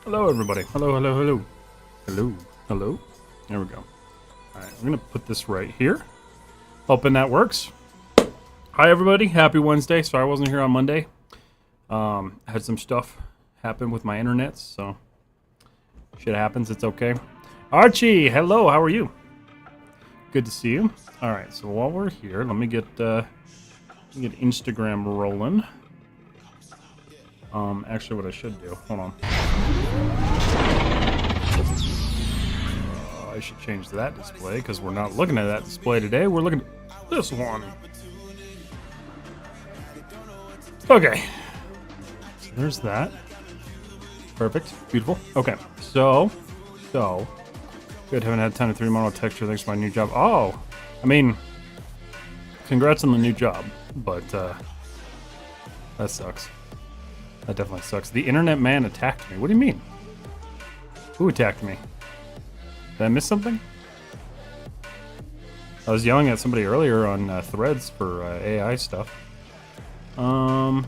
Hello, everybody. Hello, hello, hello. Hello, hello. There we go. All right, I'm going to put this right here. Hoping that works. Hi, everybody. Happy Wednesday. Sorry I wasn't here on Monday. I had some stuff happen with my internet, so shit happens. It's okay. Archie, hello. How are you? Good to see you. All right, so while we're here, let me get Instagram rolling. Actually, what I should do, hold on. I should change that display because we're not looking at that display today. We're looking at this one. Okay. So there's that. Perfect. Beautiful. Okay. So, good. Haven't had time to 3D model texture thanks to my new job. Oh, I mean, congrats on the new job, but that sucks. That definitely sucks. The internet man attacked me. What do you mean? Who attacked me? Did I miss something? I was yelling at somebody earlier on threads for AI stuff. Okay,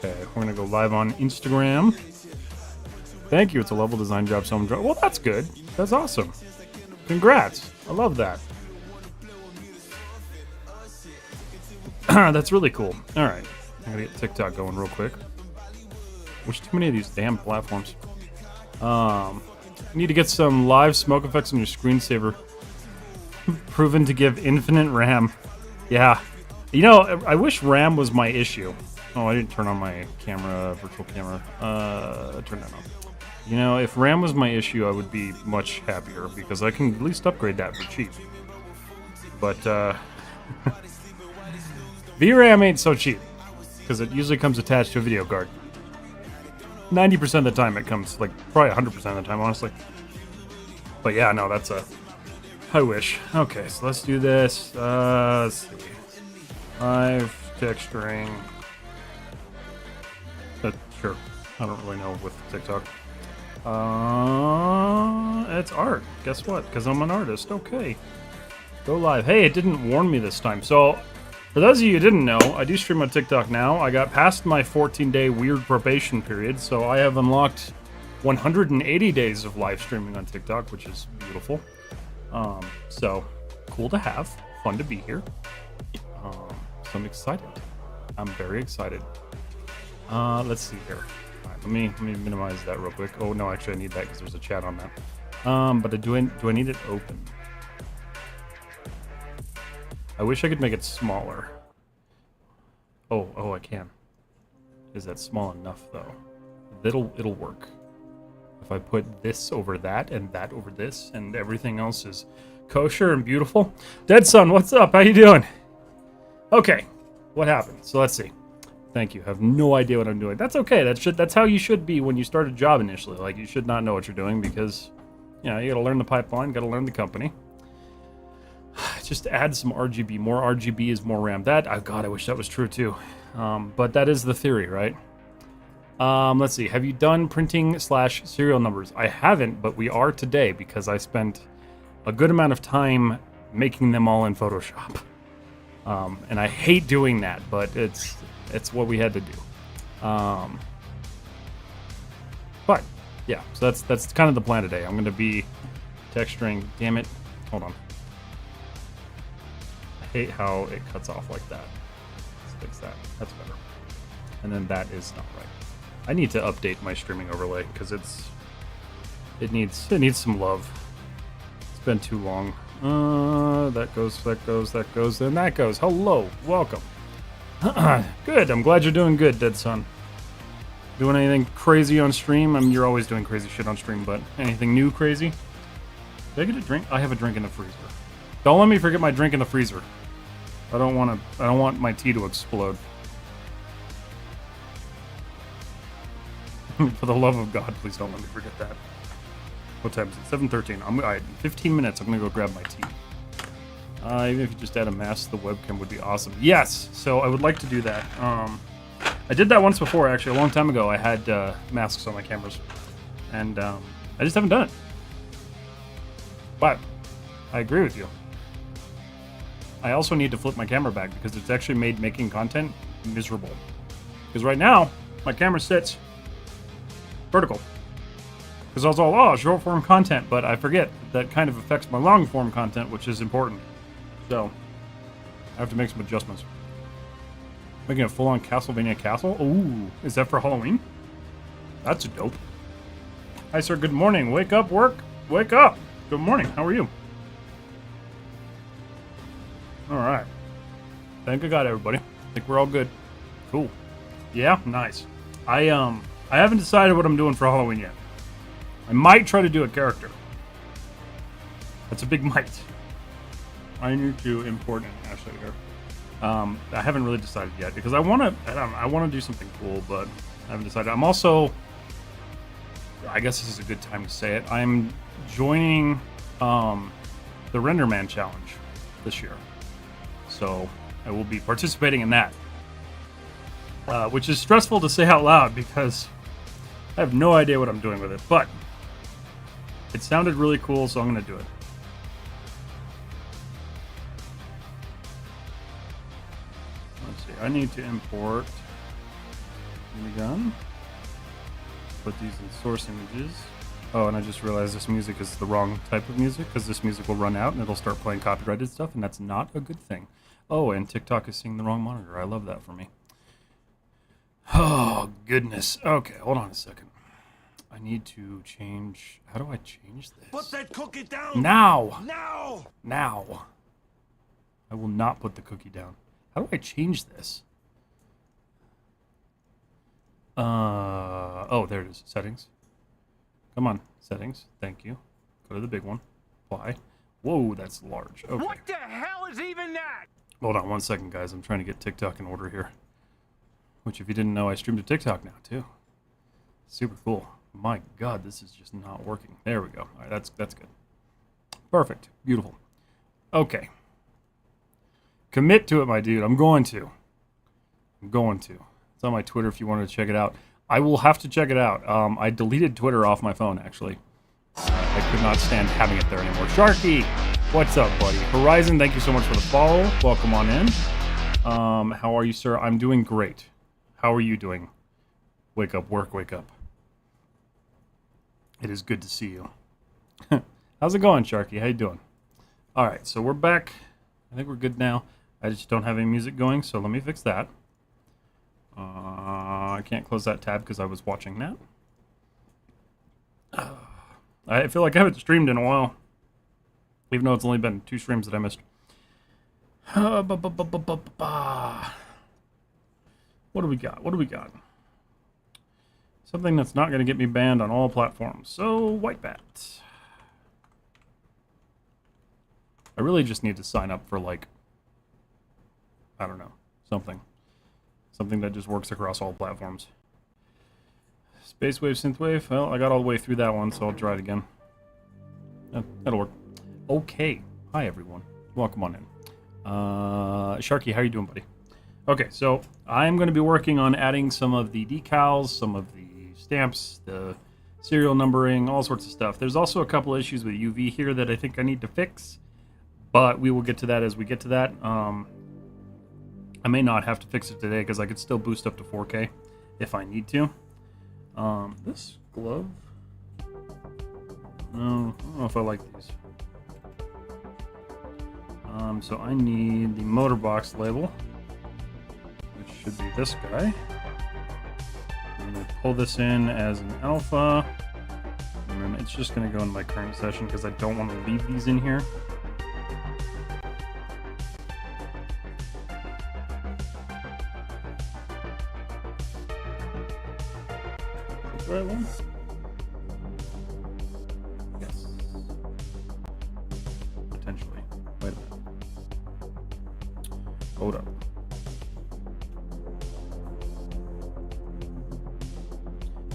we're gonna go live on Instagram. Thank you. It's a level design job, so I'm well, that's good. That's awesome. Congrats. I love that. That's really cool. All right. I gotta get TikTok going real quick. Wish too many of these damn platforms. Need to get some live smoke effects on your screensaver. Proven to give infinite RAM. Yeah. You know, I wish RAM was my issue. Oh, I didn't turn on my camera, virtual camera. Turn that on. You know, if RAM was my issue, I would be much happier because I can at least upgrade that for cheap. But, VRAM ain't so cheap. Because it usually comes attached to a video card. 90% of the time it comes, like, probably 100% of the time, honestly. But yeah, no, that's a... I wish. Okay, so let's do this. Let's see. Live texturing. Sure. I don't really know with TikTok. It's art. Guess what? Because I'm an artist. Okay. Go live. Hey, it didn't warn me this time. So... for those of you who didn't know, I do stream on TikTok now. I got past my 14-day weird probation period, so I have unlocked 180 days of live streaming on TikTok, which is beautiful. So, cool to have. Fun to be here. So I'm excited. I'm very excited. Let's see here. All right, let me minimize that real quick. Oh, no, actually I need that because there's a chat on that. But do I need it open? I wish I could make it smaller. Oh, I can. Is that small enough though? It'll work. If I put this over that and that over this and everything else is kosher and beautiful. Dead Son, what's up? How you doing? Okay, what happened? So let's see. Thank you. I have no idea what I'm doing. That's okay. That's how you should be when you start a job initially. Like you should not know what you're doing because, you know, you got to learn the pipeline, got to learn the company. Just add some RGB. More RGB is more RAM. God, I wish that was true too. But that is the theory, right? Let's see. Have you done printing / serial numbers? I haven't, but we are today because I spent a good amount of time making them all in Photoshop. And I hate doing that, but it's what we had to do. But yeah, so that's kind of the plan today. I'm going to be texturing. Damn it! Hold on. Hate how it cuts off like that. Let's fix that. That's better. And then that is not right. I need to update my streaming overlay because it needs some love. It's been too long. That goes, and that goes. Hello, welcome. Good. I'm glad you're doing good, Dead Son. Doing anything crazy on stream? I mean, you're always doing crazy shit on stream, but anything new crazy? Did I get a drink? I have a drink in the freezer. Don't let me forget my drink in the freezer. I don't want my tea to explode. For the love of God, please don't let me forget that. What time is it? 7:13. In 15 minutes, I'm gonna go grab my tea. Even if you just add a mask to the webcam would be awesome. Yes, so I would like to do that. I did that once before, actually, a long time ago. I had masks on my cameras, and I just haven't done it. But I agree with you. I also need to flip my camera back because it's actually made making content miserable. Because right now, my camera sits vertical. Because I was all, oh, short form content, but I forget that kind of affects my long form content, which is important. So, I have to make some adjustments. Making a full-on Castlevania castle? Ooh, is that for Halloween? That's dope. Hi, sir. Good morning. Wake up, work. Wake up. Good morning. How are you? All right. Thank God, everybody. I think we're all good. Cool. Yeah, nice. I haven't decided what I'm doing for Halloween yet. I might try to do a character. That's a big might. I need to import an asset here. I haven't really decided yet because I want to do something cool, but I haven't decided. I'm also, I guess this is a good time to say it, I'm joining the RenderMan challenge this year. So I will be participating in that. Which is stressful to say out loud because I have no idea what I'm doing with it, but it sounded really cool, so I'm going to do it. Let's see, I need to import Minigun. Put these in source images. Oh, and I just realized this music is the wrong type of music because this music will run out and it'll start playing copyrighted stuff, and that's not a good thing. Oh, and TikTok is seeing the wrong monitor. I love that for me. Oh, goodness. Okay, hold on a second. I need to change... How do I change this? Put that cookie down! Now! Now! Now! I will not put the cookie down. How do I change this? Oh, there it is. Settings. Come on. Settings. Thank you. Go to the big one. Apply. Whoa, that's large. Okay. What the hell is even that? Hold on one second, guys. I'm trying to get TikTok in order here. Which, if you didn't know, I stream to TikTok now, too. Super cool. My God, this is just not working. There we go. All right, that's good. Perfect. Beautiful. Okay. Commit to it, my dude. I'm going to. It's on my Twitter if you wanted to check it out. I will have to check it out. I deleted Twitter off my phone, actually. I could not stand having it there anymore. Sharky, what's up, buddy? Horizon, thank you so much for the follow. Welcome on in. How are you, sir? I'm doing great. How are you doing? Wake up, work, wake up. It is good to see you. How's it going, Sharky? How you doing? All right, so we're back. I think we're good now. I just don't have any music going, so let me fix that. I can't close that tab because I was watching that. I feel like I haven't streamed in a while, even though it's only been 2 streams that I missed. What do we got? What do we got? Something that's not going to get me banned on all platforms. So, White Bat. I really just need to sign up for, like, I don't know, something. Something that just works across all platforms. Space Wave, Synthwave. Well, I got all the way through that one, so I'll try it again. That'll work. Okay. Hi, everyone. Welcome on in. Sharky, how are you doing, buddy? Okay, so I'm going to be working on adding some of the decals, some of the stamps, the serial numbering, all sorts of stuff. There's also a couple issues with UV here that I think I need to fix, but we will get to that as we get to that. I may not have to fix it today because I could still boost up to 4K if I need to. This glove? No, I don't know if I like these. So I need the motor box label, which should be this guy. I'm going to pull this in as an alpha, and then it's just going to go in my current session because I don't want to leave these in here. Is the right one? Yes. Potentially. Wait a minute. Hold up.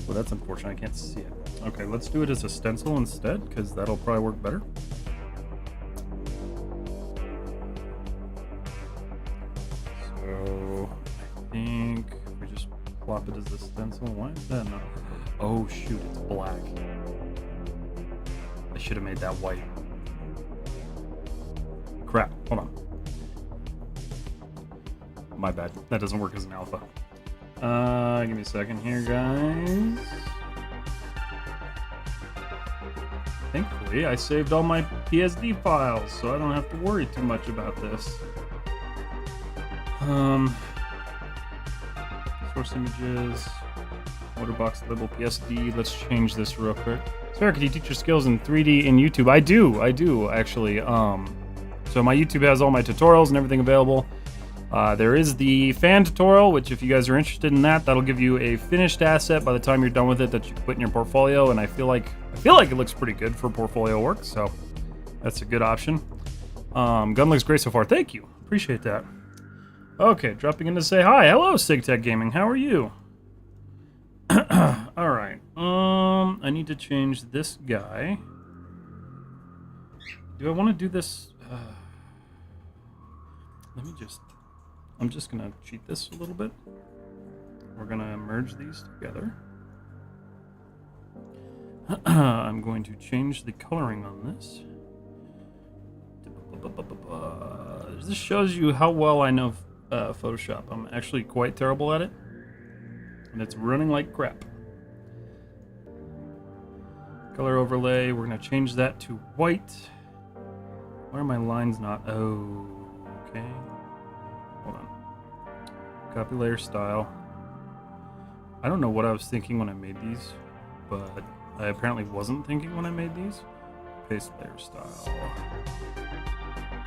Well, that's unfortunate. I can't see it. Okay, let's do it as a stencil instead, because that'll probably work better. So, I think we just plop it as a stencil. Why is that not? Oh, shoot, it's black. I should have made that white. Crap, hold on. My bad. That doesn't work as an alpha. Give me a second here, guys. thankfully, I saved all my PSD files, so I don't have to worry too much about this. Source images, Motorbox label PSD. Let's change this real quick. Sarah, can you teach your skills in 3D in YouTube? I do actually. So my YouTube has all my tutorials and everything available. There is the fan tutorial, which if you guys are interested in that, that'll give you a finished asset by the time you're done with it that you put in your portfolio. And I feel like it looks pretty good for portfolio work, so that's a good option. Gun looks great so far. Thank you, appreciate that. Okay, dropping in to say hi. Hello, SigTech Gaming. How are you? All right. I need to change this guy. Do I want to do this? I'm just gonna cheat this a little bit. We're gonna merge these together. I'm going to change the coloring on this. This shows you how well I know Photoshop. I'm actually quite terrible at it, and it's running like crap. Color overlay, we're gonna change that to white. Why are my lines not? Oh, okay. Hold on. Copy layer style. I don't know what I was thinking when I made these, but I apparently wasn't thinking when I made these. Paste layer style.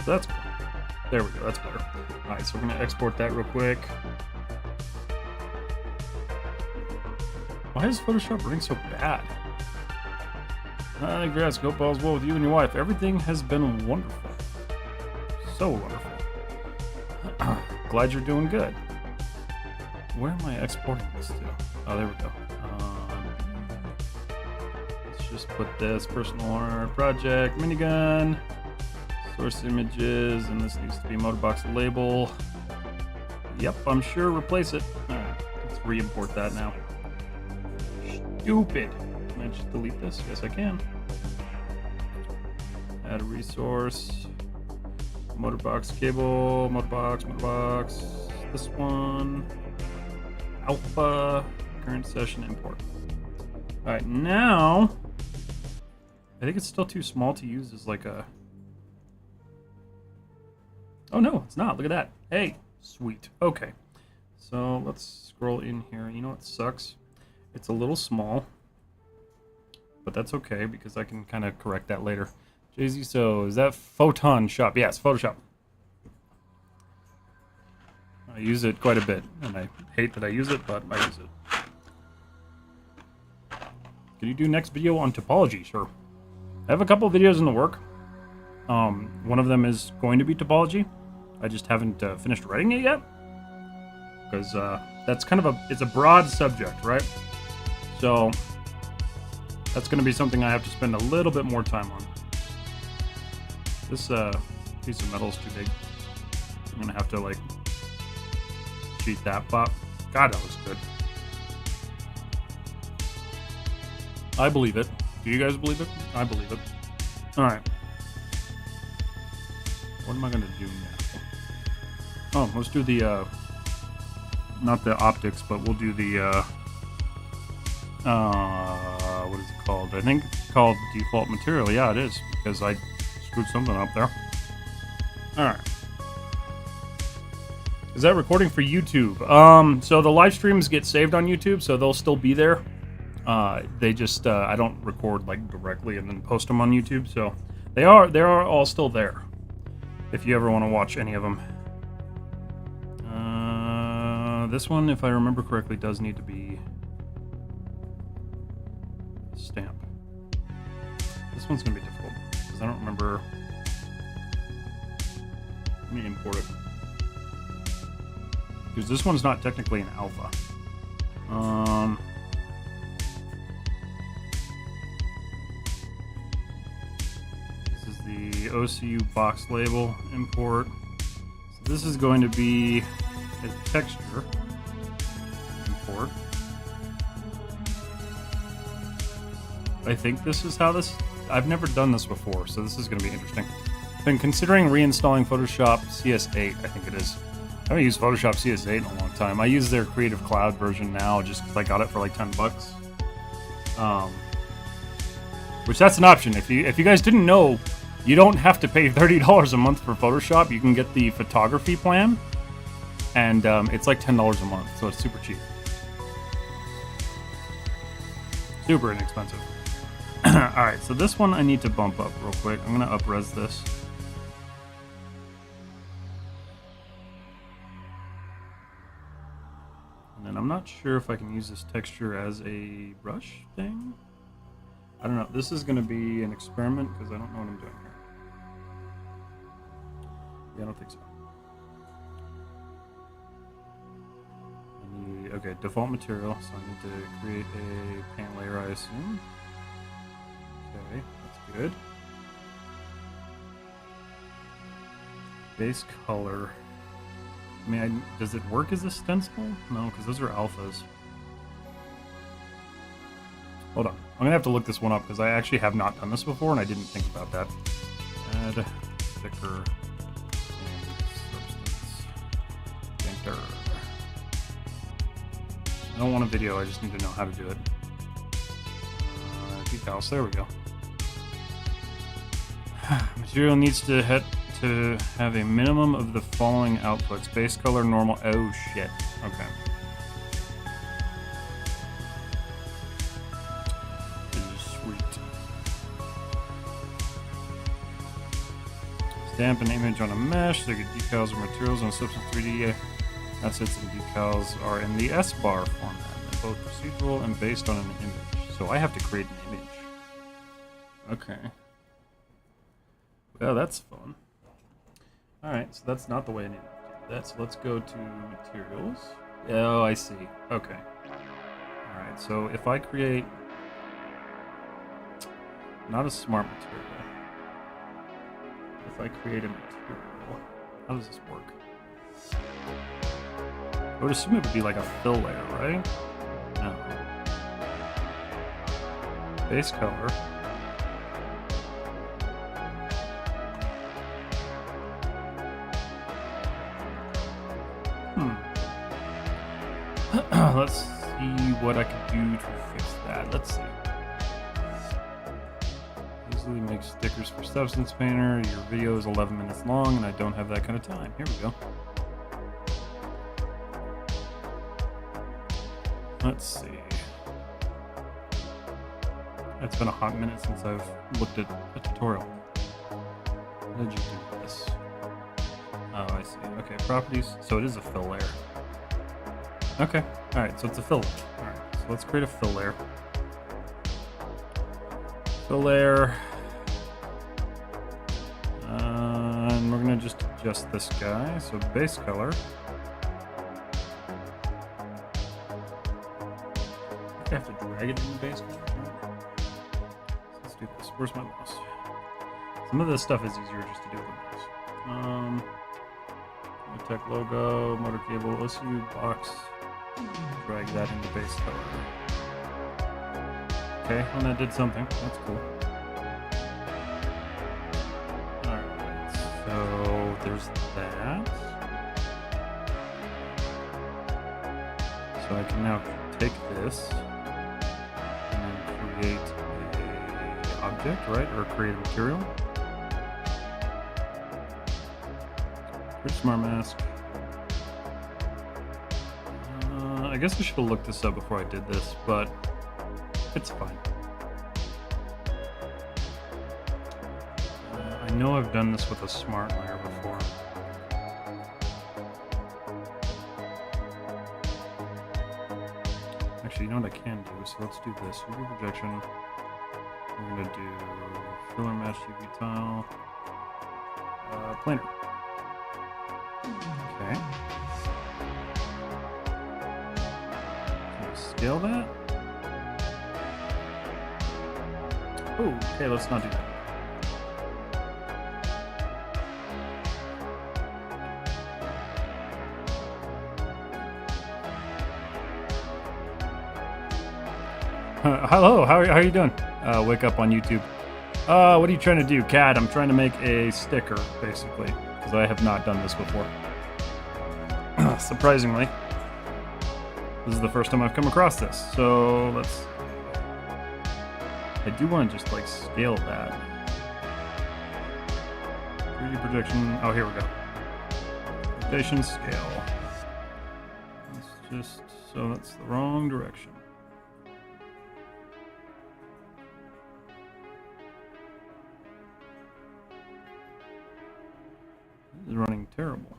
So that's cool. There we go, that's better. Alright, so we're gonna export that real quick. Why is Photoshop running so bad? Congrats, hope all's well with you and your wife. Everything has been wonderful. So wonderful. Glad you're doing good. Where am I exporting this to? Oh, there we go. Let's just put this personal art project, minigun, source images, and this needs to be motorbox label. Yep, I'm sure replace it. Alright, let's re-import that now. Stupid. Can I just delete this? Yes, I can. Add a resource. Motorbox cable, motorbox. This one. Alpha. Current session import. Alright, now. I think it's still too small to use as like a. Oh no, it's not. Look at that. Hey, sweet. Okay. So let's scroll in here. You know what sucks? It's a little small. But that's okay because I can kind of correct that later. Jay-Z, so is that Photon Shop? Yes, Photoshop. I use it quite a bit, and I hate that I use it, but I use it. Can you do next video on topology? Sure. I have a couple videos in the work. One of them is going to be topology. I just haven't finished writing it yet. Because that's kind of it's a broad subject, right? So that's going to be something I have to spend a little bit more time on. This piece of metal is too big. I'm going to have to, like, cheat that pop. God, that looks good. I believe it. Do you guys believe it? I believe it. Alright. What am I going to do now? Oh, let's do the, not the optics, but we'll do the, what is it called? I think it's called default material. Yeah, it is, because I screwed something up there. Alright. Is that recording for YouTube? So the live streams get saved on YouTube, so they'll still be there. They just, I don't record like directly and then post them on YouTube, so they are all still there. If you ever want to watch any of them. This one, if I remember correctly, does need to be stamp. This one's gonna be difficult because I don't remember. Let me import it because this one's not technically an alpha. This is the OCU box label import. So this is going to be a texture import. I think this is how this. I've never done this before, so this is going to be interesting. Been considering reinstalling Photoshop CS8. I think it is. I haven't used Photoshop CS8 in a long time. I use their Creative Cloud version now, just because I got it for like $10. Which that's an option. If you guys didn't know, you don't have to pay $30 a month for Photoshop. You can get the photography plan, and it's like $10 a month, so it's super cheap. Super inexpensive. Alright, so this one I need to bump up real quick. I'm going to up-res this. And then I'm not sure if I can use this texture as a brush thing. I don't know. This is going to be an experiment because I don't know what I'm doing here. Yeah, I don't think so. I need, okay, default material. So I need to create a paint layer, I assume. Okay, that's good. Base color. I mean, does it work as a stencil? No, because those are alphas. Hold on. I'm going to have to look this one up because I actually have not done this before and I didn't think about that. Add thicker and substance. Thinker. I don't want a video, I just need to know how to do it. Decals, there we go. Material needs to have a minimum of the following outputs. Base color, normal. Oh shit. Okay. Sweet. Stamp an image on a mesh. So get decals or materials on Substance 3D. Assets and decals are in the S-bar format. They're both procedural and based on an image. So I have to create an image. Okay. Well, that's fun. Alright, so that's not the way I need to do that. So let's go to materials. Oh, I see. Okay. Alright, so if I create not a smart material, if I create a material, how does this work? I would assume it would be like a fill layer, right? No. Base color. Let's see what I can do to fix that. Let's see. Easily make stickers for Substance Painter. Your video is 11 minutes long and I don't have that kind of time. Here we go. Let's see. It's been a hot minute since I've looked at a tutorial. How did you do this? Oh, I see. Okay, properties. So it is a fill layer. Okay. Alright, so it's a fill layer. Alright, so let's create a fill layer. Fill layer. And we're going to just adjust this guy. So base color. I have to drag it in the base color. So let's do this. Where's my mouse? Some of this stuff is easier just to do with the mouse. Tech logo, motor cable, OSU box. Drag that into base color. Okay, well that did something. That's cool. Alright, so there's that. So I can now take this and then create an object, right? Or create a material. Create smart mask. I guess I should have looked this up before I did this, but it's fine. I know I've done this with a smart layer before. Actually, you know what I can do? So let's do this. UV projection. We're going to do filler match UV tile. Planar. Okay. Scale that? Oh, okay, let's not do that. Hello, how are you doing? Wake up on YouTube. What are you trying to do? CAD, I'm trying to make a sticker, basically, because I have not done this before. Surprisingly. This is the first time I've come across this, so let's... I do want to just like scale that. 3D projection. Oh, here we go. Rotation scale. Let's just, so that's the wrong direction. This is running terrible.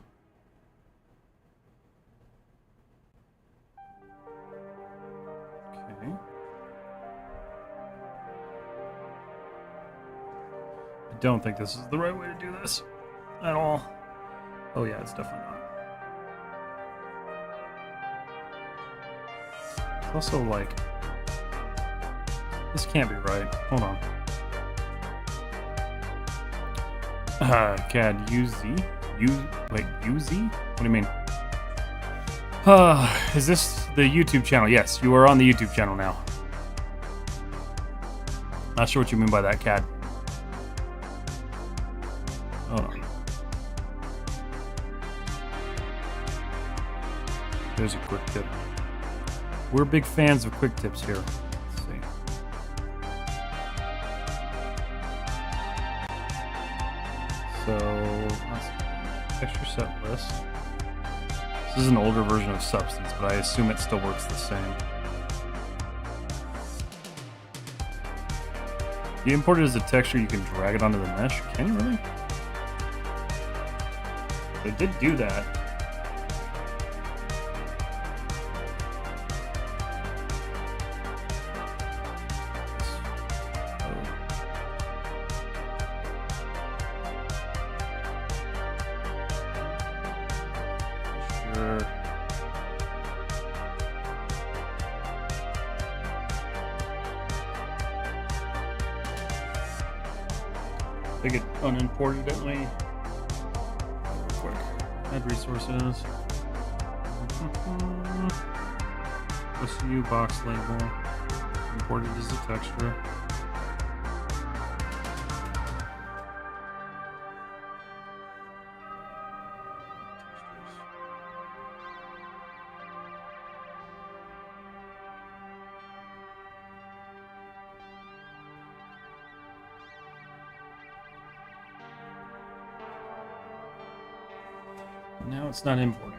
Okay. I don't think this is the right way to do this at all. Oh yeah, it's definitely not. It's also like, this can't be right. Hold on. CAD UZ? Wait, UZ? What do you mean? Is this the YouTube channel? Yes, you are on the YouTube channel now. Not sure what you mean by that, CAD. Hold on. There's a quick tip. We're big fans of quick tips here. Let's see. So, texture set list. This is an older version of Substance, but I assume it still works the same. You import it as a texture, you can drag it onto the mesh. Can you really? They did do that. I think it unimported it. Real quick. Add resources. OCU box label. Imported as a texture. Now it's not importing.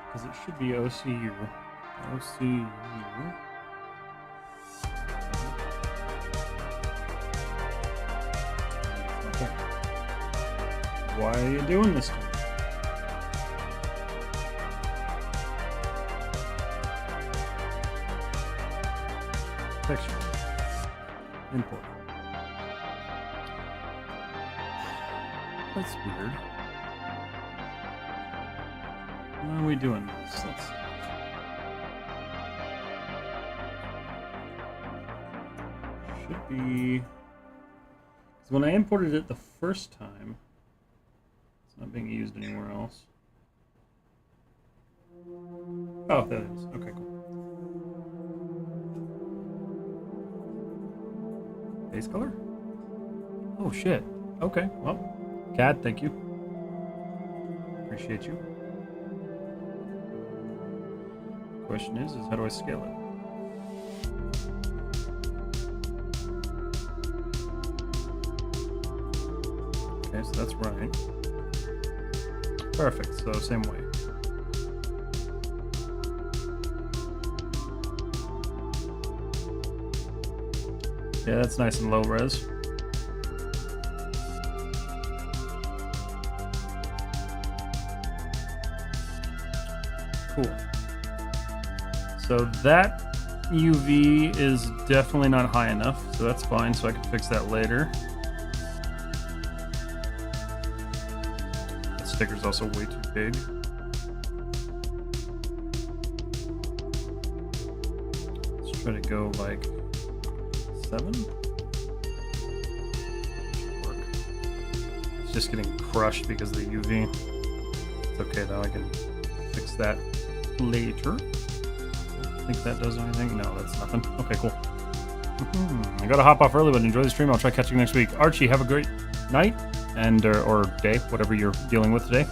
Because it should be OCU. OCU. Okay. Why are you doing this to me? Texture. Import. That's weird. Why are we doing this? Let's see. Should be... Because when I imported it the first time, it's not being used anywhere else. Oh, there it is. Okay, cool. Base color? Oh, shit. Okay, well. CAD, thank you. Appreciate you. Question is how do I scale it? Okay, so that's right. Perfect, so same way. Yeah, that's nice and low res. Cool. So that UV is definitely not high enough, so that's fine, so I can fix that later. That sticker's also way too big. Let's try to go like 7. Should work. It's just getting crushed because of the UV. It's okay though, I can fix that later. Think that does anything? No, that's nothing. Okay, cool. I gotta hop off early, but enjoy the stream. I'll try catching you next week. Archie, have a great night and or day, whatever you're dealing with today.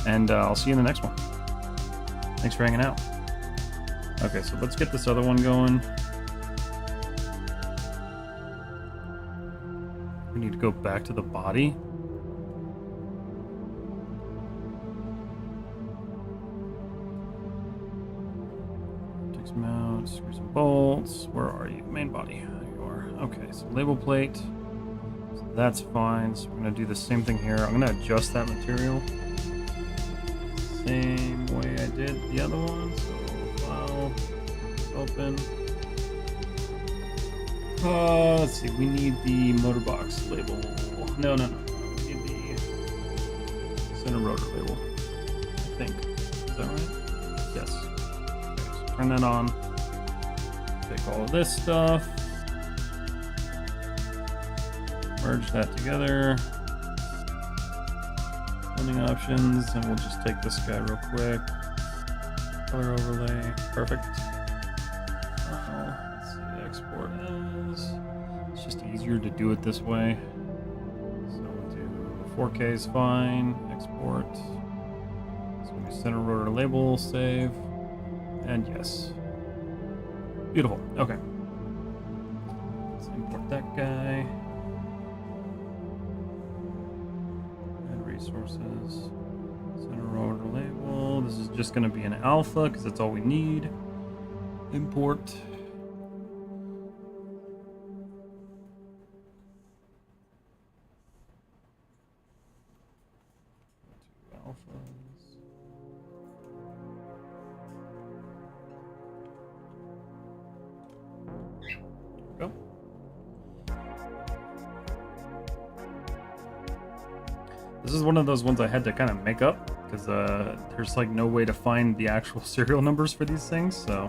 And I'll see you in the next one. Thanks for hanging out. Okay, so let's get this other one going. We need to go back to the body. Takes them out, screw some bolts. Where are you? Main body. There you are. Okay, so label plate. So that's fine. So we're gonna do the same thing here. I'm gonna adjust that material. Same way I did the other one. So file, open. Let's see. We need the motor box label. No. We need the center rotor label. I think. Is that right? Yes. Okay, so turn that on. Take all of this stuff. Merge that together. Blending options, and we'll just take this guy real quick. Color overlay. Perfect. Let's see. Export as. It's just easier to do it this way. So we'll do 4K is fine. Export. So we'll do center rotor label, save, and yes. Beautiful. Okay. Let's import that guy. Add resources. Center rotor label. This is just going to be an alpha because that's all we need. Import. Go. This is one of those ones I had to kind of make up because there's like no way to find the actual serial numbers for these things, so.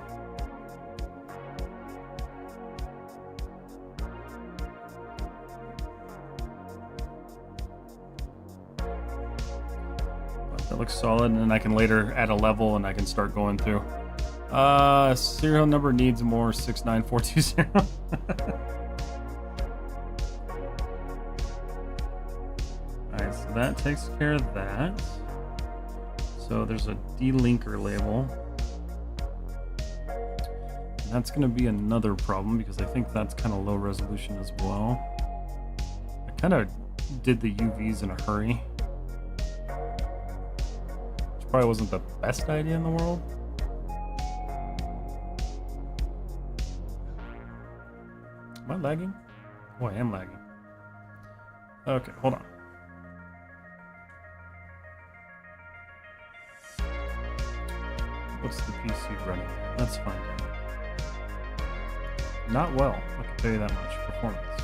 But that looks solid, and then I can later add a level and I can start going through. Serial number needs more 69420. Alright, so that takes care of that. So there's a delinker label. And that's going to be another problem because I think that's kind of low resolution as well. I kind of did the UVs in a hurry, which probably wasn't the best idea in the world. Am I lagging? Oh, I am lagging. Okay, hold on. What's the PC running? Let's find out. Not well, I can tell you that much. Performance.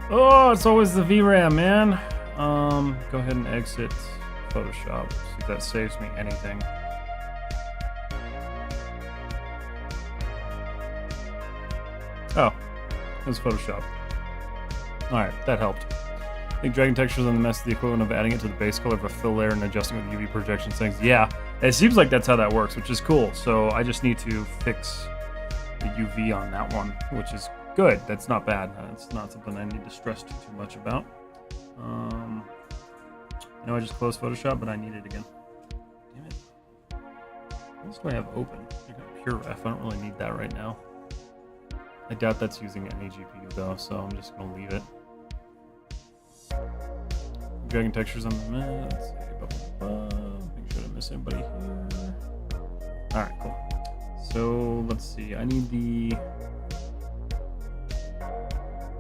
Oh, it's always the VRAM, man. Go ahead and exit Photoshop. See if that saves me anything. Oh, it was Photoshop. Alright, that helped. I think dragging textures on the mesh is the equivalent of adding it to the base color of a fill layer and adjusting with UV projection settings. Yeah, it seems like that's how that works, which is cool. So I just need to fix the UV on that one, which is good. That's not bad. It's not something I need to stress too much about. I know I just closed Photoshop, but I need it again. Damn it. What else do I have open? I got Pure Ref. I don't really need that right now. I doubt that's using any GPU though, so I'm just gonna leave it. Dragging textures on the map. Let's see. Make sure I didn't miss anybody here. Alright, cool. So let's see. I need the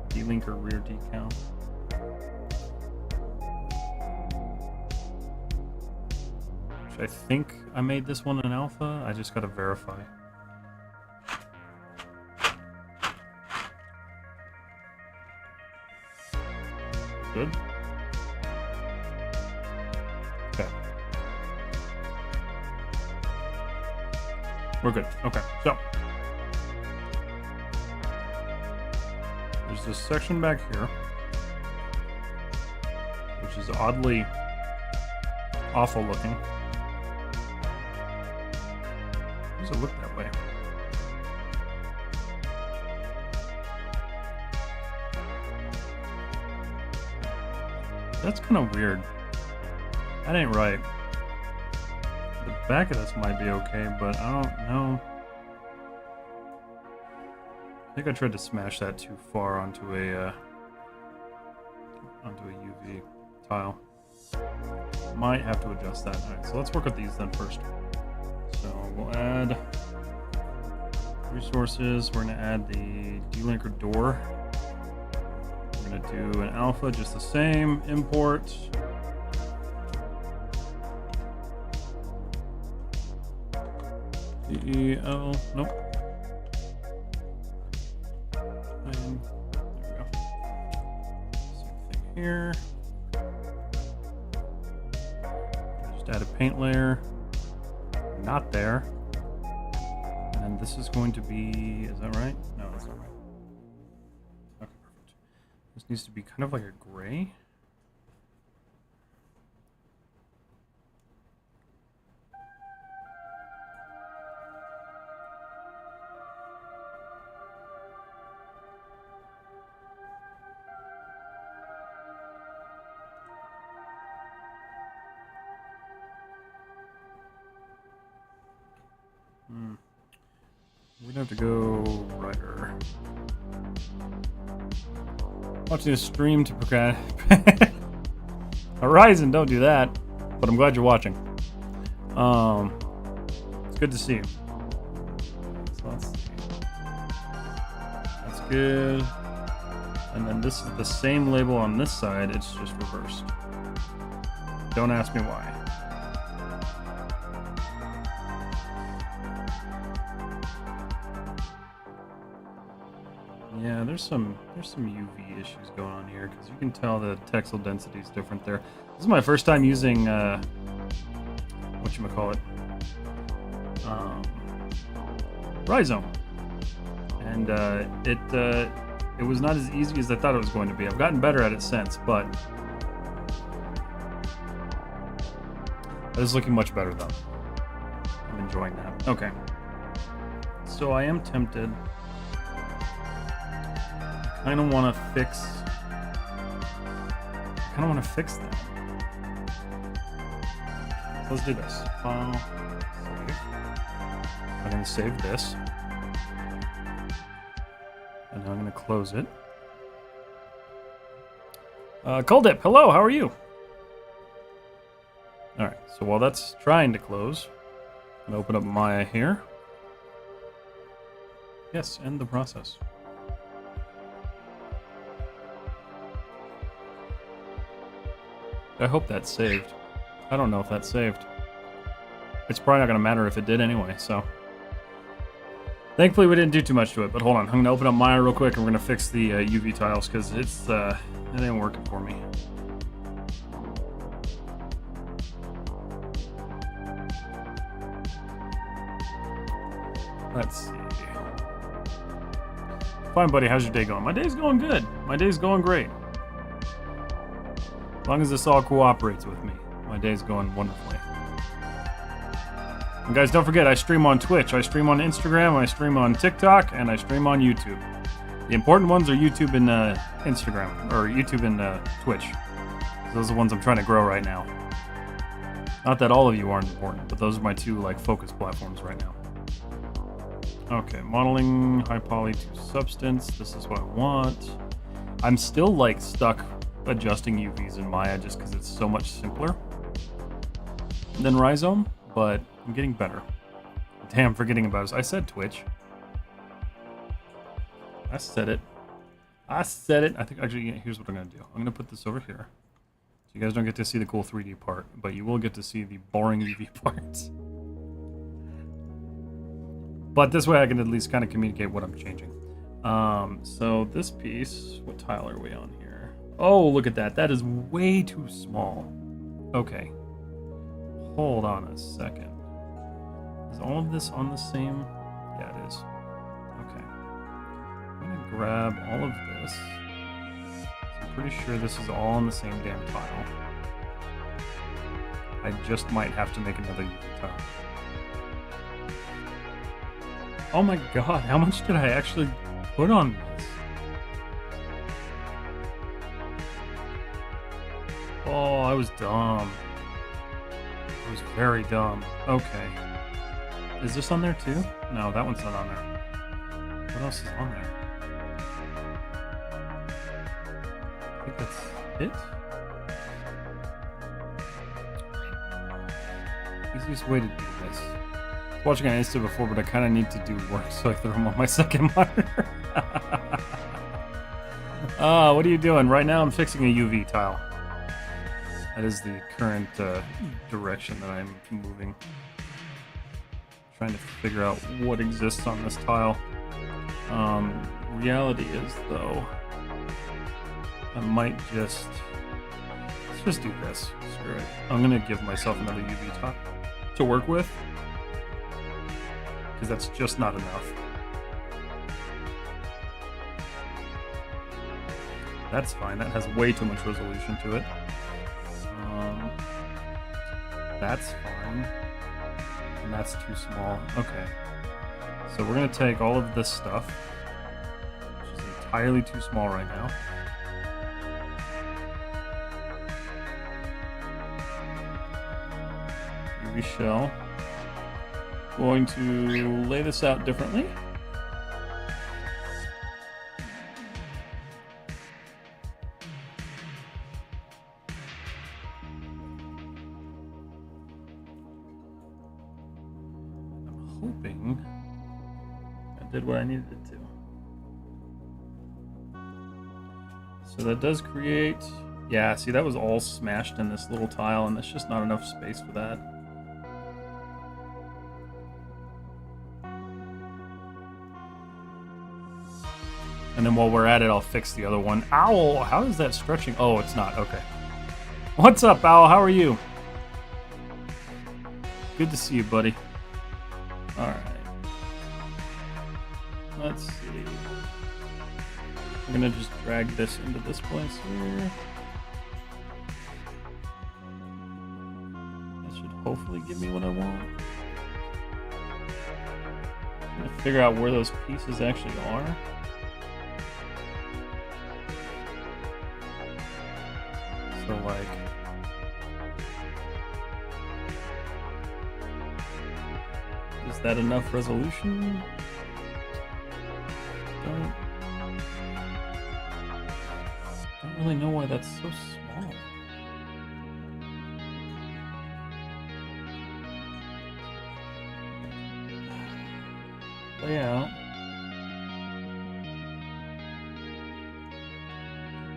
delinker rear decal. Which I think I made this one an alpha. I just gotta verify. Good. Okay. We're good. Okay, so there's this section back here, which is oddly awful looking. Why does it look that way? That's kind of weird. That ain't right. back of this might be okay, but I don't know. I think I tried to smash that too far onto a UV tile. Might have to adjust that. Alright, so let's work with these then first. So we'll add resources. We're going to add the delinker door. We're going to do an alpha just the same. Import. DEL. Nope. And there we go. Same thing here. Just add a paint layer. Not there. And this is going to be, is that right? No, that's not right. Okay, perfect. This needs to be kind of like a gray. We'd have to go righter. Watching a stream to procrastinate. Horizon, don't do that. But I'm glad you're watching. It's good to see you. So let's see. That's good. And then this is the same label on this side, it's just reversed. Don't ask me why. Yeah, there's some UV issues going on here because you can tell the texel density is different there. This is my first time using whatchamacallit, Rhizome, and it was not as easy as I thought it was going to be. I've gotten better at it since, but it is looking much better though. I'm enjoying that. Okay, so I am tempted. I kind of want to fix that. So let's do this. File, save. I'm going to save this. And now I'm going to close it. Coldip, hello, how are you? Alright, so while that's trying to close, I'm going to open up Maya here. Yes, end the process. I hope that's saved. I don't know if that's saved. It's probably not going to matter if it did anyway, so. Thankfully we didn't do too much to it, but hold on. I'm going to open up Maya real quick and we're going to fix the UV tiles because it ain't working for me. Let's see. Fine, buddy. How's your day going? My day's going good. My day's going great. As long as this all cooperates with me, my day's going wonderfully. And guys, don't forget, I stream on Twitch, I stream on Instagram, I stream on TikTok, and I stream on YouTube. The important ones are YouTube and Instagram, or YouTube and Twitch. Those are the ones I'm trying to grow right now. Not that all of you aren't important, but those are my two focus platforms right now. Okay, modeling, high poly to substance. This is what I want. I'm still stuck adjusting UVs in Maya just because it's so much simpler than Rhizome, but I'm getting better. Damn, forgetting about it. I said Twitch. I said it. I think actually, here's what I'm going to do. I'm going to put this over here. So you guys don't get to see the cool 3D part, but you will get to see the boring UV parts. But this way I can at least kind of communicate what I'm changing. So this piece, what tile are we on here? Oh, look at that. That is way too small. Okay. Hold on a second. Is all of this on the same? Yeah, it is. Okay. I'm going to grab all of this. I'm pretty sure this is all on the same damn tile. I just might have to make another tile. Oh my god, how much did I actually put on this? Oh, I was dumb. was very dumb. Okay. Is this on there too? No, that one's not on there. What else is on there? I think that's it. Easiest way to do this. I was watching on Insta before, but I kind of need to do work, so I threw them on my second monitor. What are you doing? Right now I'm fixing a UV tile. That is the current direction that I'm moving. Trying to figure out what exists on this tile. Reality is, though, I might just... Let's just do this. Screw it. I'm going to give myself another UV tile to work with, because that's just not enough. That's fine. That has way too much resolution to it. That's fine. And that's too small. Okay. So we're going to take all of this stuff, which is entirely too small right now. UV shell. Going to lay this out differently. Hoping I did what I needed it to. So that does create... Yeah, see, that was all smashed in this little tile, and there's just not enough space for that. And then while we're at it, I'll fix the other one. Owl! How is that stretching? Oh, it's not. Okay. What's up, Owl? How are you? Good to see you, buddy. Alright. Let's see. We're gonna just drag this into this place here. That should hopefully give me what I want. I'm gonna figure out where those pieces actually are. So, like... Is that enough resolution? Don't really know why that's so small. Layout.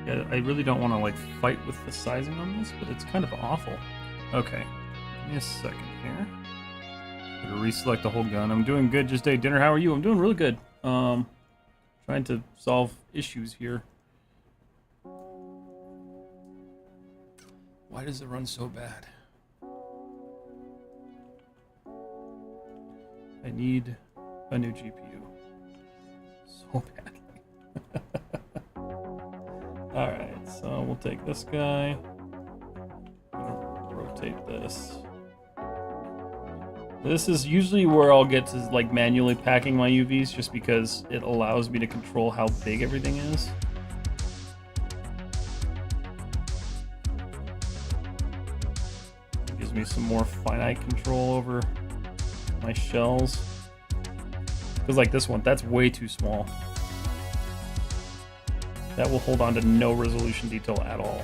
Yeah, I really don't want to like fight with the sizing on this, but it's kind of awful. Okay, give me a second here. Gotta reselect the whole gun. I'm doing good. Just ate dinner. How are you? I'm doing really good. Trying to solve issues here. Why does it run so bad? I need a new GPU. So badly. Alright, so we'll take this guy. I'm gonna rotate this. This is usually where I'll get to like manually packing my UVs, just because it allows me to control how big everything is. It gives me some more finite control over my shells. Because like this one, that's way too small. That will hold on to no resolution detail at all.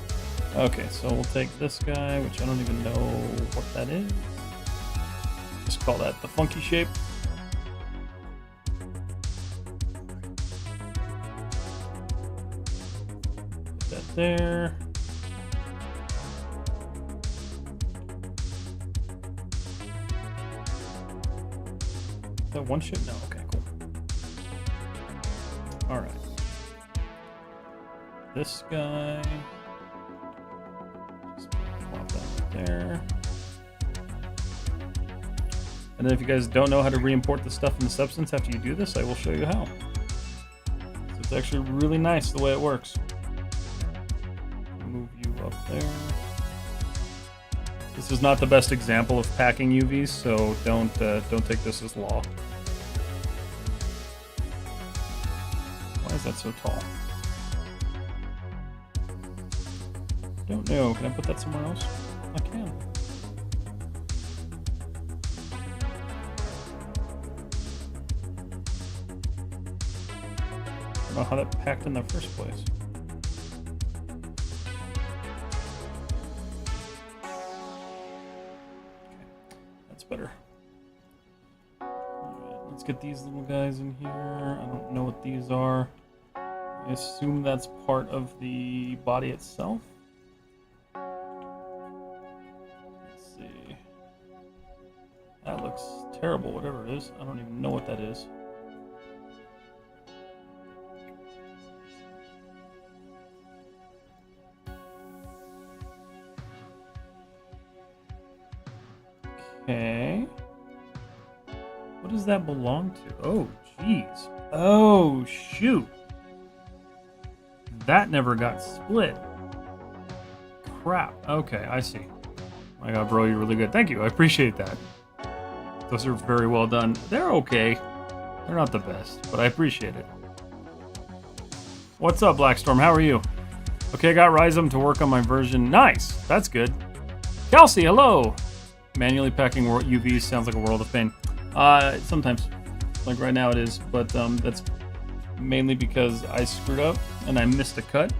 Okay, so we'll take this guy, which I don't even know what that is. Just call that the funky shape. Put that there. Is that one shape? No, okay, cool. Alright. This guy. Just plop that right there. And then if you guys don't know how to re-import the stuff in the substance after you do this, I will show you how. So it's actually really nice the way it works. Move you up there. This is not the best example of packing UVs, so don't take this as law. Why is that so tall? Don't know. Can I put that somewhere else? I can. don't know how that packed in the first place. That's better. Alright, let's get these little guys in here. I don't know what these are. I assume that's part of the body itself. Let's see. That looks terrible, whatever it is. I don't even know what that is. Okay. What does that belong to? Oh, jeez. Oh, shoot. That never got split. Crap. Okay, I see. My God, bro, you're really good. Thank you. I appreciate that. Those are very well done. They're okay. They're not the best, but I appreciate it. What's up, Blackstorm? How are you? Okay, I got Rhizome to work on my version. Nice. That's good. Kelsey, hello. Manually packing UVs sounds like a world of pain. Sometimes. Like right now it is, but that's mainly because I screwed up and I missed a cut.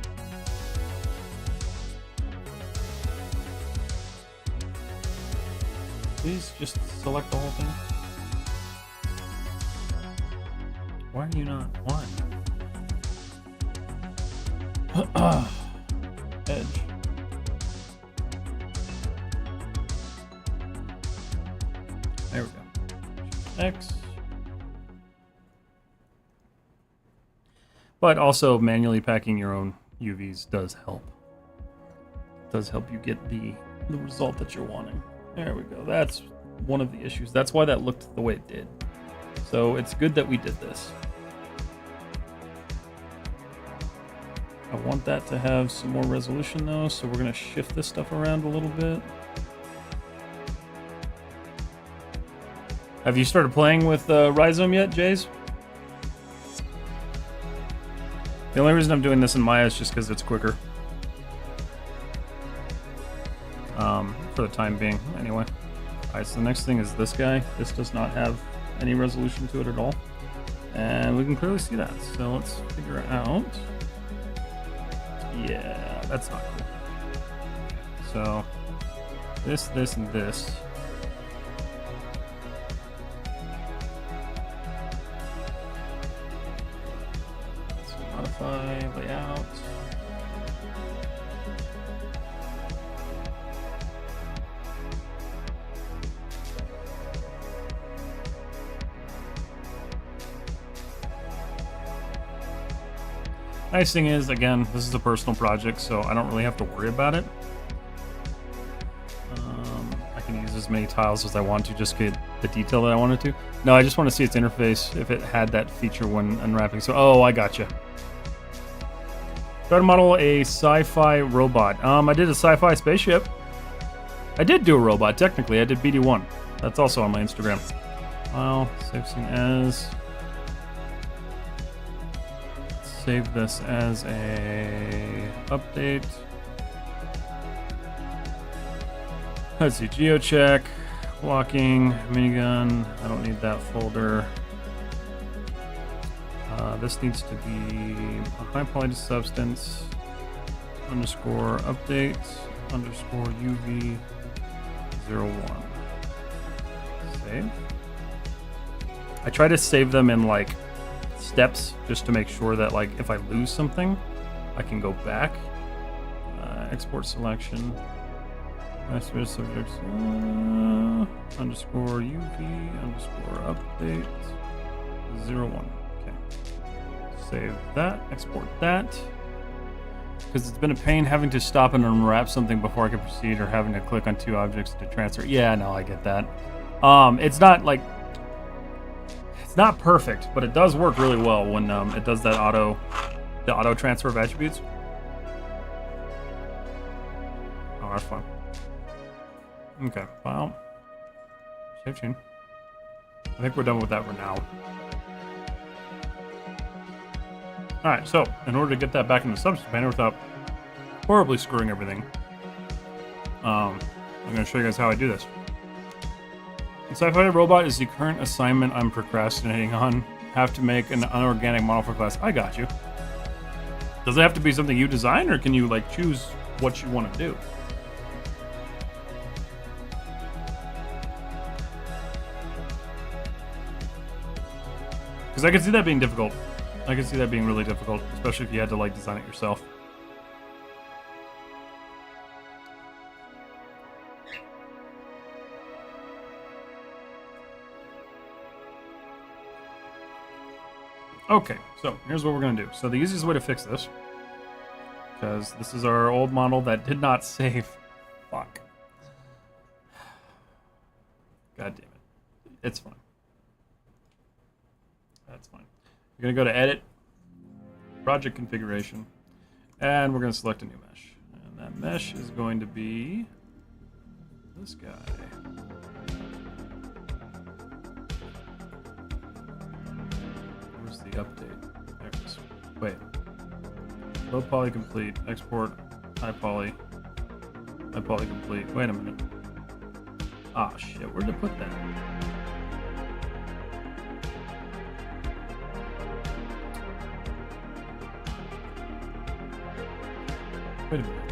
Please just select the whole thing. Why are you not? Why? Edge. There we go. X. But also manually packing your own UVs does help. It does help you get the result that you're wanting. There we go. That's one of the issues. That's why that looked the way it did. So it's good that we did this. I want that to have some more resolution though, so we're going to shift this stuff around a little bit. Have you started playing with Rhizome yet, Jays? The only reason I'm doing this in Maya is just because it's quicker. For the time being, anyway. Alright, so the next thing is this guy. This does not have any resolution to it at all. And we can clearly see that. So let's figure out... Yeah, that's not cool. So, this, and this. Let's modify layout. Nice thing is, again, this is a personal project, so I don't really have to worry about it. I can use as many tiles as I want to, just get the detail that I wanted to. No, I just want to see its interface, if it had that feature when unwrapping. So, oh, I gotcha. Try to model a sci-fi robot. I did a sci-fi spaceship. I did do a robot, technically. I did BD1. That's also on my Instagram. File, save scene as... Save this as a update. Let's see, geocheck, blocking, minigun. I don't need that folder. This needs to be a high poly substance underscore update underscore UV 01. Save. I try to save them in like steps just to make sure that like if I lose something I can go back. Export selection subjects underscore UV underscore update 01. Okay, save that, export that, because it's been a pain having to stop and unwrap something before I can proceed, or having to click on two objects to transfer. Yeah, no, I get that. It's not like it's not perfect, but it does work really well when it does that auto transfer of attributes. Oh, that's fun. Okay, file. Save chain. I think we're done with that for now. Alright, so in order to get that back in the substance painter without horribly screwing everything, I'm going to show you guys how I do this. Sci-Fi Robot is the current assignment I'm procrastinating on. have to make an unorganic model for class. I got you. Does it have to be something you design, or can you like choose what you want to do? Because I can see that being difficult. I can see that being really difficult, especially if you had to like design it yourself. Okay, so here's what we're gonna do. So the easiest way to fix this, because this is our old model that did not save. Fuck. God damn it. It's fine. That's fine. You're gonna go to Edit, Project Configuration, and we're gonna select a new mesh. And that mesh is going to be this guy. Where's the update? There it is. Wait. Low poly complete. Export. High poly. High poly complete. Wait a minute. Ah, shit. Where'd I put that? Wait a minute.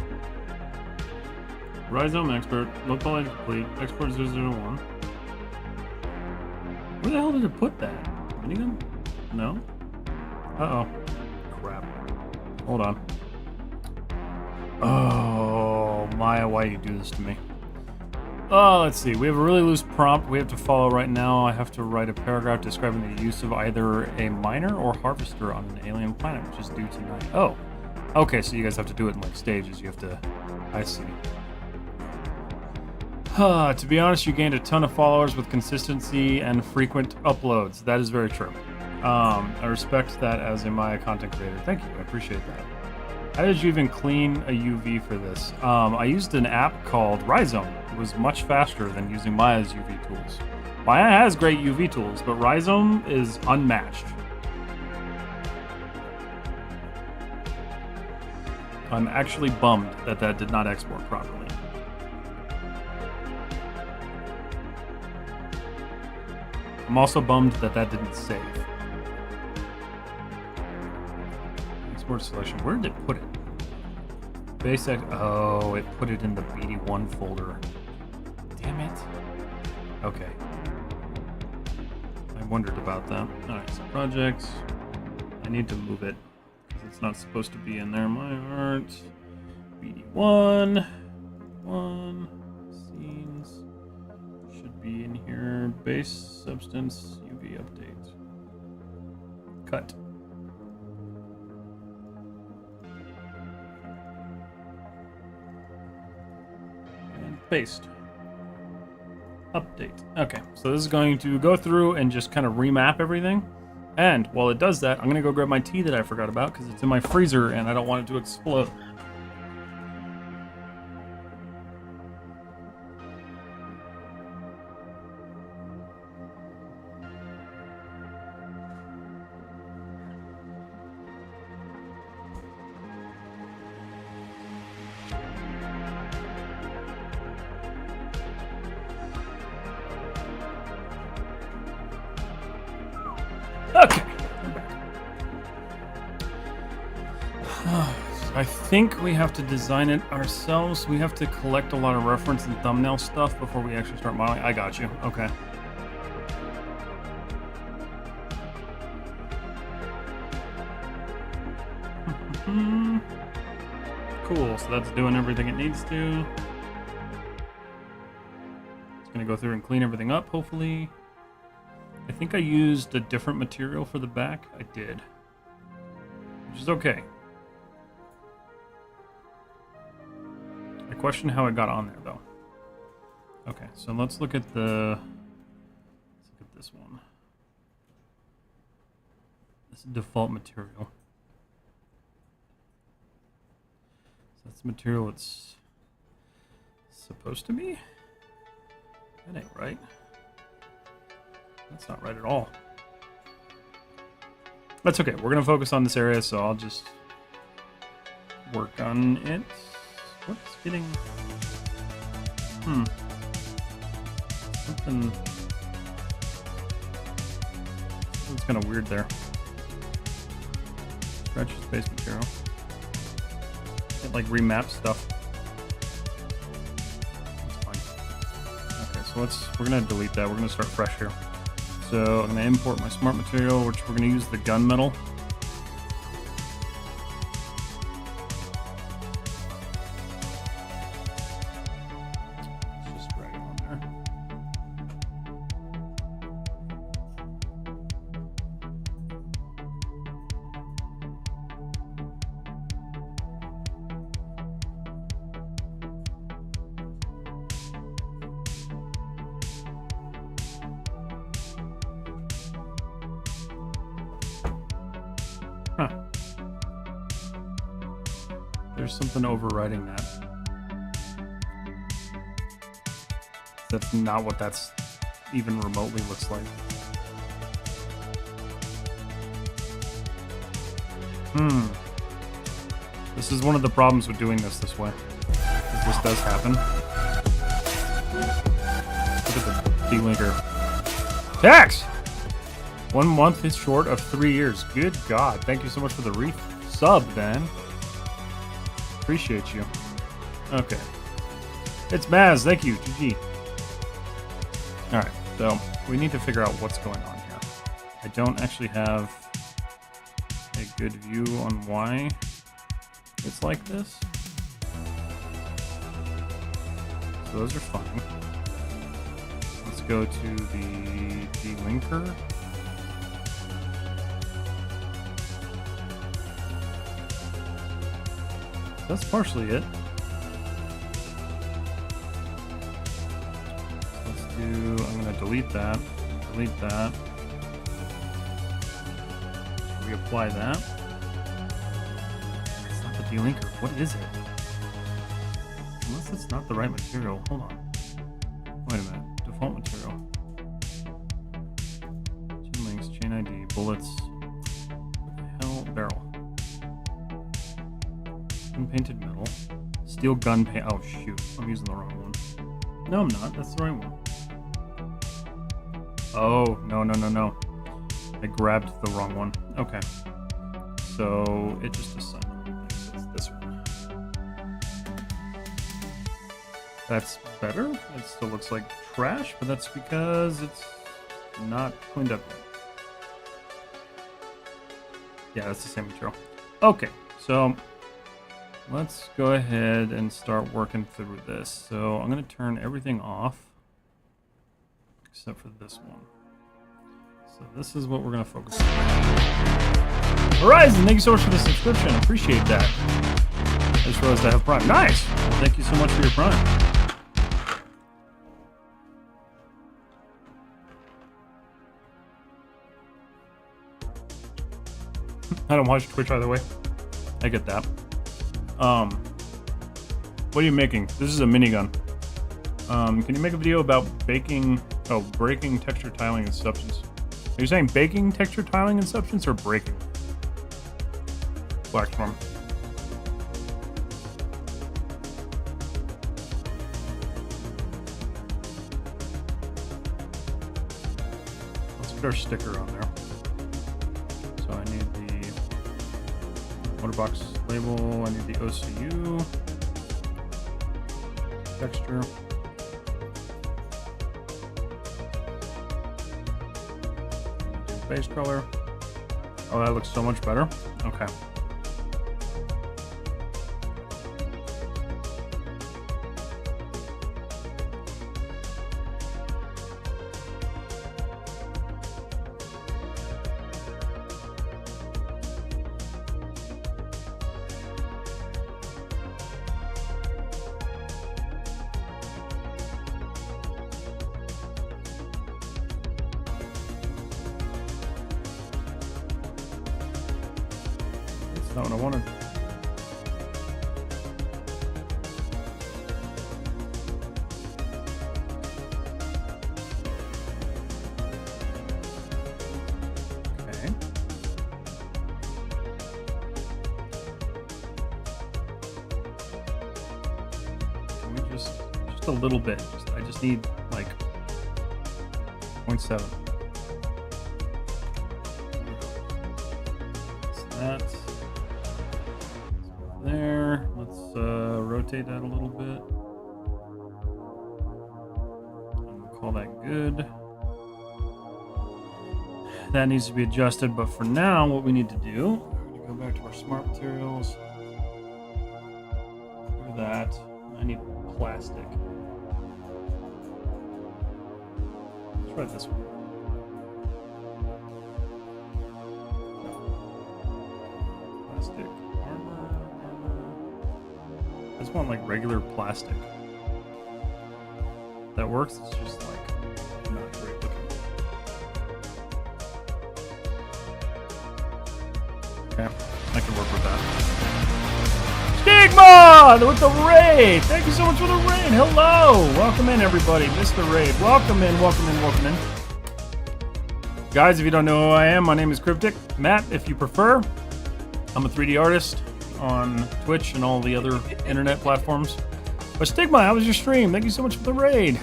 Rhizome expert. Low poly complete. Export 001. Where the hell did it put that? Minigun? No? Uh-oh. Crap. Hold on. Oh, Maya, why do you do this to me? Oh, let's see. We have a really loose prompt we have to follow right now. I have to write a paragraph describing the use of either a miner or harvester on an alien planet, which is due tonight. Oh. Okay, so you guys have to do it in like stages. You have to... I see. To be honest, you gained a ton of followers with consistency and frequent uploads. That is very true. I respect that as a Maya content creator. Thank you, I appreciate that. How did you even clean a UV for this? I used an app called Rhizome. It was much faster than using Maya's UV tools. Maya has great UV tools, but Rhizome is unmatched. I'm actually bummed that that did not export properly. I'm also bummed that that didn't save. Export selection. Where did it put it? Basic. Oh, it put it in the BD1 folder. Damn it. Okay. I wondered about that. Alright, so projects. I need to move it because it's not supposed to be in there. My art. BD1. Scenes. Should be in here. Base substance UV update. Cut. And paste. Update. Okay, so this is going to go through and just kind of remap everything. And while it does that, I'm going to go grab my tea that I forgot about because it's in my freezer and I don't want it to explode. Okay. I think we have to design it ourselves. We have to collect a lot of reference and thumbnail stuff before we actually start modeling. I got you. Okay. Cool. So that's doing everything it needs to. It's going to go through and clean everything up, hopefully. I think I used a different material for the back. I did. Which is okay. I question how it got on there, though. Okay, so let's look at the... Let's look at this one. This is default material. So that's the material it's supposed to be? That ain't right. That's not right at all. That's okay. We're going to focus on this area, so I'll just work on it. What's getting... Something... That's kind of weird there. Stretch is base material. It like remap stuff. That's fine. Okay, so we're gonna delete that. We're gonna start fresh here. So I'm gonna import my smart material, which we're gonna use the gunmetal. Just drag it on there. Huh. There's something overriding that. That's not what that's even remotely looks like. This is one of the problems with doing this way. This does happen. Look at the delinker. Tax! 1 month is short of 3 years. Good God. Thank you so much for the sub, then. Appreciate you. Okay. It's Maz. Thank you. GG. Alright, so we need to figure out what's going on here. I don't actually have a good view on why it's like this. So those are fine. Let's go to the delinker. That's partially it. I'm gonna delete that, reapply that. It's not the delinker. What is it? Unless it's not the right material. Hold on. Wait a minute. Default material. Chain links, chain ID, bullets. What the hell? Barrel. Unpainted metal. Steel gun paint. Oh shoot. I'm using the wrong one. No, I'm not. That's the right one. Oh, no. I grabbed the wrong one. Okay. So it just assigned the wrong thing. So it's this one. That's better. It still looks like trash, but that's because it's not cleaned up yet. Yeah, that's the same material. Okay, so let's go ahead and start working through this. So I'm going to turn everything off. Except for this one. So this is what we're going to focus on. Horizon, thank you so much for the subscription. Appreciate that. I just realized I have Prime. Nice! Well, thank you so much for your Prime. I don't watch Twitch either way. I get that. What are you making? This is a minigun. Can you make a video about breaking texture tiling and substance? Are you saying baking texture tiling and substance or breaking? Blackstorm. Let's put our sticker on there. So I need the Motorbox label, I need the OCU, texture. Base color. Oh, that looks so much better. Okay. Not what I wanted. Okay. Can we just a little bit? I just need like 0.7. that. There. Let's rotate that a little bit. And we'll call that good. That needs to be adjusted, but for now, what we need to do, we're going to go back to our smart materials. For that, I need plastic. Let's try this one. Plastic armor. I just want like regular plastic. That works. It's just like not great looking. Okay, I can work with that. Stigma with the raid. Thank you so much for the raid. Hello, welcome in everybody. Mr. Raid, welcome in, welcome in, welcome in. Guys, if you don't know who I am, my name is Cryptic. Matt, if you prefer. I'm a 3D artist on Twitch and all the other internet platforms. But Stigma, how was your stream? Thank you so much for the raid.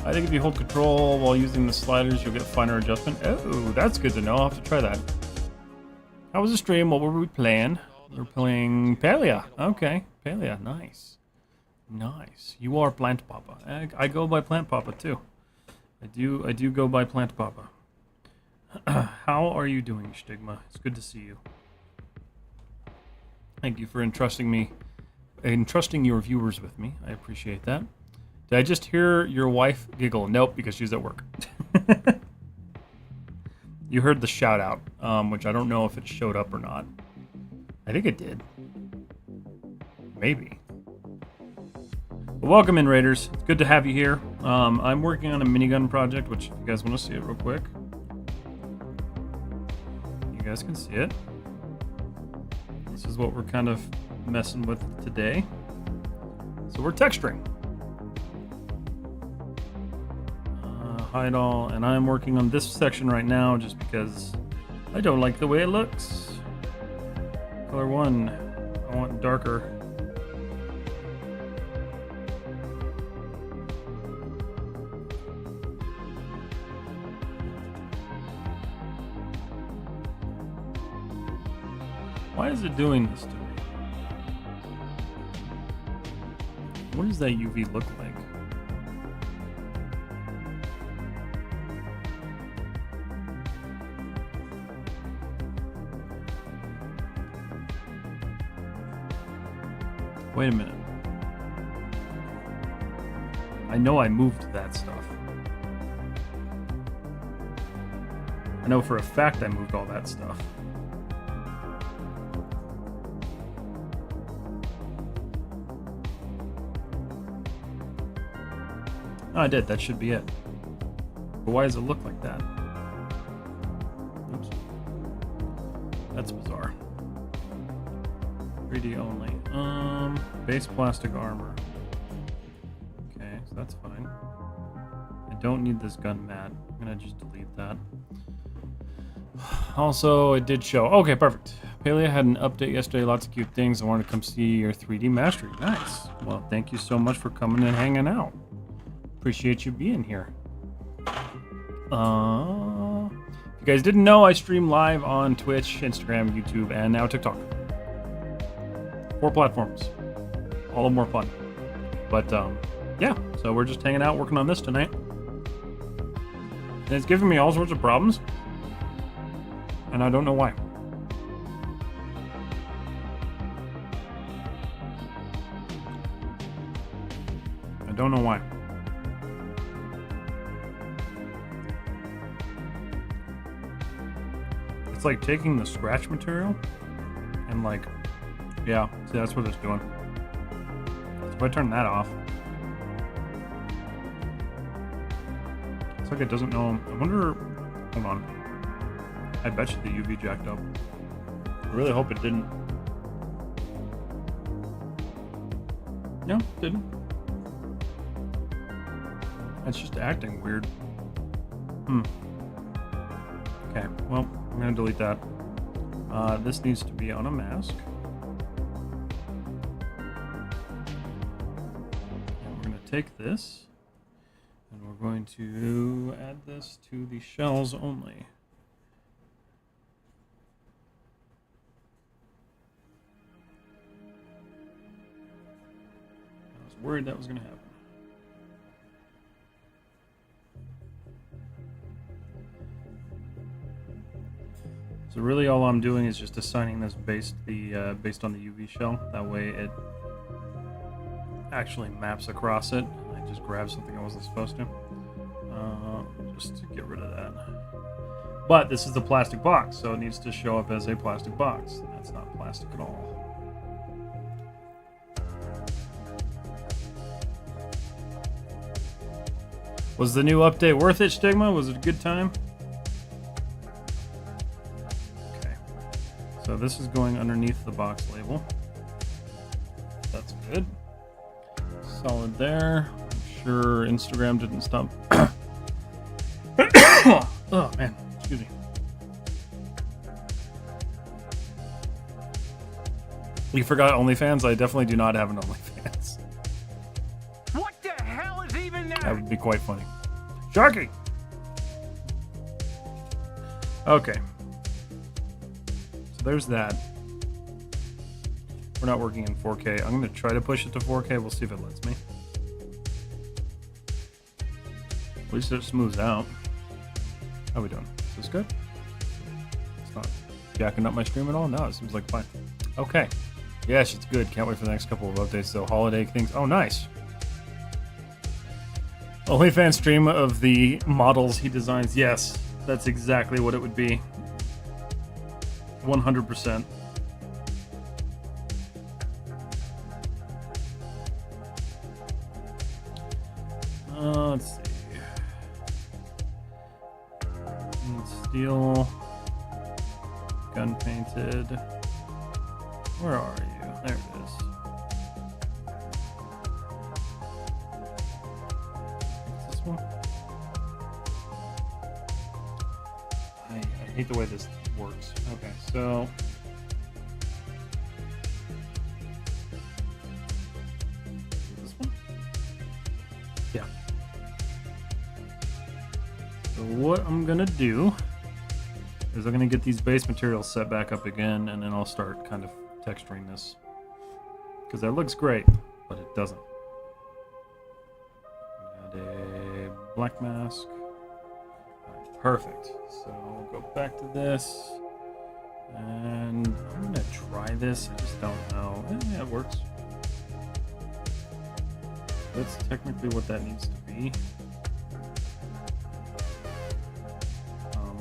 I think if you hold control while using the sliders, you'll get finer adjustment. Oh, that's good to know. I'll have to try that. How was the stream? What were we playing? We were playing Palia. Okay, Palia. Nice. Nice. You are Plant Papa. I go by Plant Papa too. I do go by Plant Papa. How are you doing, Stigma? It's good to see you. Thank you for entrusting your viewers with me. I appreciate that. Did I just hear your wife giggle? Nope, because she's at work. You heard the shout out, which I don't know if it showed up or not. I think it did. Maybe. But welcome in, Raiders. It's good to have you here. I'm working on a minigun project, which if you guys want to see it real quick. You guys can see it. This is what we're kind of messing with today. So we're texturing. Hide all, and I'm working on this section right now just because I don't like the way it looks. Color 1, I want darker. Why is it doing this to me? What does that UV look like? Wait a minute. I know I moved that stuff. I know for a fact I moved all that stuff. Oh, I did. That should be it. But why does it look like that? Oops. That's bizarre. 3D only. Base plastic armor. Okay, so that's fine. I don't need this gun mat. I'm gonna just delete that. Also, it did show. Okay, perfect. Palia had an update yesterday. Lots of cute things. I wanted to come see your 3D mastery. Nice. Well, thank you so much for coming and hanging out. Appreciate you being here. If you guys didn't know, I stream live on Twitch, Instagram, YouTube, and now TikTok. 4 platforms. All of them more fun. But, yeah. So we're just hanging out, working on this tonight. And it's giving me all sorts of problems. And I don't know why. I don't know why. It's like taking the scratch material and like, yeah, see, that's what it's doing. So if I turn that off, it's like it doesn't know. I wonder, hold on. I bet you the UV jacked up. I really hope it didn't. No, it didn't. It's just acting weird. Okay, well, I'm gonna delete that. This needs to be on a mask. And we're gonna take this, and we're going to add this to the shells only. worried that was going to happen. So really all I'm doing is just assigning this based on the UV shell. That way it actually maps across it. I just grabbed something I wasn't supposed to. Just to get rid of that. But this is the plastic box, so it needs to show up as a plastic box. That's not plastic at all. Was the new update worth it, Stigma? Was it a good time? Okay. So this is going underneath the box label. That's good. Solid there. I'm sure Instagram didn't stop. Oh, man. Excuse me. You forgot OnlyFans? I definitely do not have an OnlyFans. What the hell is even that? That would be quite funny. Sharky! Okay. So there's that. We're not working in 4K. I'm going to try to push it to 4K. We'll see if it lets me. At least it smooths out. How are we doing? Is this good? It's not jacking up my stream at all? No, it seems like fine. Okay. Yes, it's good. Can't wait for the next couple of updates, though. Holiday things. Oh, nice. OnlyFans stream of the models he designs. Yes, that's exactly what it would be. 100%. Let's see. Steel. Gun painted. Where are you? There it is. What's this one? I hate the way this works. Okay, so this one? Yeah. So what I'm gonna do is I'm gonna get these base materials set back up again, and then I'll start kind of texturing this, because that looks great, but it doesn't. Add a black mask. Right, perfect. So I'll go back to this, and I'm gonna try this. I just don't know. Yeah, it works. That's technically what that needs to be.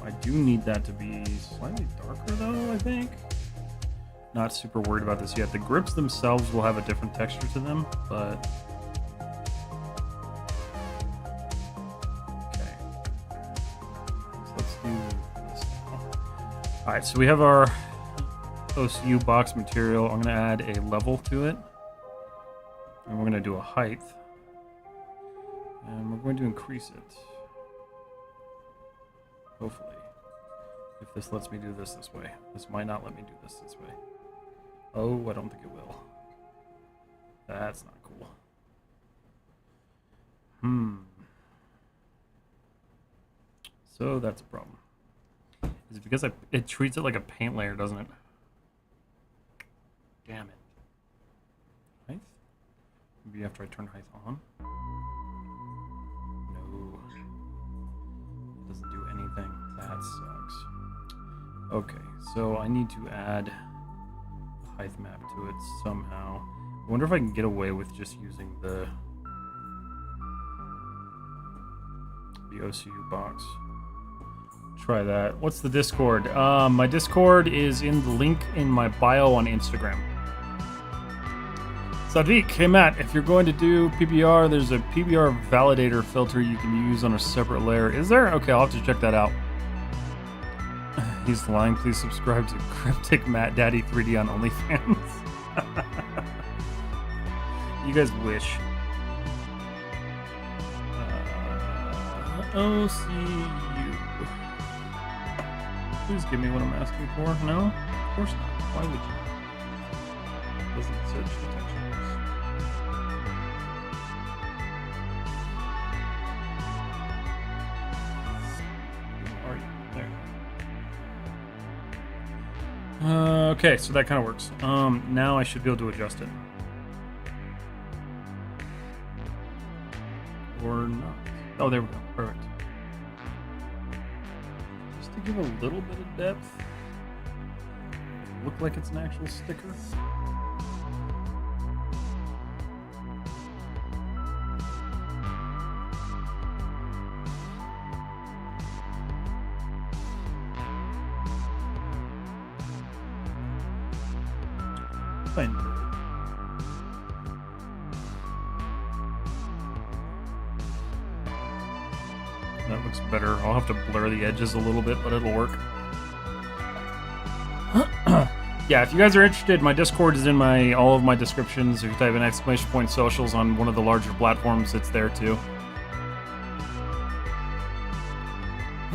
I do need that to be slightly darker, though, I think. Not super worried about this yet. The grips themselves will have a different texture to them, but... Okay. So let's do this now. Alright, so we have our OCU box material. I'm going to add a level to it. And we're going to do a height. And we're going to increase it. Hopefully. If this lets me do this way. This might not let me do this way. Oh, I don't think it will. That's not cool. So that's a problem. Is it because it treats it like a paint layer, doesn't it? Damn it. Height? Maybe after I turn height on? No. It doesn't do anything. That sucks. Okay, so I need to add a height map to it somehow. I wonder if I can get away with just using the OCU box. Try that. What's the Discord? My Discord is in the link in my bio on Instagram. Sadvik, hey Matt, if you're going to do PBR, there's a PBR validator filter you can use on a separate layer. Is there? Okay, I'll have to check that out. He's lying. Please subscribe to Cryptic Matt Daddy 3D on OnlyFans. You guys wish. OCU. Please give me what I'm asking for. No? Of course not. Why would you? Doesn't search for textures. Where are you? There. Okay, so that kind of works. Now I should be able to adjust it. or not. Oh, there we go. Perfect. Just to give a little bit of depth. Look like it's an actual sticker. Fine. That looks better. I'll have to blur the edges a little bit, but it'll work. Yeah, if you guys are interested, my Discord is in all of my descriptions. If you type in ! Socials on one of the larger platforms, it's there too.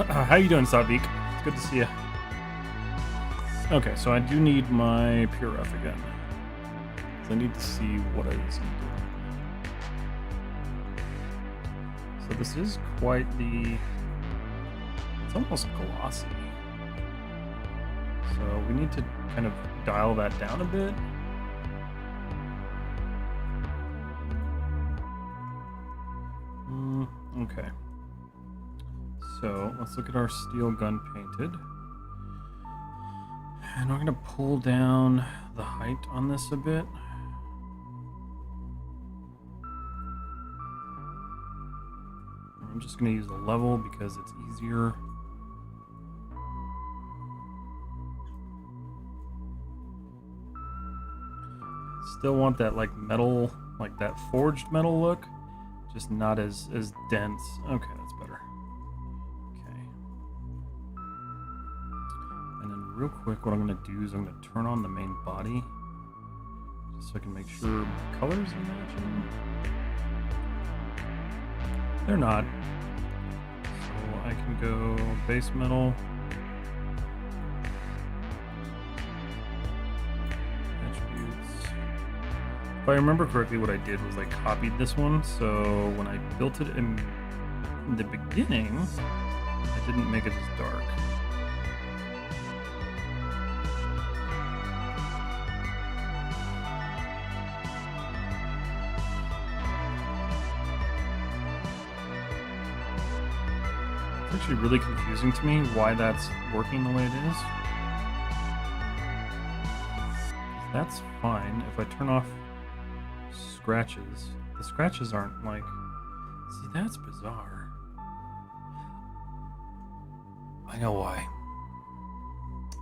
How you doing, Savik? It's good to see you. Okay, so I do need my pure ref again. So I need to see what it is I'm doing. So this is quite the... It's almost glossy. So we need to kind of dial that down a bit. Okay. So let's look at our steel gun painted. And we're going to pull down the height on this a bit. I'm just going to use a level because it's easier. Still want that like metal, like that forged metal look, just not as dense. Okay, that's better. Okay. And then real quick, what I'm going to do is I'm going to turn on the main body, just so I can make sure my colors are matching. They're not. So I can go base metal. If I remember correctly, what I did was I copied this one, so when I built it in the beginning, I didn't make it as dark. It's actually really confusing to me why that's working the way it is. That's fine if I turn off scratches. The scratches aren't like... See, that's bizarre. I know why.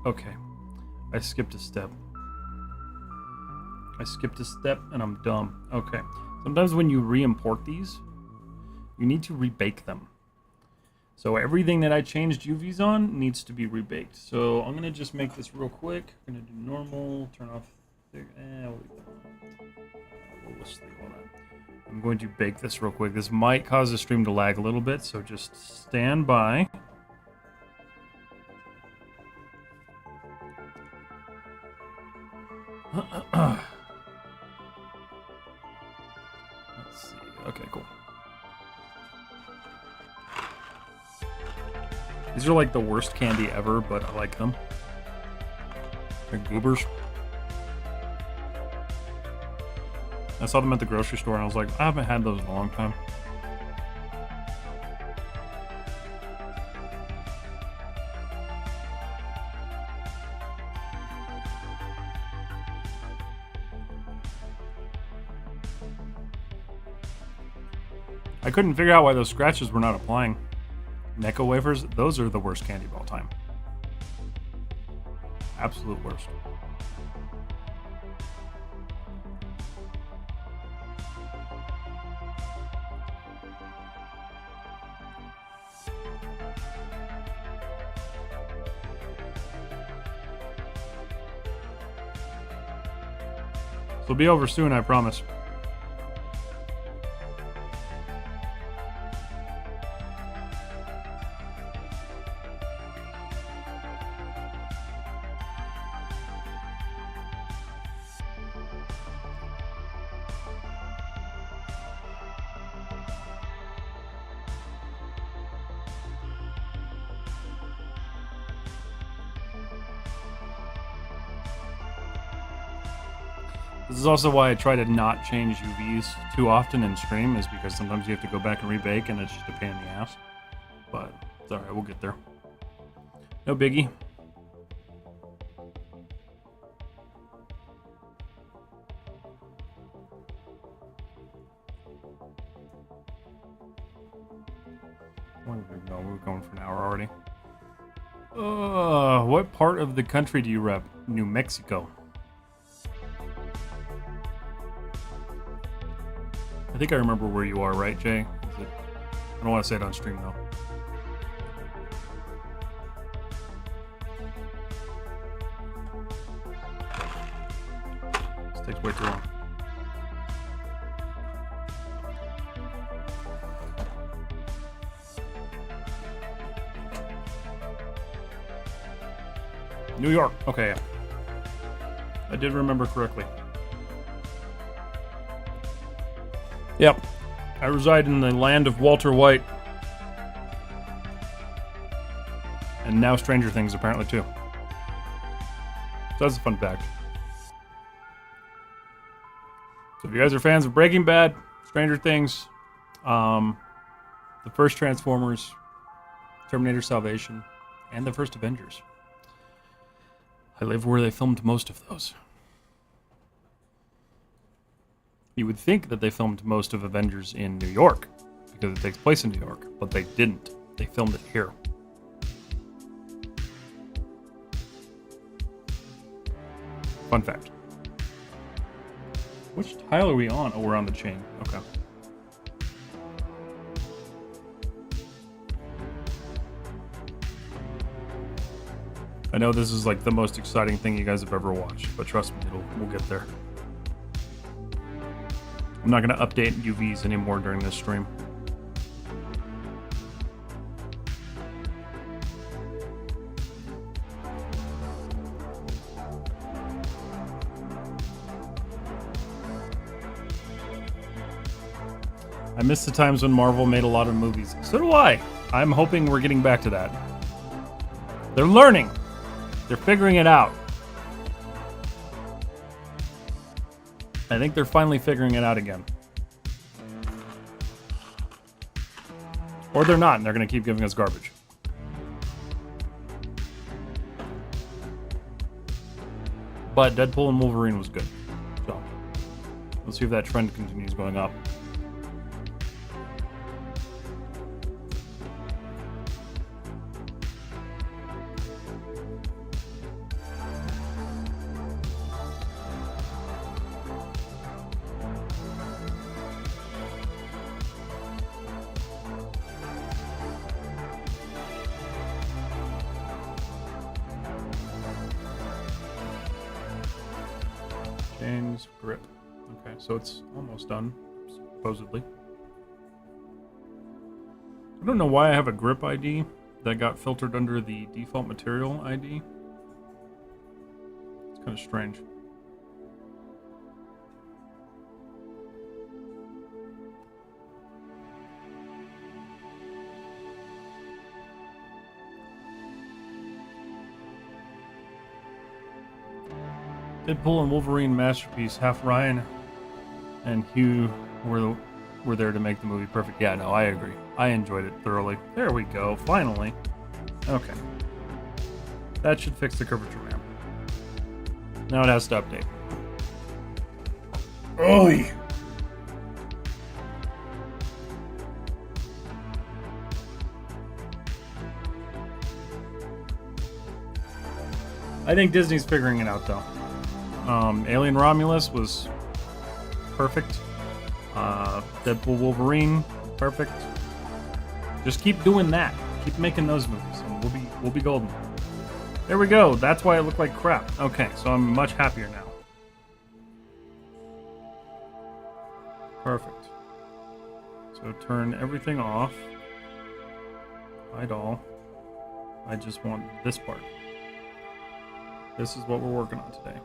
Okay. I skipped a step. And I'm dumb. Okay. Sometimes when you re-import these, you need to rebake them. So everything that I changed UVs on needs to be rebaked. So I'm going to just make this real quick. I'm going to do normal, turn off... We'll leave that on. Let's leave all that. I'm going to bake this real quick. This might cause the stream to lag a little bit, so just stand by. Let's see. Okay, cool. These are like the worst candy ever, but I like them. They're goobers. I saw them at the grocery store and I was like, I haven't had those in a long time. I couldn't figure out why those scratches were not applying. Necco wafers, those are the worst candy of all time. Absolute worst. It'll be over soon, I promise. This is also why I try to not change UVs too often in stream, is because sometimes you have to go back and rebake and it's just a pain in the ass. But it's alright, we'll get there. No biggie. No, we're going for an hour already. What part of the country do you rep? New Mexico. I think I remember where you are, right, Jay? Is it... I don't want to say it on stream, though. This takes way too long. New York. Okay, yeah. I did remember correctly. Yep. I reside in the land of Walter White. And now Stranger Things, apparently, too. So that's a fun fact. So if you guys are fans of Breaking Bad, Stranger Things, the first Transformers, Terminator Salvation, and the first Avengers, I live where they filmed most of those. You would think that they filmed most of Avengers in New York, because it takes place in New York, but they didn't. They filmed it here. Fun fact. Which tile are we on? Oh, we're on the chain. Okay. I know this is like the most exciting thing you guys have ever watched, but trust me, we'll get there. I'm not going to update UVs anymore during this stream. I miss the times when Marvel made a lot of movies. So do I. I'm hoping we're getting back to that. They're learning. They're figuring it out. I think they're finally figuring it out again. Or they're not, and they're going to keep giving us garbage. But Deadpool and Wolverine was good. So, let's see if that trend continues going up. Chains, grip. Okay, so it's almost done, supposedly. I don't know why I have a grip ID that got filtered under the default material ID. It's kind of strange. Deadpool and Wolverine masterpiece. Half Ryan and Hugh were there to make the movie perfect. Yeah, no, I agree. I enjoyed it thoroughly. There we go. Finally. Okay. That should fix the curvature map. Now it has to update. Oy! I think Disney's figuring it out, though. Alien Romulus was perfect. Deadpool Wolverine, perfect. Just keep doing that. Keep making those movies, and we'll be golden. There we go. That's why it looked like crap. Okay, so I'm much happier now. Perfect. So turn everything off. Hide all. I just want this part. This is what we're working on today.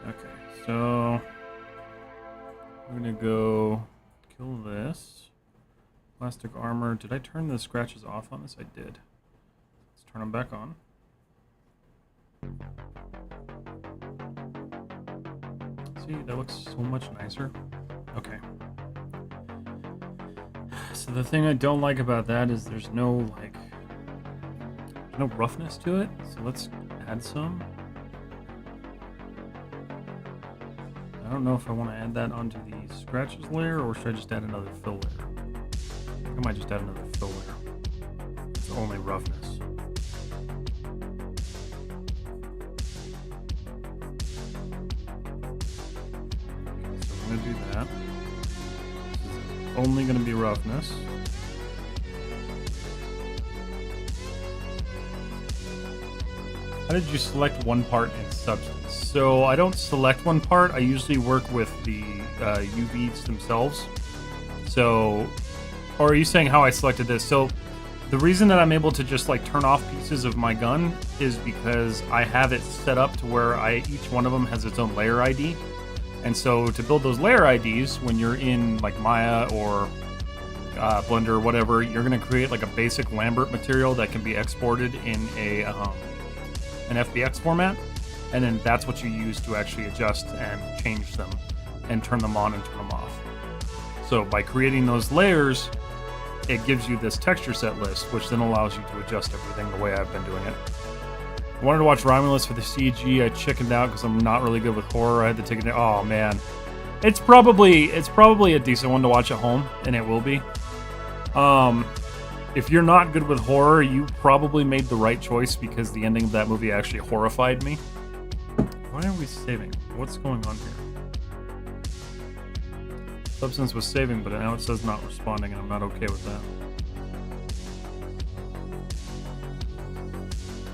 Okay, so I'm gonna go kill this. Plastic armor. Did I turn the scratches off on this? I did. Let's turn them back on. See, that looks so much nicer. Okay. So the thing I don't like about that is there's no, like, no roughness to it. So let's add some. I don't know if I want to add that onto the scratches layer or should I just add another fill layer? I think I might just add another fill layer. It's only roughness. So I'm going to do that. This is only going to be roughness. How did you select one part in Substance? So I don't select one part. I usually work with the UVs themselves. So, or are you saying how I selected this? So the reason that I'm able to just like turn off pieces of my gun is because I have it set up to where each one of them has its own layer ID. And so to build those layer IDs, when you're in like Maya or Blender or whatever, you're going to create like a basic Lambert material that can be exported in an FBX format, and then that's what you use to actually adjust and change them and turn them on and turn them off. So by creating those layers, it gives you this texture set list, which then allows you to adjust everything the way I've been doing it. I wanted to watch Romulus for the CG. I chickened out because I'm not really good with horror. I had to take it. Oh man, it's probably a decent one to watch at home, and it will be. If you're not good with horror, you probably made the right choice because the ending of that movie actually horrified me. Why are we saving? What's going on here? Substance was saving, but now it says not responding, and I'm not okay with that.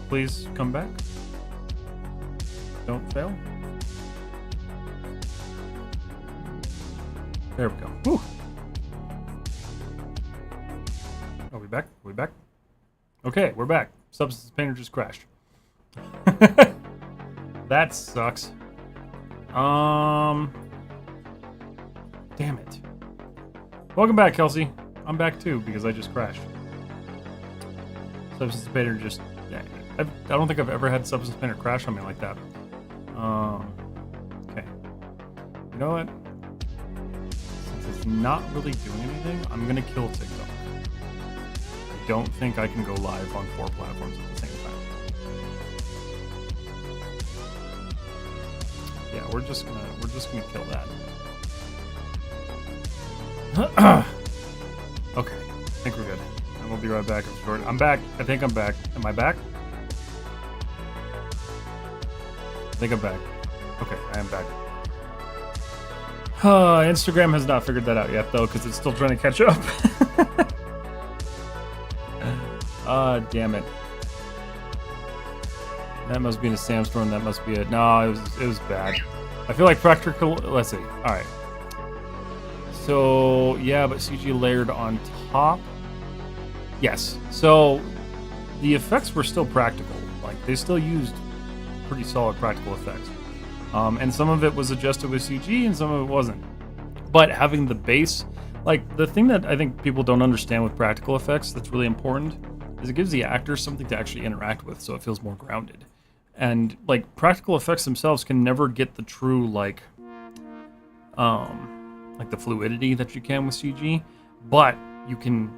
Please come back. Don't fail. There we go. Whew. Are we back? Are we back? Okay, we're back. Substance Painter just crashed. That sucks. Damn it. Welcome back, Kelsey. I'm back too because I just crashed. Substance Painter just... I don't think I've ever had Substance Painter crash on me like that. Okay. You know what? Since it's not really doing anything, I'm gonna kill TikTok. I don't think I can go live on 4 platforms at the same time. Yeah, we're just gonna kill that. Okay, I think we're good. And we'll be right back. I'm back. I think I'm back. Am I back? I think I'm back. Okay, I am back. Instagram has not figured that out yet, though, because it's still trying to catch up. Damn it. That must be in a sandstorm. That must be it. No, it was bad. I feel like practical... Let's see. All right. So, yeah, but CG layered on top. Yes. So, the effects were still practical. Like, they still used pretty solid practical effects. And some of it was adjusted with CG and some of it wasn't. But having the base... Like, the thing that I think people don't understand with practical effects that's really important is it gives the actors something to actually interact with so it feels more grounded. And, like, practical effects themselves can never get the true, like the fluidity that you can with CG, but you can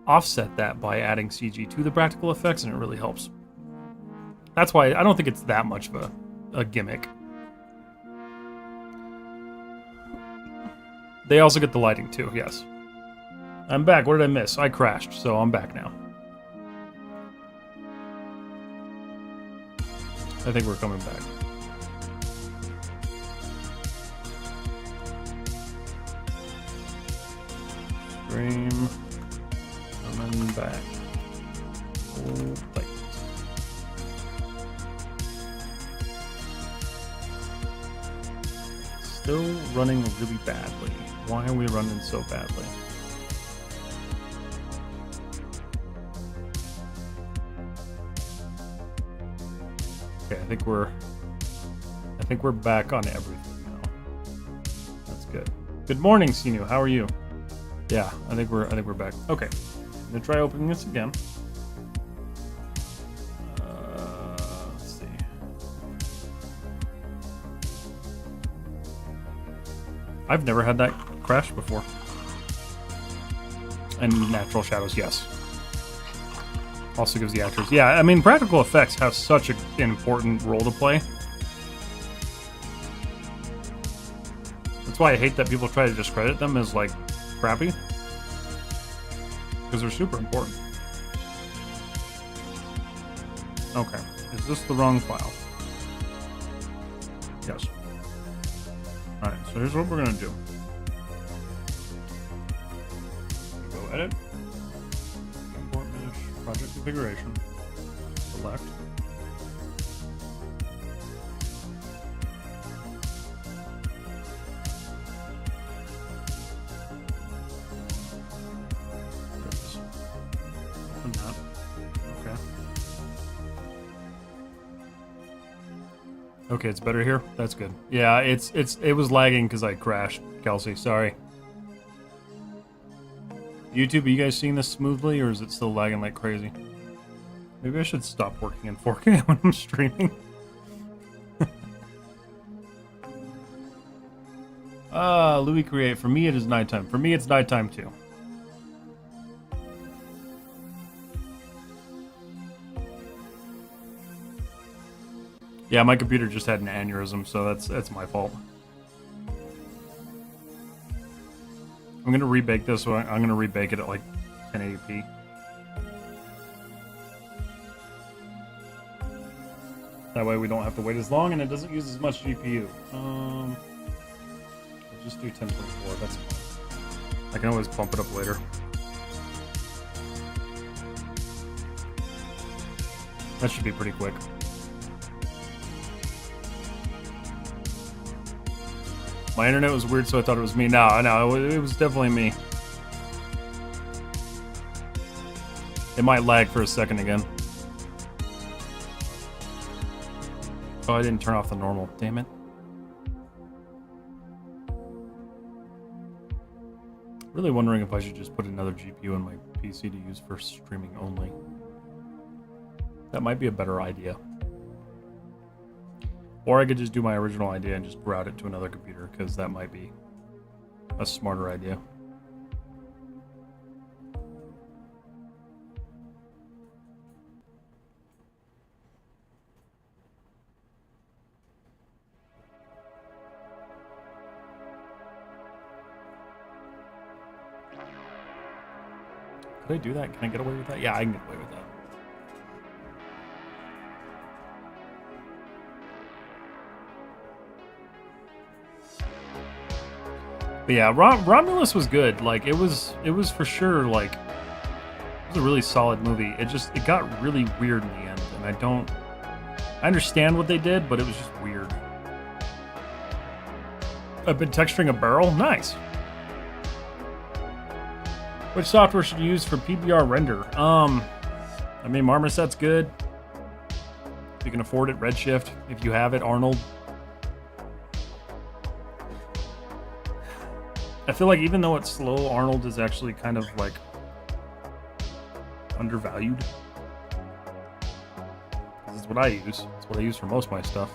offset that by adding CG to the practical effects, and it really helps. That's why I don't think it's that much of a gimmick. They also get the lighting too, yes. I'm back. What did I miss? I crashed, so I'm back now. I think we're coming back. Stream. Coming back. Oh, wait. Still running really badly. Why are we running so badly? Okay, I think we're back on everything now. That's good. Good morning, Sinu. How are you? Yeah, I think we're back. Okay, I'm gonna try opening this again. Let's see. I've never had that crash before. And natural shadows, yes. Also gives the actors... Yeah, I mean, practical effects have such an important role to play. That's why I hate that people try to discredit them as, like, crappy. Because they're super important. Okay. Is this the wrong file? Yes. Alright, so here's what we're going to do. Go edit. Import mesh. Project configuration. Select. Open that. Okay. Okay, it's better here. That's good. Yeah, it was lagging because I crashed, Kelsey. Sorry. YouTube, are you guys seeing this smoothly, or is it still lagging like crazy? Maybe I should stop working in 4K when I'm streaming. Louis Create. For me, it is nighttime. For me, it's nighttime too. Yeah, my computer just had an aneurysm, so that's my fault. I'm gonna rebake this one. I'm gonna rebake it at like 1080p. That way we don't have to wait as long, and it doesn't use as much GPU. We'll just do 1024. That's fine. I can always bump it up later. That should be pretty quick. My internet was weird, so I thought it was me. No, it was definitely me. It might lag for a second again. Oh, I didn't turn off the normal. Damn it. Really wondering if I should just put another GPU in my PC to use for streaming only. That might be a better idea. Or I could just do my original idea and just route it to another computer, because that might be a smarter idea. Could I do that? Can I get away with that? Yeah, I can get away with that. But yeah, Romulus was good. Like, it was for sure, like, it was a really solid movie. It got really weird in the end, and I understand what they did, but it was just weird. I've been texturing a barrel? Nice. Which software should you use for PBR render? I mean, Marmoset's good. If you can afford it, Redshift. If you have it, Arnold. I feel like even though it's slow, Arnold is actually kind of like undervalued. This is what I use. It's what I use for most of my stuff.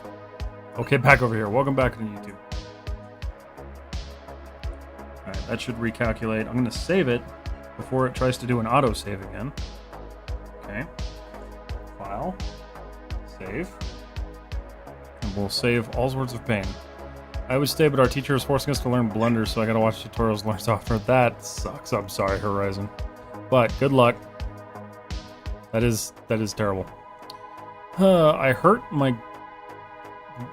Okay, back over here. Welcome back to YouTube. Alright, that should recalculate. I'm going to save it before it tries to do an autosave again. Okay. File. Save. And we'll save all sorts of pain. I would stay, but our teacher is forcing us to learn Blender, so I gotta watch tutorials and learn software. That sucks. I'm sorry, Horizon. But good luck. That is terrible. I hurt my...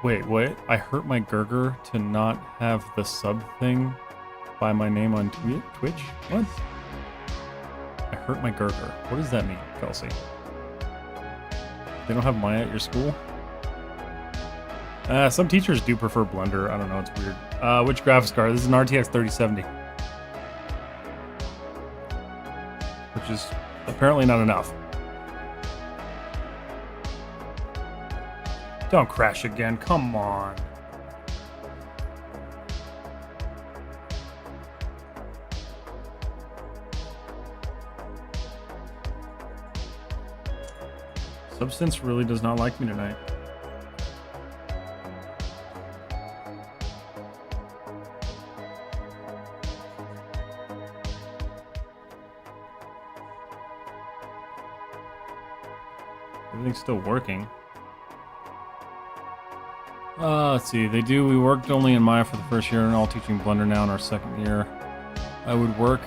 Wait. I hurt my Gurger to not have the sub thing by my name on Twitch? What? I hurt my Gurger. What does that mean, Kelsey? They don't have Maya at your school? Some teachers do prefer Blender. I don't know, it's weird. Which graphics card? This is an RTX 3070. Which is apparently not enough. Don't crash again, come on. Substance really does not like me tonight. Everything's still working. Let's see. We worked only in Maya for the first year and all teaching Blender now in our second year. I would work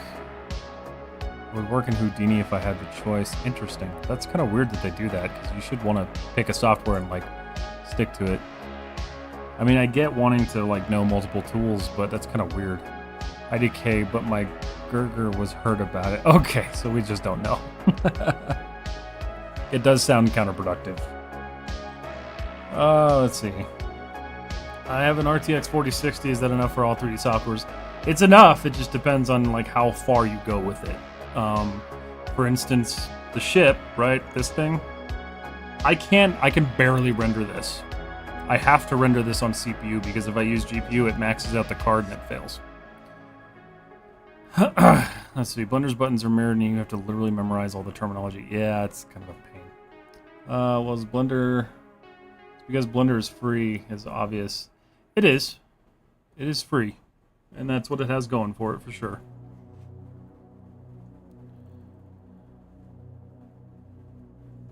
in Houdini if I had the choice. Interesting. That's kind of weird that they do that, because you should want to pick a software and like stick to it. I mean, I get wanting to like know multiple tools, but that's kind of weird. IDK, but my Gerger was heard about it. Okay, so we just don't know. It does sound counterproductive. Let's see. I have an RTX 4060. Is that enough for all 3D softwares? It's enough. It just depends on like how far you go with it. For instance, the ship, right? This thing. I can barely render this. I have to render this on CPU because if I use GPU, it maxes out the card and it fails. Let's see. Blender's buttons are mirrored and you have to literally memorize all the terminology. Yeah, it's kind of a pain. Was Blender... Because Blender is free is obvious. It is. It is free. And that's what it has going for it, for sure.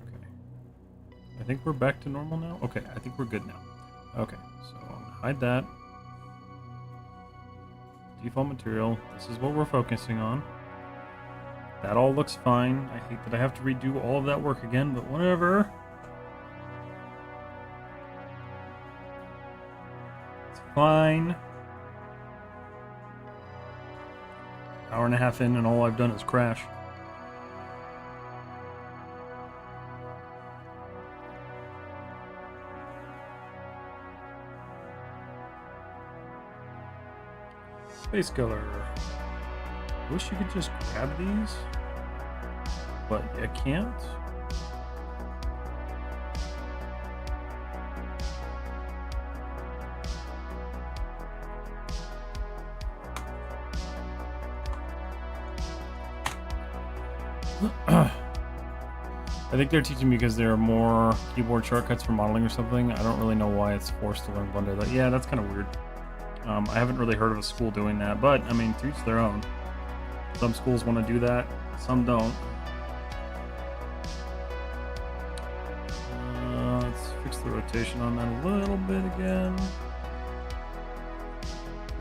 Okay. I think we're back to normal now? Okay, I think we're good now. Okay, so I'm gonna hide that. Default material. This is what we're focusing on. That all looks fine. I hate that I have to redo all of that work again, but whatever. It's fine. Hour and a half in and all I've done is crash. Space color. Wish you could just grab these, but I can't. I think they're teaching because there are more keyboard shortcuts for modeling or something. I don't really know why it's forced to learn Blender. Yeah, that's kind of weird. I haven't really heard of a school doing that, but I mean, to each their own. Some schools want to do that, some don't. Let's fix the rotation on that a little bit again.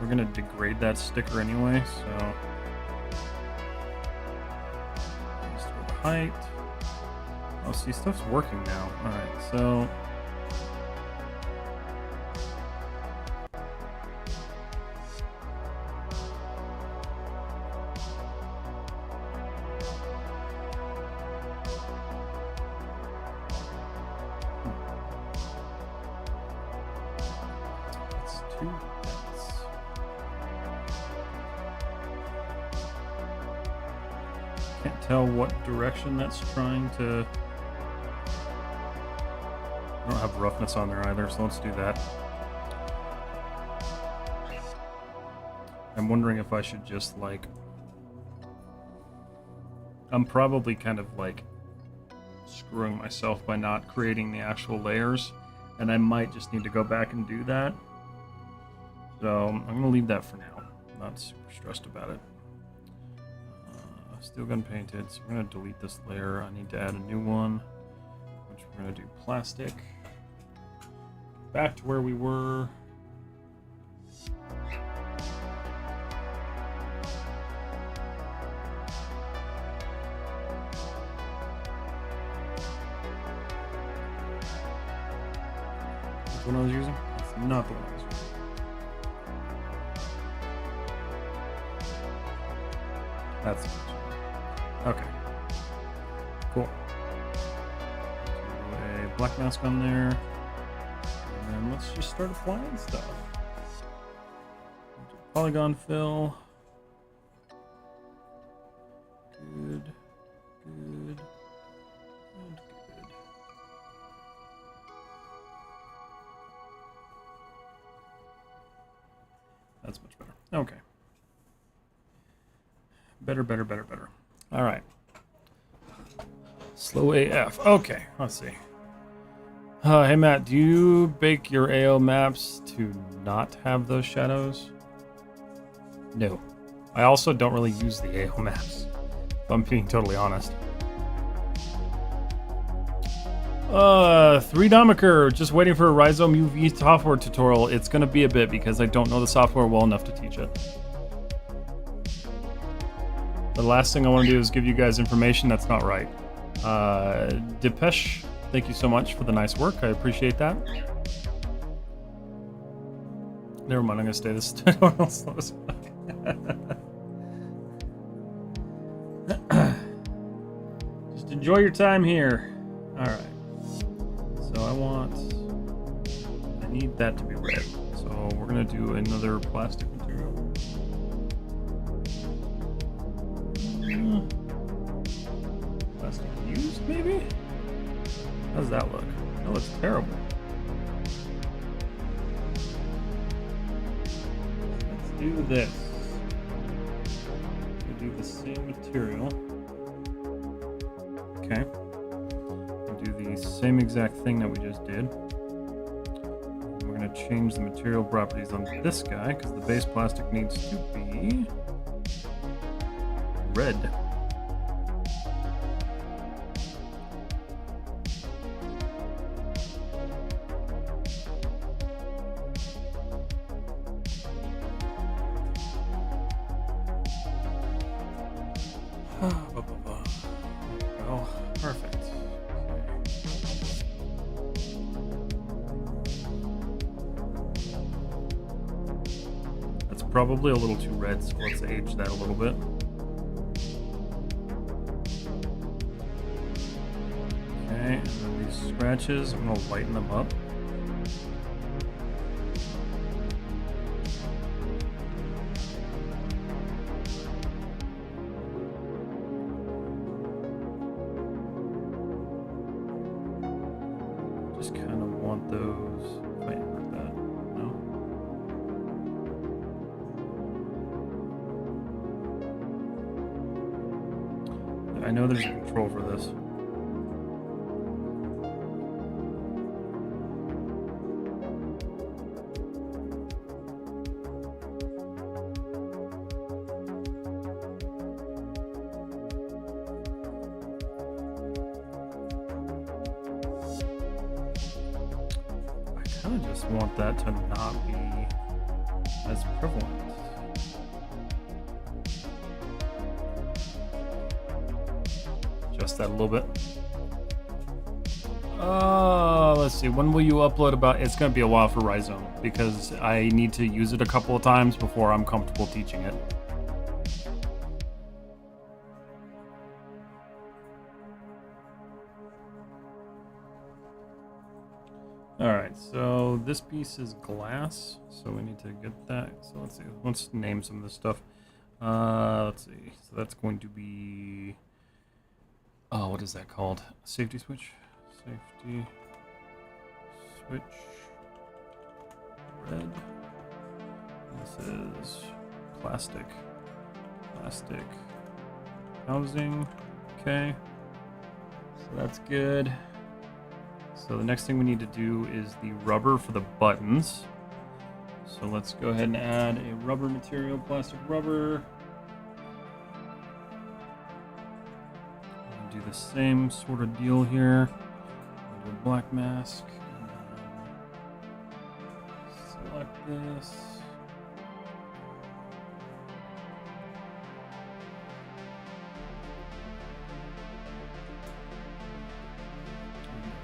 We're going to degrade that sticker anyway, so... Restore the height. Oh, see, stuff's working now. Alright, so... Can't tell what direction that's trying to... I don't have roughness on there either, so let's do that. I'm wondering if I should just, like... I'm probably kind of, like, screwing myself by not creating the actual layers, and I might just need to go back and do that. So, I'm going to leave that for now. I'm not super stressed about it. Steel gun painted, so we're going to delete this layer. I need to add a new one, which we're going to do plastic. Back to where we were. Which one I was using? It's not the one I was using. That's the one. Okay. Cool. Do a black mask on there. And then let's just start applying stuff. Polygon fill. Good. Good. And good. That's much better. Okay. Better, better, better, better. All right. Slow AF. Okay, let's see. Hey Matt, do you bake your AO maps to not have those shadows? No. I also don't really use the AO maps, if I'm being totally honest. Three Domiker, just waiting for a Rhizome UV software tutorial. It's gonna be a bit because I don't know the software well enough to teach it. The last thing I want to do is give you guys information that's not right. Depeche, thank you so much for the nice work. I appreciate that. Never mind, I'm gonna stay this tutorial slow as fuck. Just enjoy your time here. Alright. So I need that to be red. So we're gonna do another plastic material. Plastic used, maybe? How does that look? That looks terrible. Let's do this. We'll do the same material. Okay. We'll do the same exact thing that we just did. We're going to change the material properties on this guy because the base plastic needs to be red. Oh, perfect. That's probably a little too red, so let's age that a little bit. Okay, and then these scratches, I'm gonna lighten them up. Just kind of want those. If I invert that, no. I know there's a control for this. I just want that to not be as prevalent. Adjust that a little bit. Let's see. When will you upload about? It's going to be a while for Rhizome because I need to use it a couple of times before I'm comfortable teaching it. Alright, so this piece is glass, so we need to get that. So let's see, let's name some of this stuff. Let's see, so that's going to be, oh, what is that called? Safety switch? Safety switch. Red. This is plastic. Plastic housing. Okay, so that's good. So the next thing we need to do is the rubber for the buttons. So let's go ahead and add a rubber material, plastic rubber. Do the same sort of deal here. Do a black mask. Select this.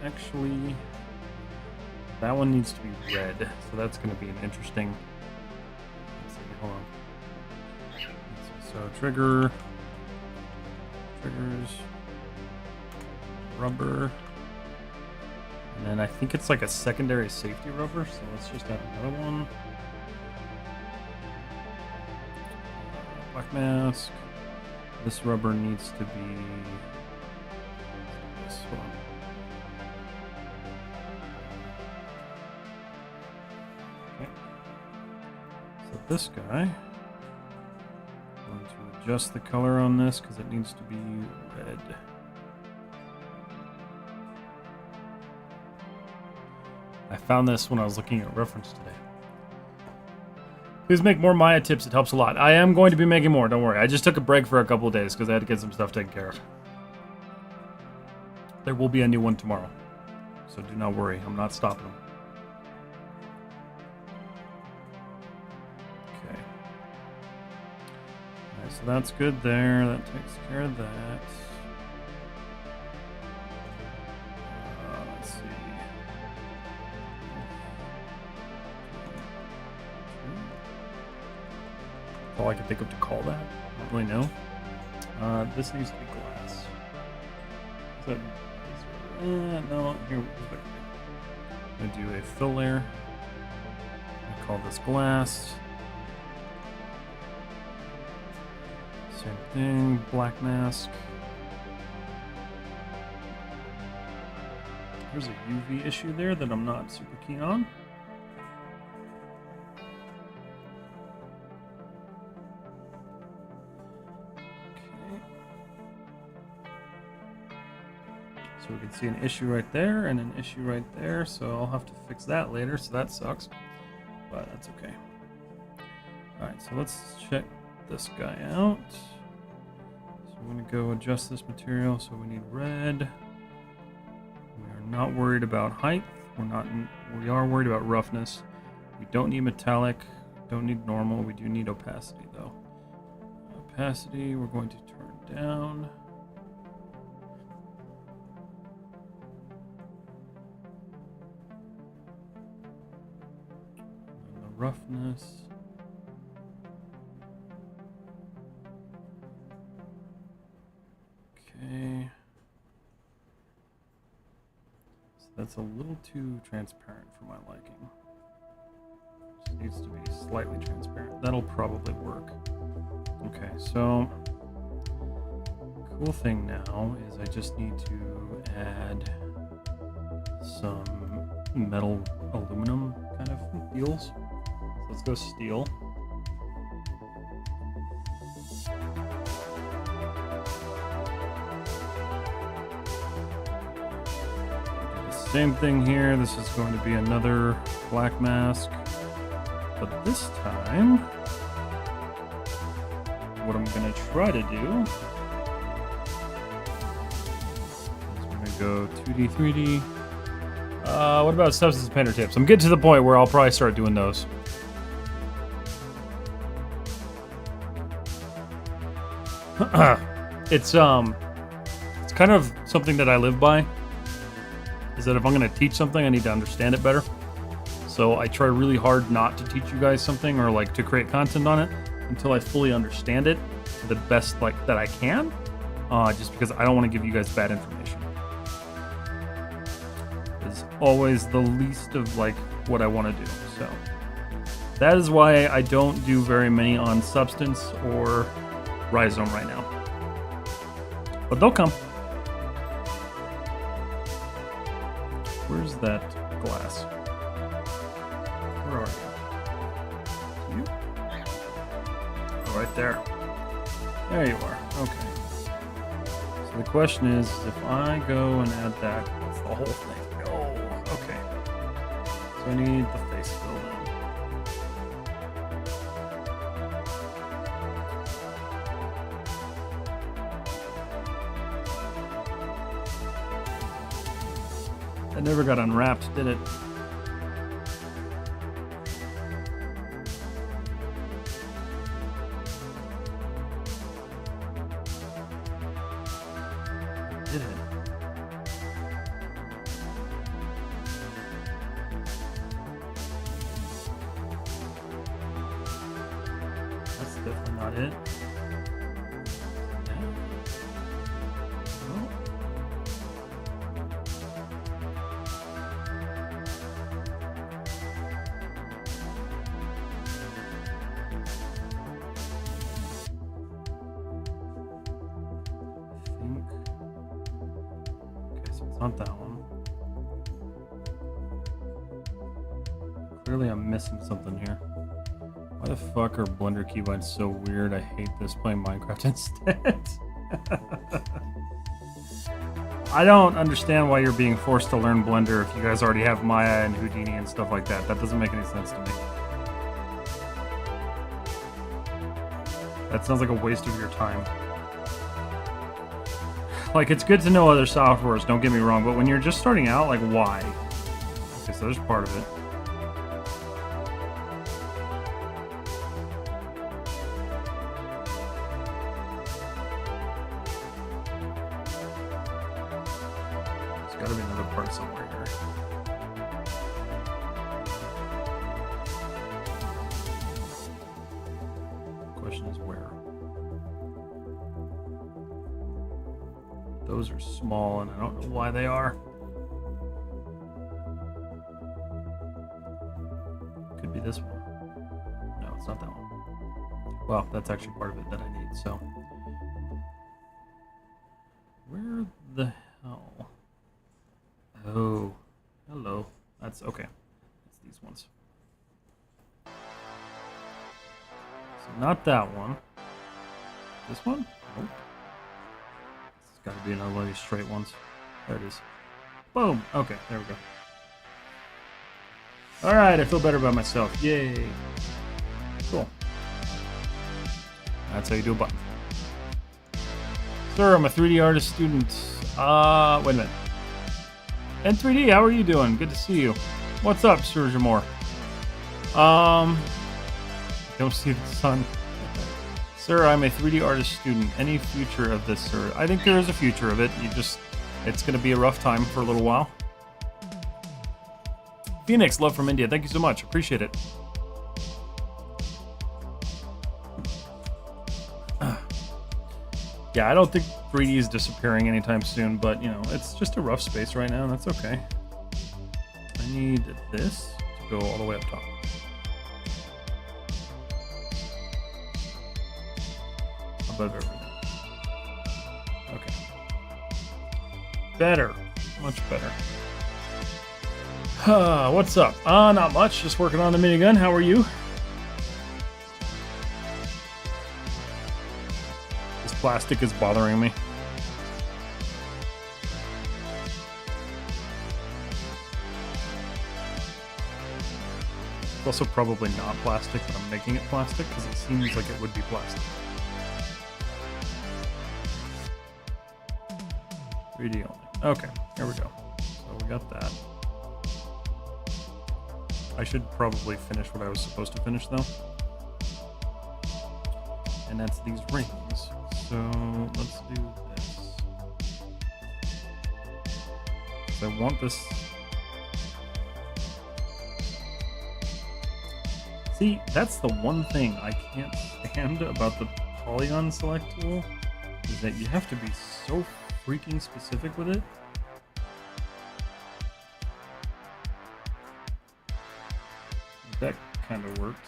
Actually, that one needs to be red, so that's going to be an interesting. Let's see, hold on. Let's see, so triggers, rubber, and then I think it's like a secondary safety rubber. So let's just add another one. Black mask. This rubber needs to be this one. This guy, I'm going to adjust the color on this because it needs to be red. I found this when I was looking at reference today. Please make more Maya tips, it helps a lot. I am going to be making more, don't worry. I just took a break for a couple of days because I had to get some stuff taken care of. There will be a new one tomorrow. so do not worry. I'm not stopping them. Okay. Alright, so that's good there. That takes care of that. Let's see. That's all I can think of to call that. I don't really know. This needs to be glass. Is that, no, here. I'm gonna do a fill layer. I call this glass. Same thing, black mask. There's a UV issue there that I'm not super keen on. So we can see an issue right there and an issue right there, so I'll have to fix that later, so that sucks, but that's okay. Alright, so let's check this guy out. So I'm going to go adjust this material, so we need red. We are not worried about height, we are worried about roughness. We don't need metallic, don't need normal, we do need opacity though. Opacity, we're going to turn down. Roughness. Okay. So that's a little too transparent for my liking. Just needs to be slightly transparent. That'll probably work. Okay, so cool thing now is I just need to add some metal aluminum kind of deals. Let's go steel. Same thing here. This is going to be another black mask. But this time, what I'm going to try to do is we're going to go 2D, 3D. What about substance painter tips? I'm getting to the point where I'll probably start doing those. It's kind of something that I live by, is that if I'm going to teach something, I need to understand it better. So I try really hard not to teach you guys something or like to create content on it until I fully understand it to the best that I can, just because I don't want to give you guys bad information. It's always the least of what I want to do. So that is why I don't do very many on Substance or Rhizome right now. But they'll come. Where's that glass? Where are you? You? Oh, right there. There you are. Okay. So the question is, if I go and add that, that's the whole thing. Oh, okay. So I need the face fill in. That never got unwrapped, did it? Did it? That's definitely not it. Not that one. Clearly I'm missing something here. Why the fuck are Blender keybinds so weird? I hate this, playing Minecraft instead. I don't understand why you're being forced to learn Blender if you guys already have Maya and Houdini and stuff like that. That doesn't make any sense to me. That sounds like a waste of your time. Like, it's good to know other softwares, don't get me wrong, but when you're just starting out, like, why? Okay, so there's part of it. There's gotta be another part somewhere here. Question is where? Those are small, and I don't know why they are. Could be this one. No, it's not that one. Well, that's actually part of it that I need, so. Where the hell? Oh, hello. That's okay. It's these ones. So not that one. This one? Nope. It's got to be another one of these straight ones. There it is. Boom. Okay, there we go. All right, I feel better about myself. Yay. Cool. That's how you do a button. Sir, I'm a 3D artist student. Wait a minute. N3D, how are you doing? Good to see you. What's up, Sir Jamor? Don't see the sun. Sir, I'm a 3D artist student. Any future of this, sir? I think there is a future of it. It's going to be a rough time for a little while. Phoenix, love from India. Thank you so much. Appreciate it. Yeah, I don't think 3D is disappearing anytime soon, but, you know, it's just a rough space right now, and that's okay. I need this to go all the way up top. Above everything. Okay. Better. Much better. What's up? Not much. Just working on the minigun. How are you? This plastic is bothering me. It's also probably not plastic, but I'm making it plastic because it seems like it would be plastic. 3D only. Okay, here we go. So we got that. I should probably finish what I was supposed to finish, though. And that's these rings. So let's do this. So I want this. See, that's the one thing I can't stand about the polygon select tool, is that you have to be so freaking specific with it. That kind of worked.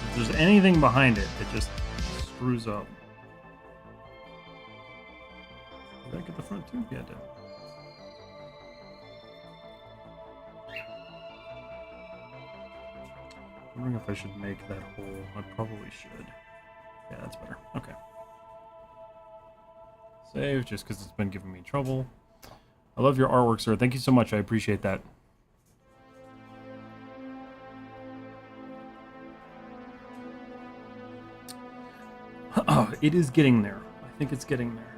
If there's anything behind it, it just screws up. Did I get the front too? Yeah, I did. I'm wondering if I should make that hole. I probably should. Yeah, that's better. Okay. Save, just because it's been giving me trouble. I love your artwork, sir. Thank you so much. I appreciate that. Oh, it is getting there. I think it's getting there.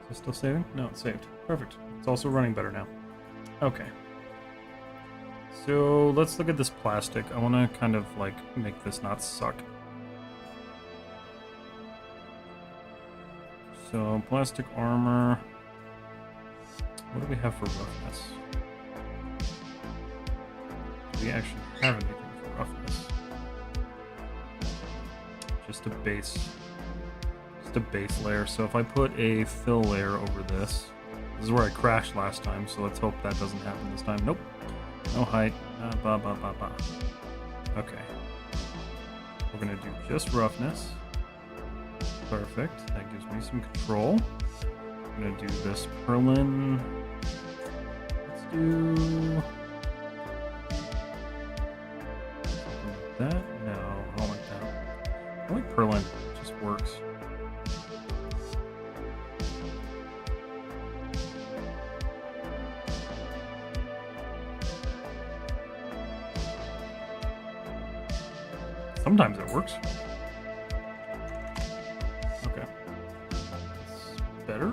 Is it still saving? No, it's saved. Perfect. It's also running better now. Okay. So let's look at this plastic. I want to kind of like make this not suck. So plastic armor. What do we have for roughness? Do we actually have anything for roughness? Just a base layer. So if I put a fill layer over this is where I crashed last time, so let's hope that doesn't happen this time. Nope. No height. Okay. We're gonna do just roughness. Perfect. That gives me some control. I'm gonna do this purlin. Let's do that. No, I don't like that. I like purlin. It just works. Sometimes it works. Okay. It's better.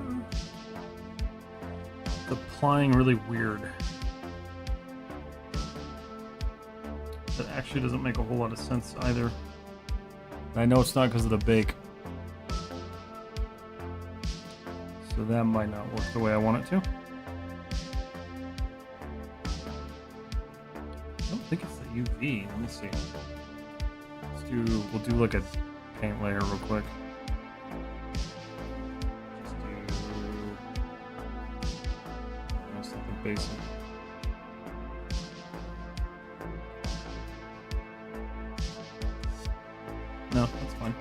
It's applying really weird. That actually doesn't make a whole lot of sense either. I know it's not because of the bake. So that might not work the way I want it to. I don't think it's the UV. Let me see. We'll do like a paint layer real quick. Just do something basic. No, that's fine.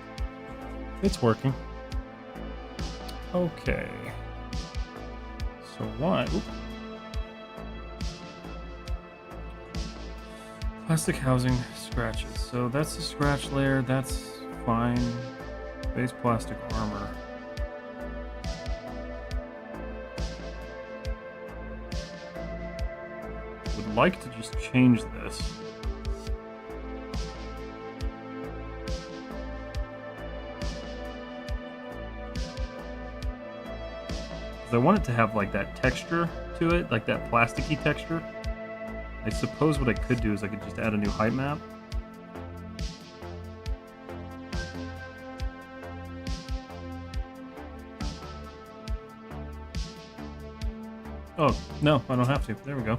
It's working. Okay. So why? Oop. Plastic housing scratches. So that's the scratch layer. That's fine. Base plastic armor. Would like to just change this. I want it to have like that texture to it, like that plasticky texture. I suppose what I could do is I could just add a new height map. Oh, no, I don't have to. There we go.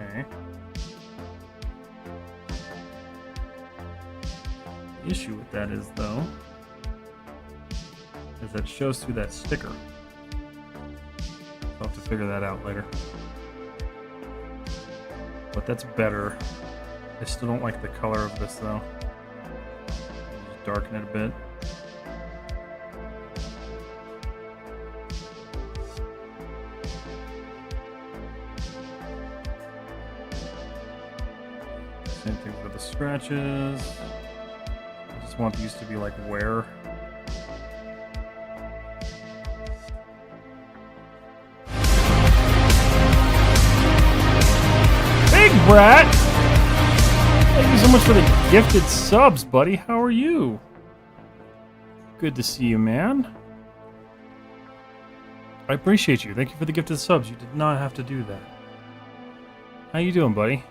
Okay. The issue with that is, though, is that it shows through that sticker. I'll have to figure that out later. But that's better. I still don't like the color of this, though. Just darken it a bit. Same thing for the scratches. I just want these to be like wear. Big Brat! Thank you so much for the gifted subs, buddy. How are you? Good to see you, man. I appreciate you. Thank you for the gifted subs. You did not have to do that. How you doing, buddy?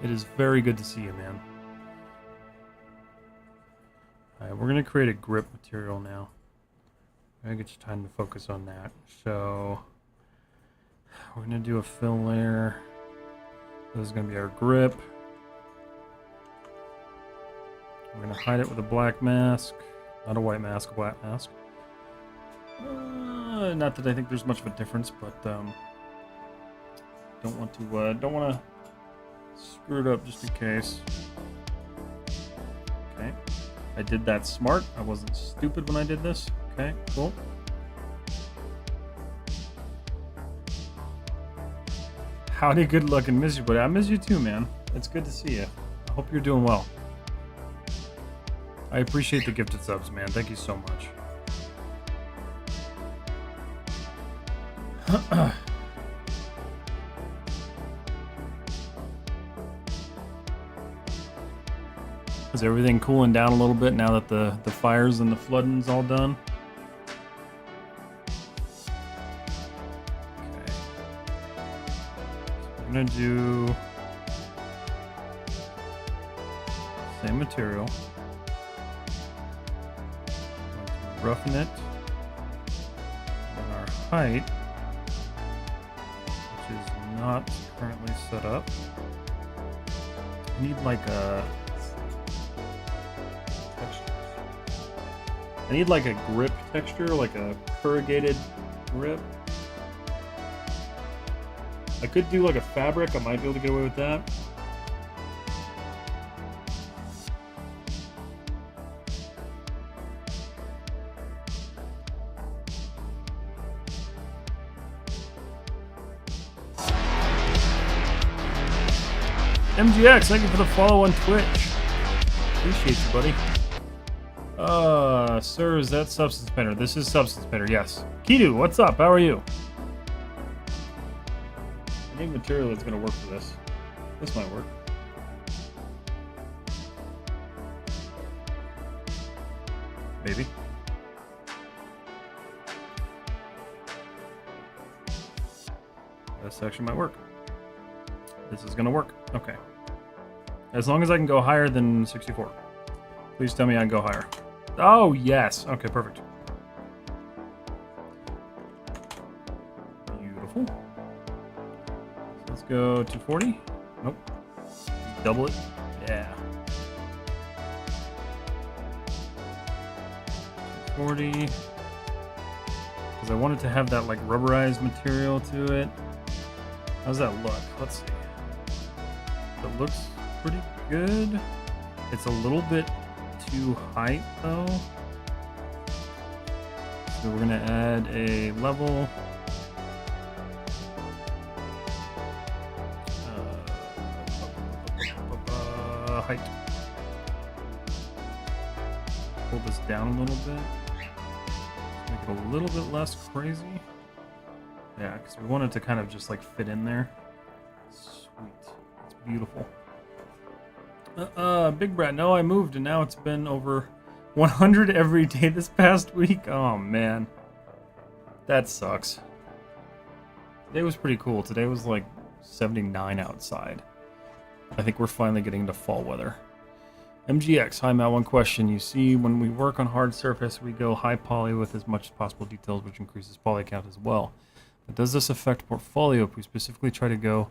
It is very good to see you, man. Alright, we're going to create a grip material now. I'm going to get you time to focus on that. So, we're going to do a fill layer. This is going to be our grip. We're going to hide it with a black mask. Not a white mask, a black mask. Not that I think there's much of a difference, but don't want to screw it up just in case. Okay. I did that smart. I wasn't stupid when I did this. Okay, cool. Howdy, good luck, and miss you, buddy. I miss you too, man. It's good to see you. I hope you're doing well. I appreciate the gifted subs, man. Thank you so much. Is everything cooling down a little bit now that the fires and the flooding's all done? Okay. So we're gonna do same material. Roughen it. And our height, which is not currently set up. I need like a I need like a grip texture, like a corrugated grip. I could do like a fabric, I might be able to get away with that. MGX, thank you for the follow on Twitch. Appreciate you, buddy. Sir, is that Substance Painter? This is Substance Painter, yes. Kidu, what's up? How are you? I need material that's gonna work for this. This might work. Maybe. This section might work. This is gonna work. Okay. As long as I can go higher than 64. Please tell me I can go higher. Oh, yes. Okay, perfect. Beautiful. So let's go 240. Nope. Double it. Yeah. 240. Because I wanted to have that like rubberized material to it. How's that look? Let's see. It looks pretty good. It's a little bit too high though. So we're gonna add a level. Height. Pull this down a little bit. Make it a little bit less crazy. Yeah, because we want it to kind of just like fit in there. Sweet. It's beautiful. Big Brat, no, I moved and now it's been over 100 every day this past week. Oh, man. That sucks. Today was pretty cool. Today was like 79 outside. I think we're finally getting into fall weather. MGX, hi Matt, one question. You see, when we work on hard surface, we go high poly with as much as possible details, which increases poly count as well. But does this affect portfolio if we specifically try to go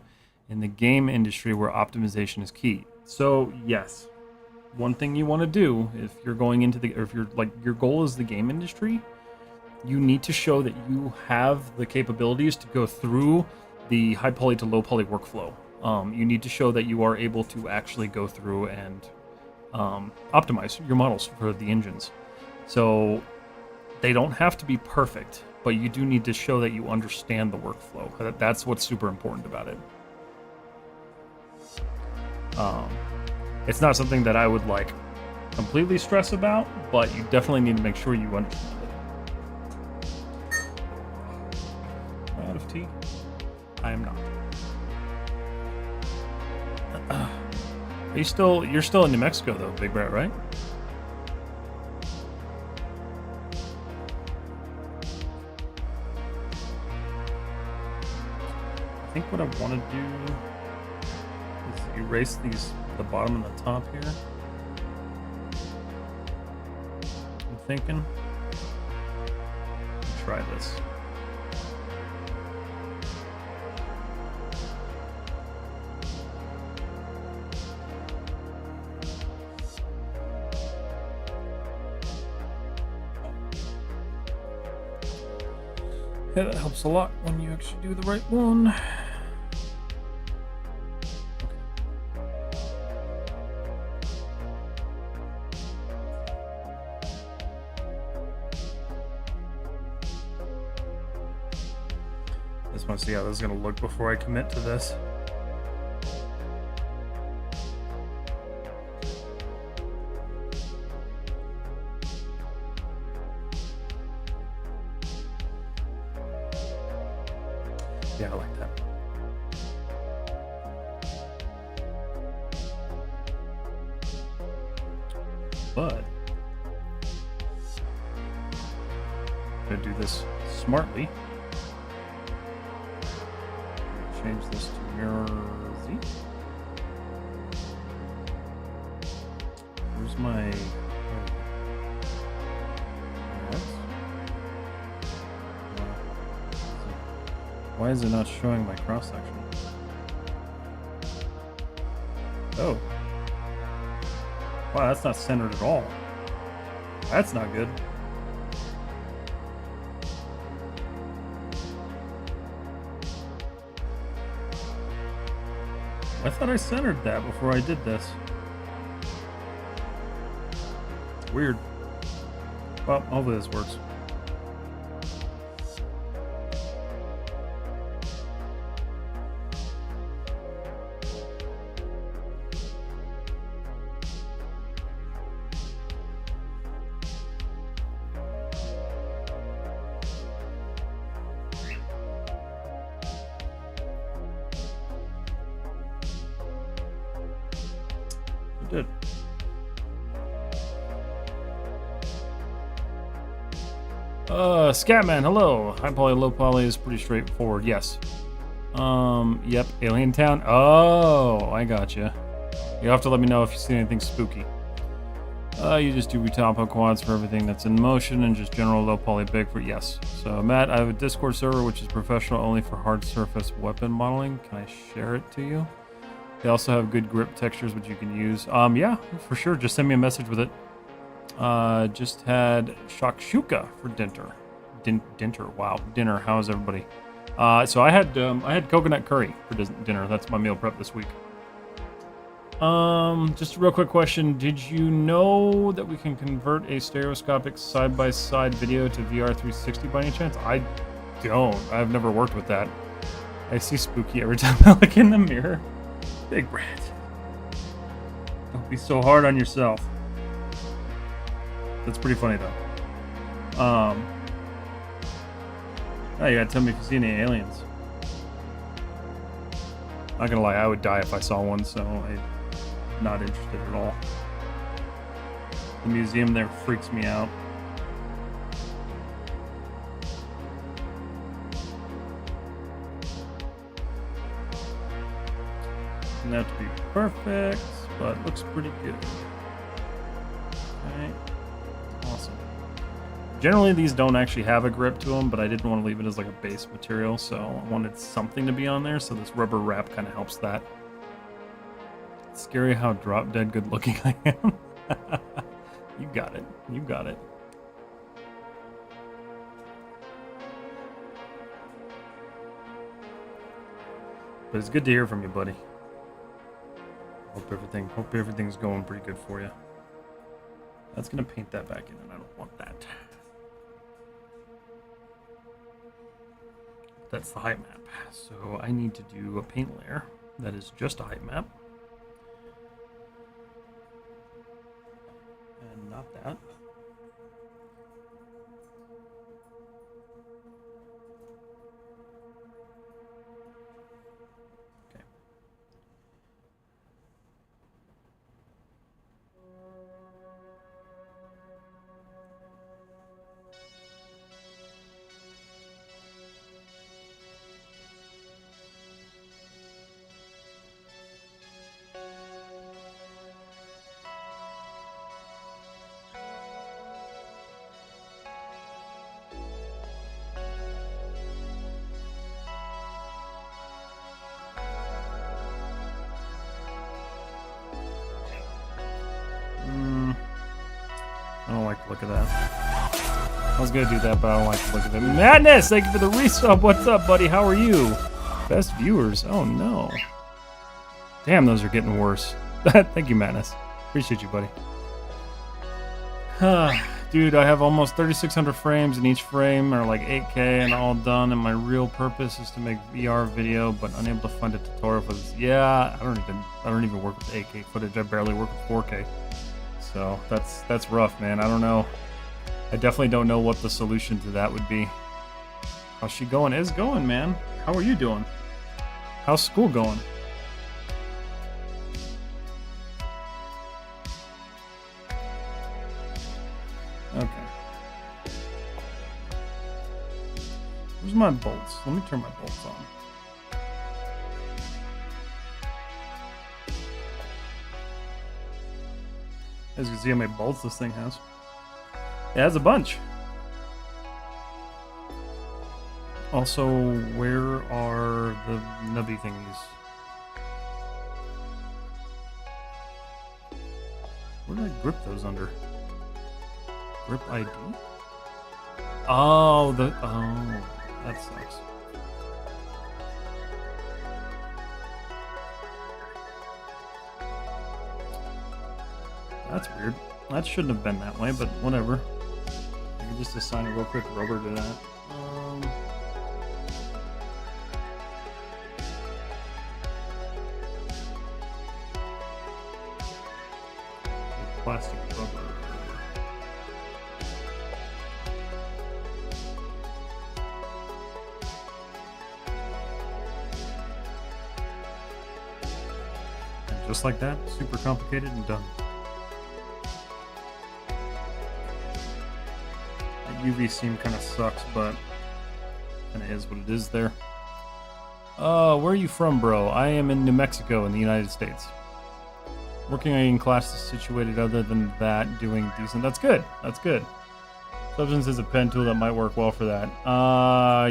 in the game industry where optimization is key? So, yes. One thing you want to do if you're going into the, or if you're like, your goal is the game industry, you need to show that you have the capabilities to go through the high poly to low poly workflow. You need to show that you are able to actually go through and optimize your models for the engines. So they don't have to be perfect, but you do need to show that you understand the workflow. That's what's super important about it. It's not something that I would like completely stress about, but you definitely need to make sure you understand it. Am I out of tea? I am not. You're still in New Mexico though, Big Brat, right? I think what I want to do is erase the bottom and the top here. I'm thinking. Try this. Yeah, that helps a lot when you actually do the right one. Just want to see how this is going to look before I commit to this. Yeah, I like that. But I'm going to do this smartly. Change this to mirror Z. Where's my... Why is it not showing my cross section? Oh. Wow, that's not centered at all. That's not good. I thought I centered that before I did this. Weird. Well, hopefully this works. I did. Scatman, hello. High poly, low poly is pretty straightforward. Yes. Yep. Alien Town. Oh, I got you. You'll have to let me know if you see anything spooky. You just do retompo quads for everything that's in motion and just general low poly big for yes. So Matt, I have a Discord server which is professional only for hard surface weapon modeling. Can I share it to you? They also have good grip textures which you can use. Yeah, for sure. Just send me a message with it. Just had shakshuka for dinner. Dinner. Wow, dinner. How's everybody? So I had coconut curry for dinner. That's my meal prep this week. Just a real quick question. Did you know that we can convert a stereoscopic side-by-side video to VR 360 by any chance? I don't. I've never worked with that. I see spooky every time I look in the mirror. Big rat. Don't be so hard on yourself. That's pretty funny though. Oh, you gotta tell me if you see any aliens. Not gonna lie, I would die if I saw one, so I'm not interested at all. The museum there freaks me out. Doesn't have to be perfect, but looks pretty good. Okay. Awesome. Generally, these don't actually have a grip to them, but I didn't want to leave it as like a base material, so I wanted something to be on there, so this rubber wrap kind of helps that. It's scary how drop dead good looking I am. You got it. You got it. But it's good to hear from you, buddy. Hope everything's going pretty good for you. That's gonna paint that back in, and I don't want that. That's the height map. So I need to do a paint layer that is just a height map. And not that. Okay. I don't like the look of that. I was gonna do that, but I don't like the look of it. Madness! Thank you for the resub. What's up, buddy? How are you? Best viewers. Oh no. Damn, those are getting worse. Thank you, Madness. Appreciate you, buddy. Dude, I have almost 3,600 frames, and each frame are like 8K and all done. And my real purpose is to make VR video, but unable to find a tutorial for this. Yeah, I don't even work with 8K footage. I barely work with 4K. So that's rough, man. I don't know. I definitely don't know what the solution to that would be. How's she going? Is going, man. How are you doing? How's school going? Okay. Where's my bolts? Let me turn my bolts on. As you can see how many bolts this thing has. It has a bunch. Also, where are the nubby thingies? Where did I grip those under? Grip ID? Oh, that sucks. That's weird. That shouldn't have been that way, but whatever. I can just assign a real quick rubber to that. Plastic rubber. just like that. Super complicated and done. That UV seam kind of sucks, but kind of is what it is there. Where are you from, bro? I am in New Mexico in the United States. Working in classes situated. Other than that, doing decent. That's good. That's good. Substance is a pen tool that might work well for that.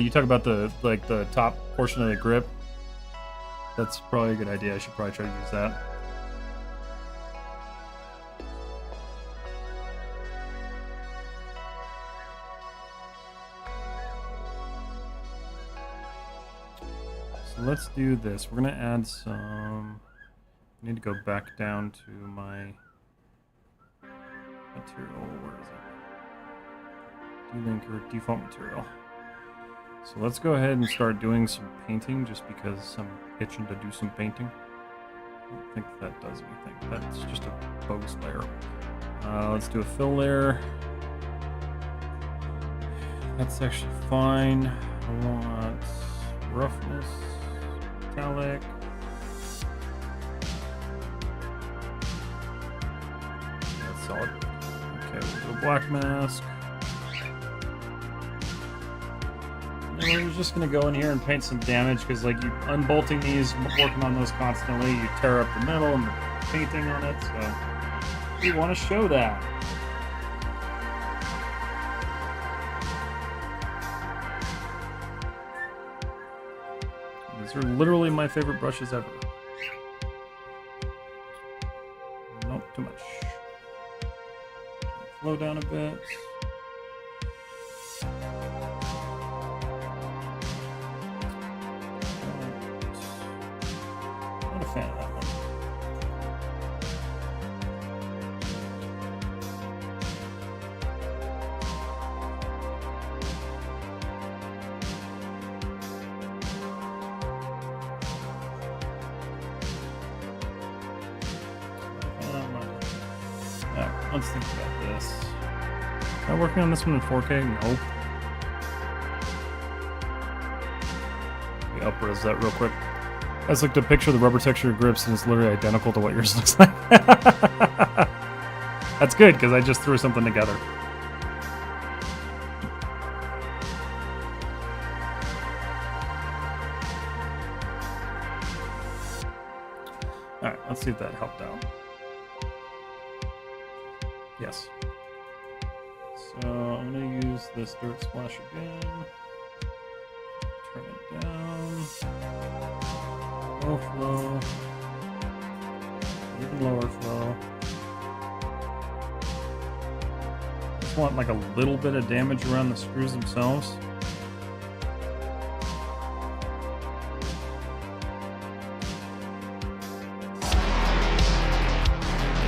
You talk about the top portion of the grip. That's probably a good idea. I should probably try to use that. So let's do this. We're gonna add some. I need to go back down to my material. Where is it? Delinker, default material. So let's go ahead and start doing some painting just because I'm itching to do some painting. I don't think that does anything. That's just a bogus layer. Let's do a fill layer. That's actually fine. I want roughness, metallic. That's solid. Okay, we'll do a black mask. And we're just gonna go in here and paint some damage because, like, you unbolting these, working on those constantly, you tear up the metal and the painting on it. So we want to show that. These are literally my favorite brushes ever. Nope, too much. Slow down a bit. Not a fan of that one. Alright, let's think about this. Am I working on this one in 4K? Nope. Let me up-res that real quick. I just looked at a picture of the rubber texture grips and it's literally identical to what yours looks like. That's good, because I just threw something together. Alright, let's see if that helped out. Yes. So I'm going to use this dirt splash again. Turn it down. Low flow. Even lower flow. Just want like a little bit of damage around the screws themselves.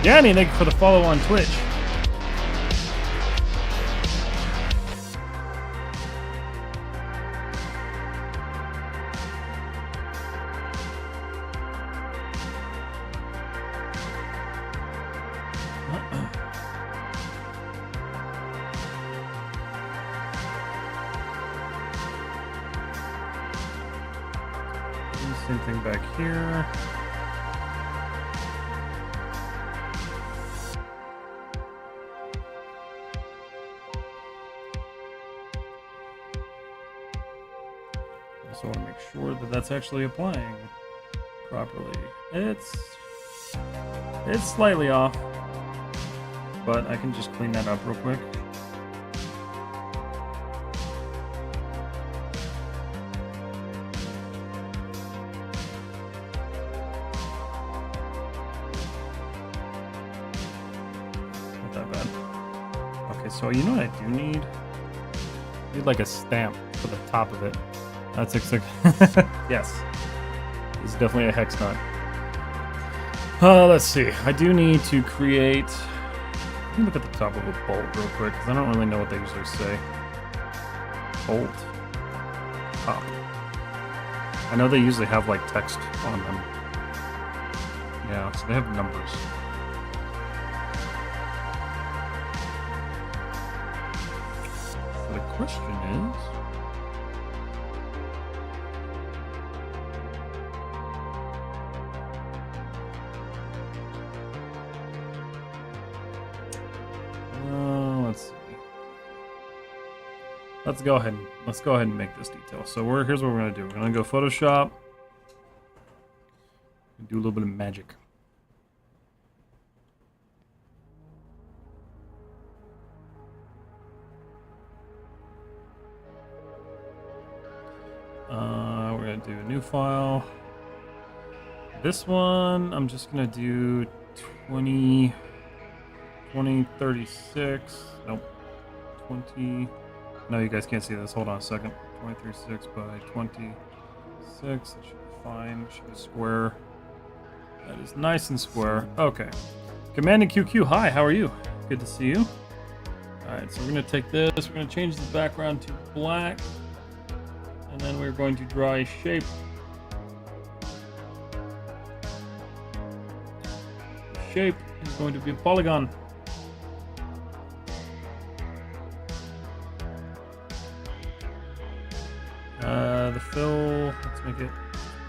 Danny, thank you for the follow on Twitch. Same thing back here. Also want to make sure that that's actually applying properly. It's slightly off, but I can just clean that up real quick. So you know what I do need? I need like a stamp for the top of it. That's yes. It's definitely a hex nut. Let's see. I do need to create. Let me look at the top of a bolt real quick because I don't really know what they usually say. Bolt. Top. I know they usually have like text on them. Yeah, so they have numbers. The question is, Let's go ahead and make this detail. So here's what we're gonna do. We're gonna go Photoshop. Do a little bit of magic. We're gonna do a new file. This one, I'm just gonna do 2036. Nope. 20. No, you guys can't see this. Hold on a second. 2036 by 26. That should be fine. Should be square. That is nice and square. Okay. Command and QQ. Hi, how are you? Good to see you. Alright, so we're gonna take this. We're gonna change the background to black. And then we're going to draw a shape. The shape is going to be a polygon. The fill, let's make it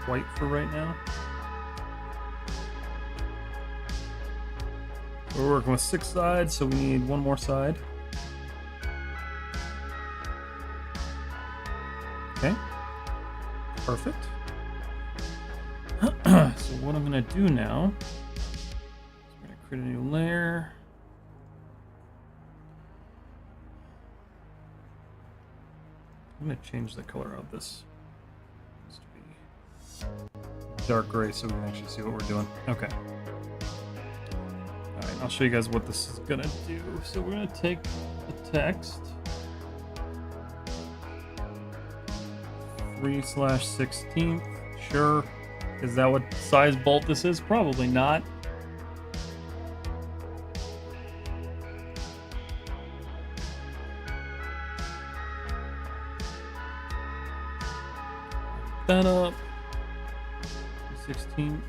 white for right now. We're working with 6 sides, so we need one more side. Okay, perfect. So what I'm gonna do now is we're gonna create a new layer. I'm gonna change the color of this. It needs to be dark gray so we can actually see what we're doing. Okay. Alright, I'll show you guys what this is gonna do. So we're gonna take the text 3/16. Sure. Is that what size bolt this is? Probably not. That up. 16th.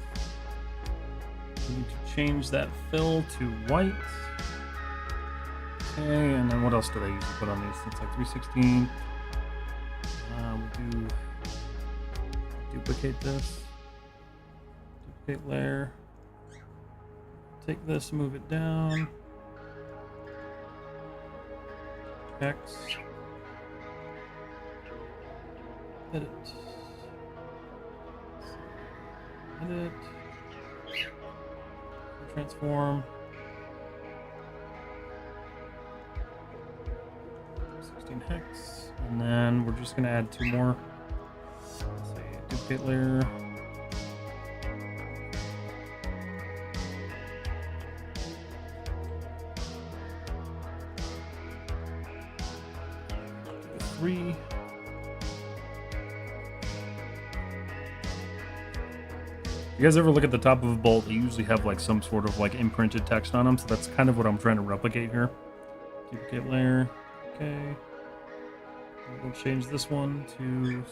We need to change that fill to white. Okay, and then what else do they usually put on these? It's like 316. We'll do duplicate this. Duplicate layer. Take this, move it down. X. Edit. Edit. Transform. 16 hex. And then we're just gonna add 2 more. Let's say duplicate layer. Do 3. You guys ever look at the top of a bolt? They usually have like some sort of like imprinted text on them, so that's kind of what I'm trying to replicate here. Duplicate layer. Okay. We'll change this one to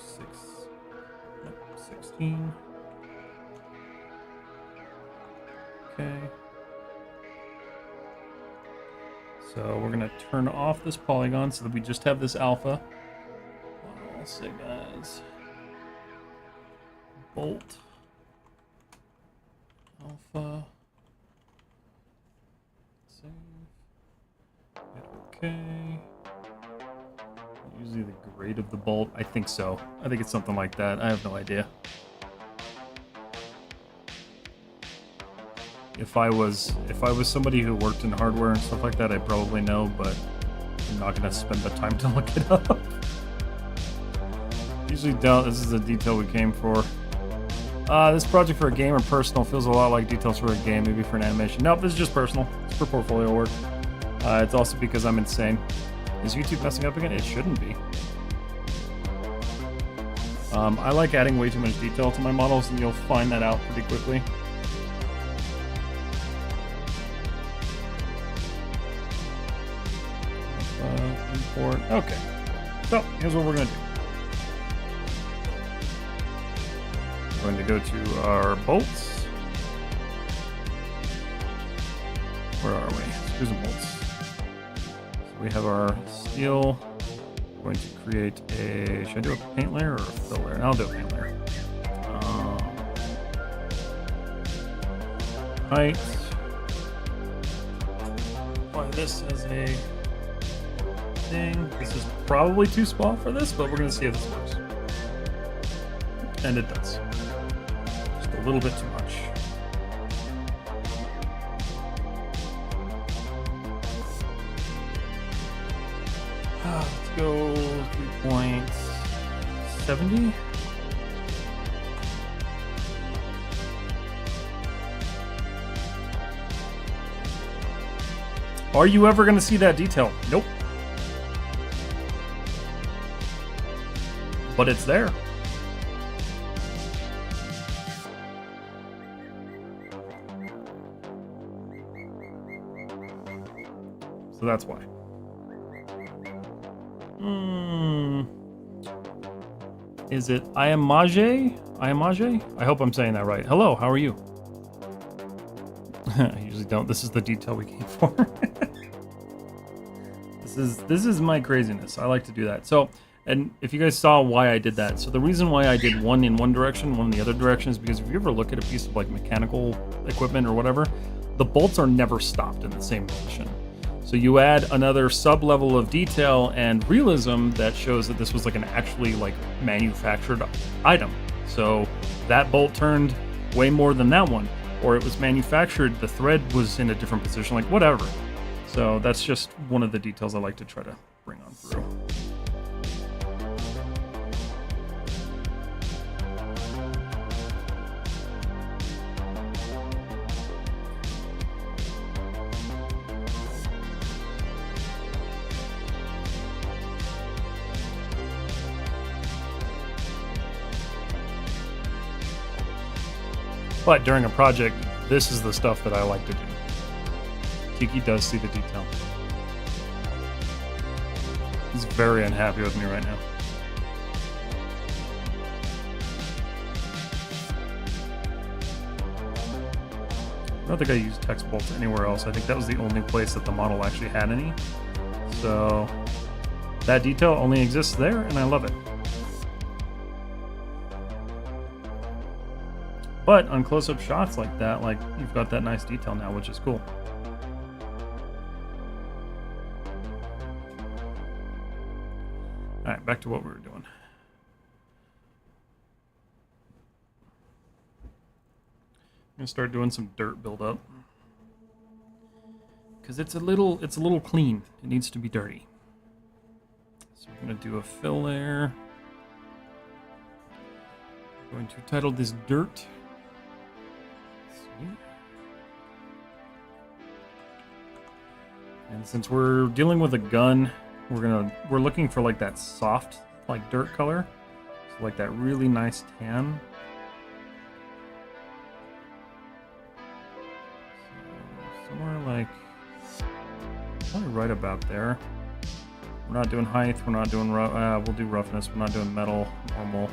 16. Okay. So we're gonna turn off this polygon so that we just have this alpha. I'll say, guys, bolt alpha. Save. Hit OK. Usually the grade of the bolt. I think so. I think it's something like that. I have no idea. If I was somebody who worked in hardware and stuff like that, I probably know, but I'm not gonna spend the time to look it up. Usually don't. This is a detail we came for. This project for a game or personal feels a lot like details for a game, maybe for an animation. Nope, this is just personal. It's for portfolio work. It's also because I'm insane. Is YouTube messing up again? It shouldn't be. I like adding way too much detail to my models, and you'll find that out pretty quickly. Import. Okay. So, here's what we're going to do. We're going to go to our bolts. Where are we? Screws and bolts. So we have our steel. We're going to create a... Should I do a paint layer or a fill layer? I'll do a paint layer. Height. Apply this as a anything. This is probably too small for this, but we're gonna see if this works. And it does. Just a little bit too much. Let's go 3.70. Are you ever going to see that detail? Nope. But it's there. So that's why. Is it Iamage? Iamage? I hope I'm saying that right. Hello, how are you? I usually don't. This is the detail we came for. This is my craziness. I like to do that. So, and if you guys saw why I did that, so the reason why I did one in one direction, one in the other direction, is because if you ever look at a piece of like mechanical equipment or whatever, the bolts are never stopped in the same position. So you add another sub-level of detail and realism that shows that this was like an actually like manufactured item. So that bolt turned way more than that one, or it was manufactured, the thread was in a different position, like whatever. So that's just one of the details I like to try to bring on through. But during a project, this is the stuff that I like to do. Tiki does see the detail. He's very unhappy with me right now. I don't think I used text bolts anywhere else. I think that was the only place that the model actually had any. So that detail only exists there, and I love it. But on close-up shots like that, like you've got that nice detail now, which is cool. All right, back to what we were doing. I'm gonna start doing some dirt buildup because it's a little clean. It needs to be dirty. So we're gonna do a fill layer. I'm going to title this dirt. And since we're dealing with a gun, we're looking for like that soft, like dirt color, so like that really nice tan. So somewhere like probably right about there. We're not doing height. We're not doing we'll do roughness. We're not doing metal, normal,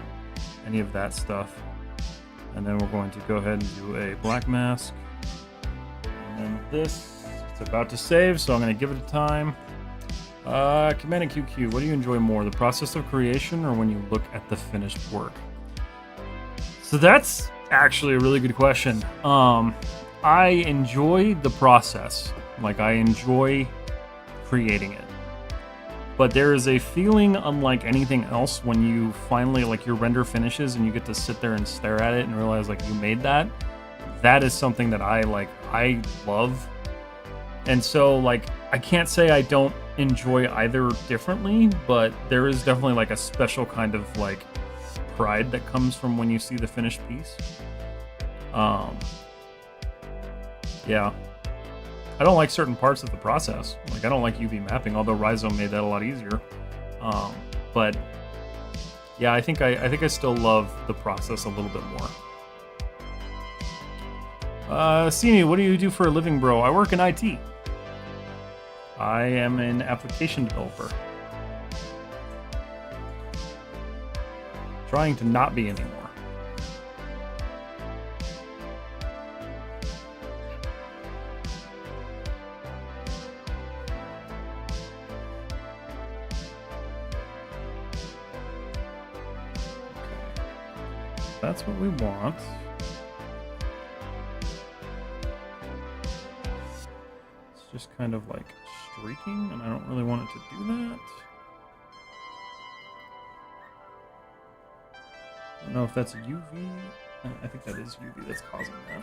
any of that stuff. And then we're going to go ahead and do a black mask. And then this, it's about to save, so I'm going to give it a time. Command and QQ, what do you enjoy more, the process of creation or when you look at the finished work? So that's actually a really good question. I enjoy the process. Like, I enjoy creating it. But there is a feeling unlike anything else when you finally, like, your render finishes and you get to sit there and stare at it and realize, like, you made that. That is something that I love. And so, like, I can't say I don't enjoy either differently, but there is definitely, like, a special kind of, like, pride that comes from when you see the finished piece. Yeah. I don't like certain parts of the process. Like, I don't like UV mapping, although Rhizome made that a lot easier. But yeah, I think I still love the process a little bit more. Sini, what do you do for a living, bro? I work in IT. I am an application developer. Trying to not be anymore. That's what we want. It's just kind of like streaking, and I don't really want it to do that. I don't know if that's a UV. I think that is UV that's causing that.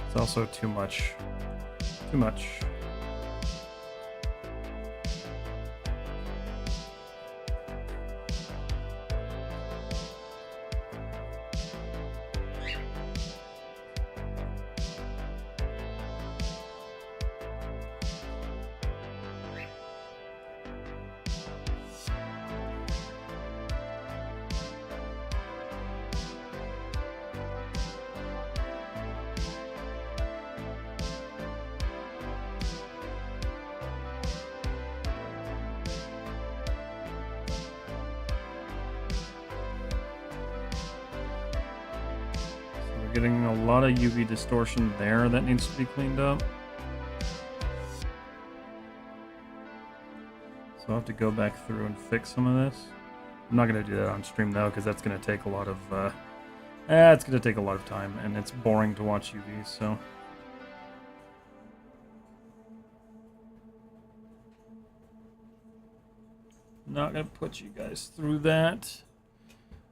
It's also too much. Too much. Getting a lot of UV distortion there that needs to be cleaned up. So I'll have to go back through and fix some of this. I'm not going to do that on stream though, because that's going to take a lot of it's going to take a lot of time, and it's boring to watch UV, so not going to put you guys through that.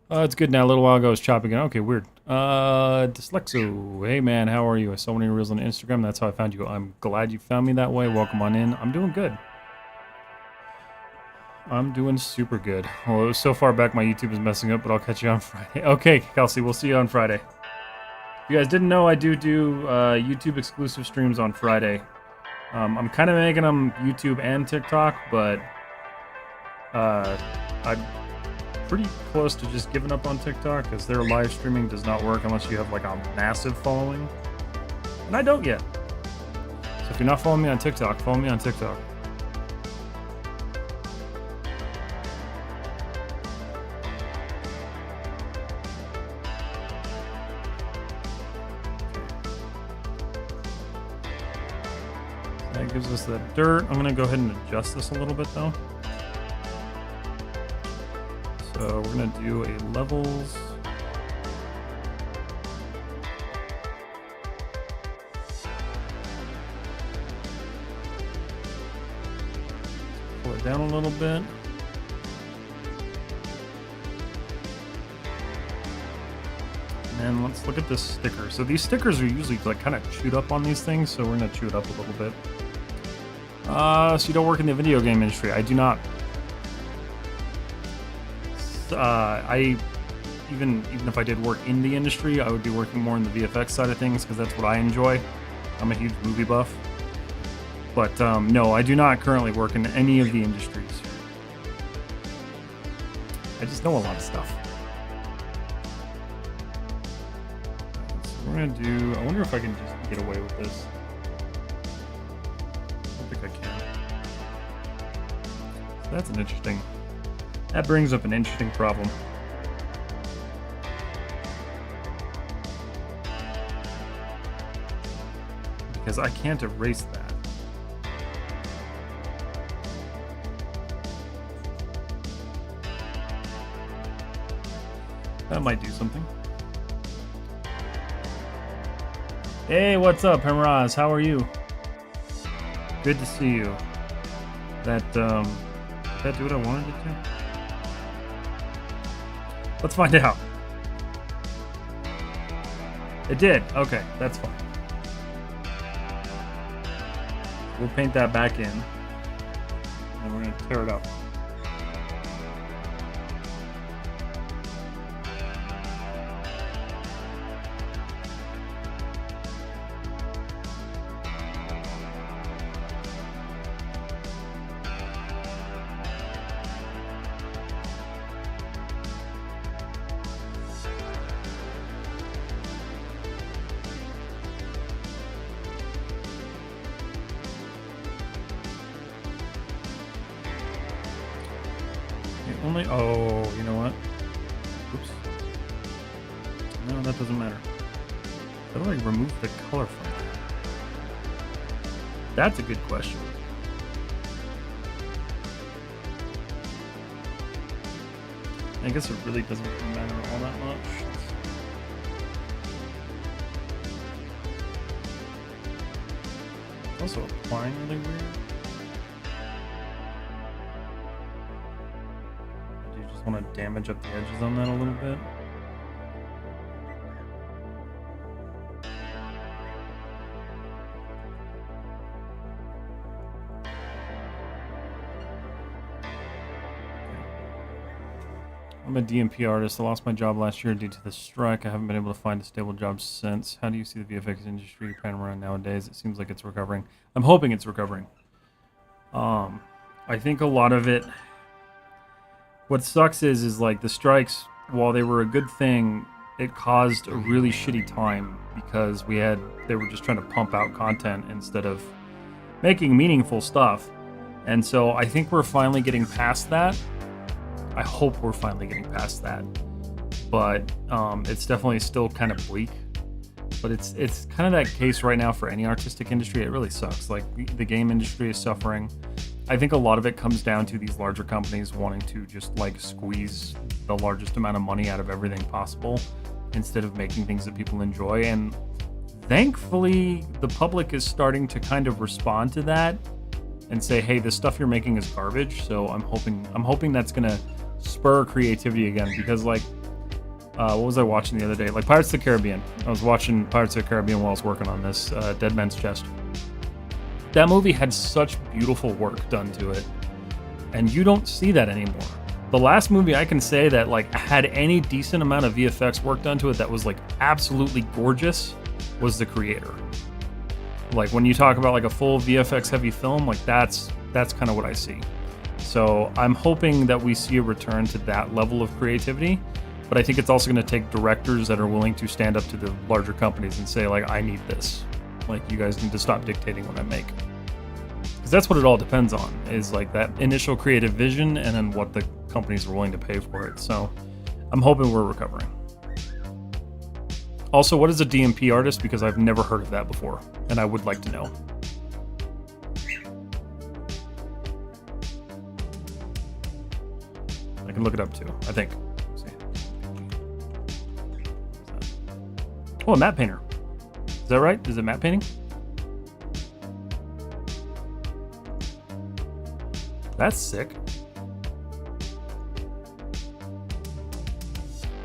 It's good now. A little while ago I was chopping it. Okay, weird. Dyslexo. Hey man, how are you? I saw one of your reels on Instagram. That's how I found you. I'm glad you found me that way. Welcome on in. I'm doing good. I'm doing super good. Well, it was so far back my YouTube is messing up, but I'll catch you on Friday. Okay, Kelsey, we'll see you on Friday. If you guys didn't know, I do YouTube exclusive streams on Friday. I'm kind of making them YouTube and TikTok, but I'm pretty close to just giving up on TikTok because their live streaming does not work unless you have like a massive following, and I don't yet. So if you're not following me on TikTok, follow me on TikTok. That gives us that dirt. I'm gonna go ahead and adjust this a little bit though. So we're gonna do a levels. Pull it down a little bit. And then let's look at this sticker. So these stickers are usually like kind of chewed up on these things, so we're gonna chew it up a little bit. So you don't work in the video game industry? I do not. Even if I did work in the industry, I would be working more in the VFX side of things because that's what I enjoy. I'm a huge movie buff. But no, I do not currently work in any of the industries. I just know a lot of stuff. So we're gonna do. I wonder if I can just get away with this. I don't think I can. So that's an interesting. That brings up an interesting problem. Because I can't erase that. That might do something. Hey, what's up, Hemraz? How are you? Good to see you. Did that do what I wanted it to? Let's find out. It did. Okay, that's fine. We'll paint that back in. And we're going to tear it up. Only, oh, you know what? Oops. No, that doesn't matter. How do I remove the color from That's a good question. I guess it really doesn't matter all that much. It's also applying really weird. Do you just want to damage up the edges on that a little bit? I'm a DMP artist. I lost my job last year due to the strike. I haven't been able to find a stable job since. How do you see the VFX industry panning around nowadays? It seems like it's recovering. I'm hoping it's recovering. I think a lot of it... What sucks is like the strikes, while they were a good thing, it caused a really shitty time because they were just trying to pump out content instead of making meaningful stuff. And so I think we're finally getting past that. I hope we're finally getting past that, but it's definitely still kind of bleak. But it's kind of that case right now for any artistic industry. It really sucks. Like the game industry is suffering. I think a lot of it comes down to these larger companies wanting to just like squeeze the largest amount of money out of everything possible instead of making things that people enjoy. And thankfully, the public is starting to kind of respond to that and say, "Hey, this stuff you're making is garbage." So I'm hoping that's gonna spur creativity again, because like what was I watching the other day? Like Pirates of the Caribbean. I was watching Pirates of the Caribbean while I was working on this Dead Man's Chest. That movie had such beautiful work done to it, and you don't see that anymore. The last movie I can say that like had any decent amount of VFX work done to it that was like absolutely gorgeous was The Creator. Like when you talk about like a full VFX heavy film, like that's kind of what I see. So I'm hoping that we see a return to that level of creativity, but I think it's also going to take directors that are willing to stand up to the larger companies and say like, I need this. Like you guys need to stop dictating what I make. Because that's what it all depends on, is like that initial creative vision and then what the companies are willing to pay for it. So I'm hoping we're recovering. Also, what is a DMP artist? Because I've never heard of that before, and I would like to know. I can look it up too, I think. Let's see. Oh, a matte painter. Is that right? Is it matte painting? That's sick.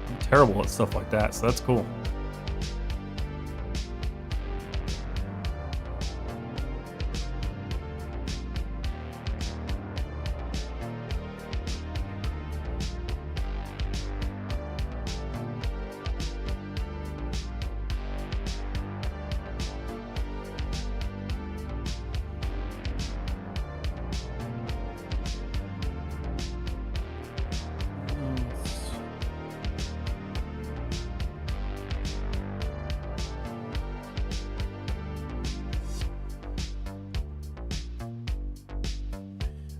I'm terrible at stuff like that, so that's cool.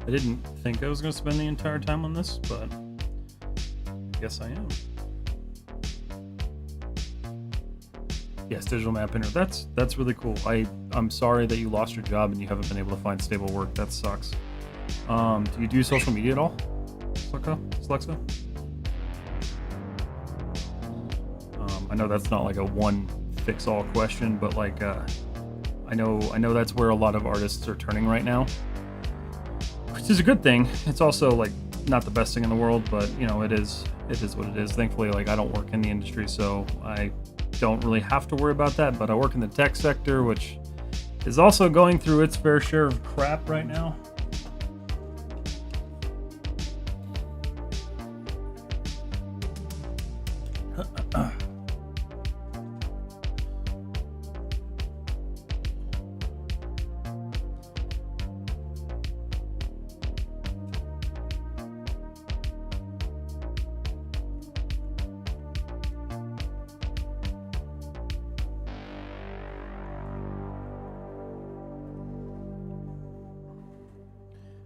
I didn't think I was going to spend the entire time on this, but I guess I am. Yes, digital map painter. That's really cool. I'm sorry that you lost your job and you haven't been able to find stable work. That sucks. Do you do social media at all, Slexa? I know that's not like a one fix all question, but like I know that's where a lot of artists are turning right now. Which is a good thing. It's also like not the best thing in the world, but you know, it is what it is. Thankfully, like I don't work in the industry, so I don't really have to worry about that, but I work in the tech sector, which is also going through its fair share of crap right now.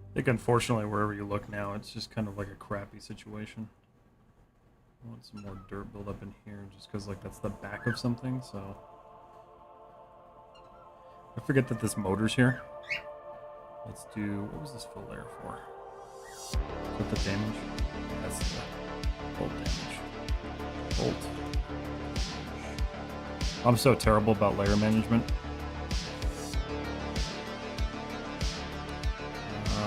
I think unfortunately wherever you look now, it's just kind of like a crappy situation. I want some more dirt build up in here just because like that's the back of something, so. I forget that this motor's here. Let's do, what was this fill layer for? Is that the damage? That's the bolt damage. Bolt. I'm so terrible about layer management.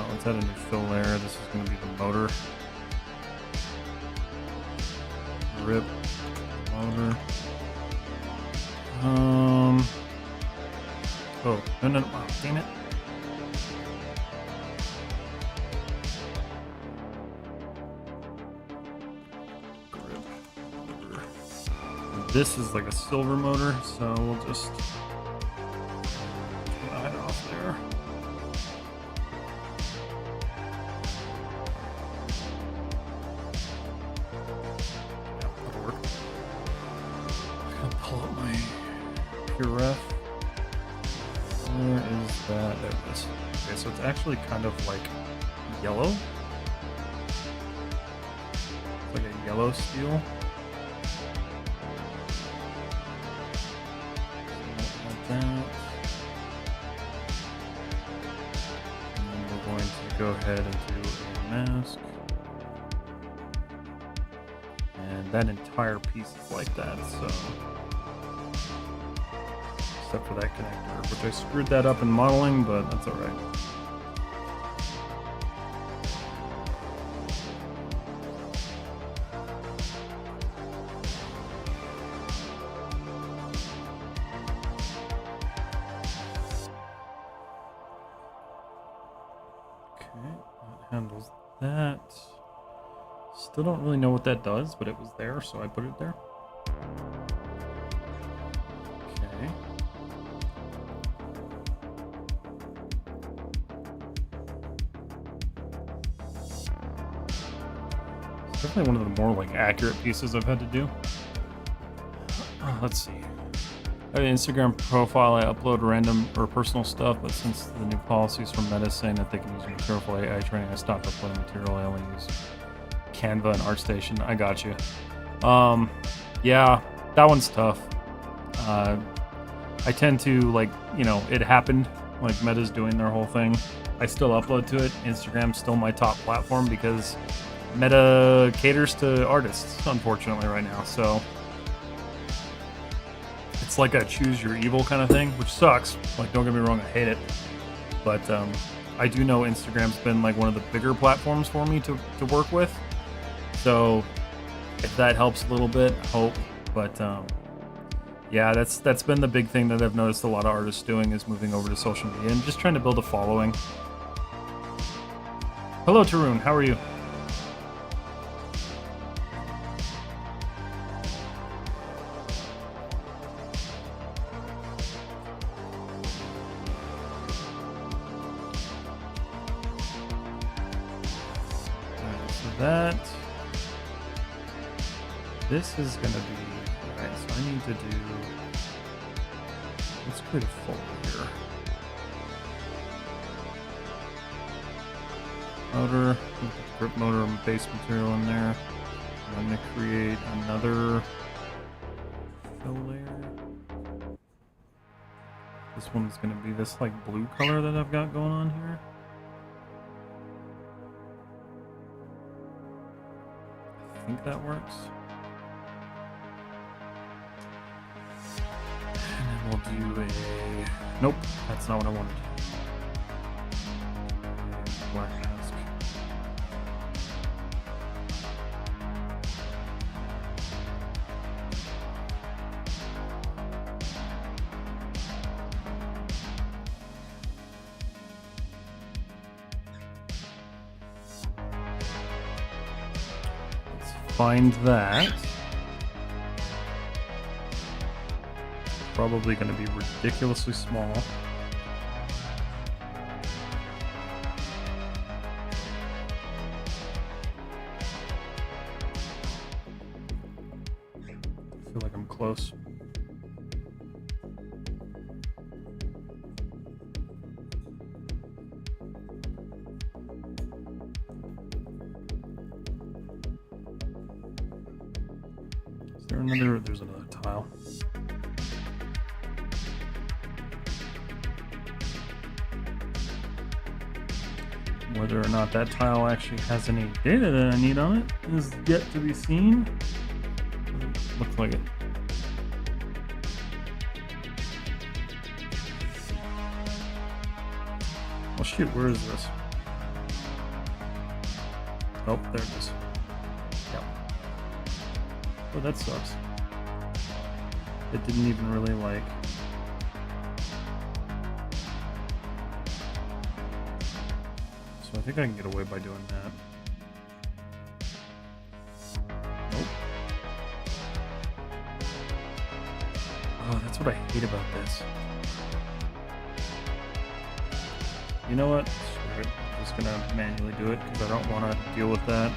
Let's add a new fill layer. This is going to be the motor. Rip. Motor. Oh, no, oh, damn it. This is like a silver motor, so we'll just slide off there. Yeah, that'll work. I'm gonna pull up my pure ref. Where is that? There it is. Okay, so it's actually kind of like yellow. It's like a yellow steel. That. And then we're going to go ahead and do a mask. And that entire piece is like that, so. Except for that connector, which I screwed that up in modeling, but that's alright. Handles that. Still don't really know what that does, but it was there, so I put it there. Okay. It's definitely one of the more like accurate pieces I've had to do. Let's see. I have an Instagram profile. I upload random or personal stuff, but since the new policies from Meta saying that they can use material for AI training, I stopped uploading material. I only use Canva and ArtStation. I got you. Yeah, that one's tough. I tend to, like, you know, it happened. Like, Meta's doing their whole thing. I still upload to it. Instagram's still my top platform because Meta caters to artists, unfortunately, right now. So it's like a choose your evil kind of thing, which sucks. Like, don't get me wrong, I hate it. But I do know Instagram's been like one of the bigger platforms for me to work with. So if that helps a little bit, I hope. But yeah, that's been the big thing that I've noticed a lot of artists doing is moving over to social media and just trying to build a following. Hello, Tarun. How are you? That this is gonna be right, so I need to do, let's create a folder here. Motor, put the grip motor and base material in there. I'm gonna create another fill layer. This one's gonna be this like blue color that I've got going on here. I think that works. And then we'll do a... Nope, that's not what I wanted. Black mask. Find that. Probably going to be ridiculously small. I feel like I'm close. There's another tile. Whether or not that tile actually has any data that I need on it is yet to be seen. Looks like it. Well, shoot, where is this? Oh, there it is. Yep. Oh, that sucks. It didn't even really like... So I think I can get away by doing that. Nope. Oh, that's what I hate about this. You know what? Screw it. I'm just gonna manually do it because I don't want to deal with that.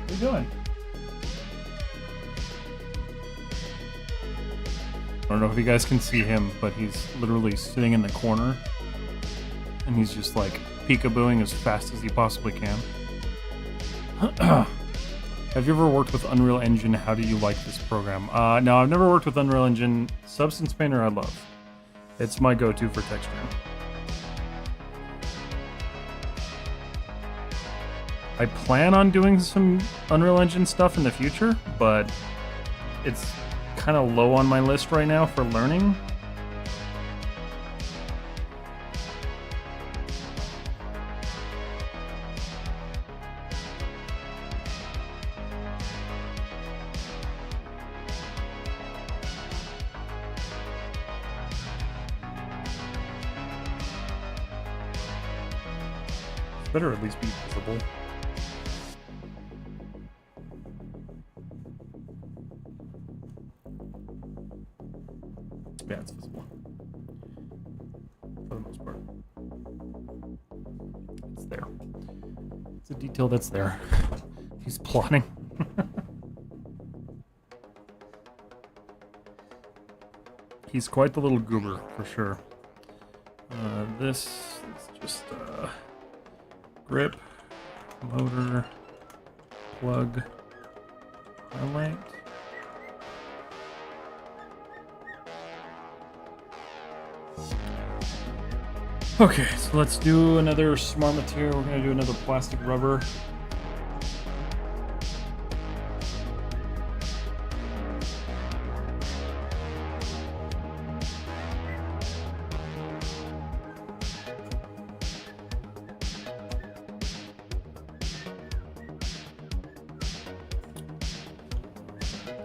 What are you doing? I don't know if you guys can see him, but he's literally sitting in the corner and he's just like peekabooing as fast as he possibly can. Have you ever worked with Unreal Engine? How do you like this program? No, I've never worked with Unreal Engine. Substance Painter I love. It's my go-to for texturing. I plan on doing some Unreal Engine stuff in the future, but it's kind of low on my list right now for learning. Better at least be visible. Yeah, it's visible. For the most part. It's there. It's a detail that's there. He's plotting. He's quite the little goober, for sure. This is just grip, motor, plug, highlight. Okay, so let's do another smart material. We're gonna do another plastic rubber.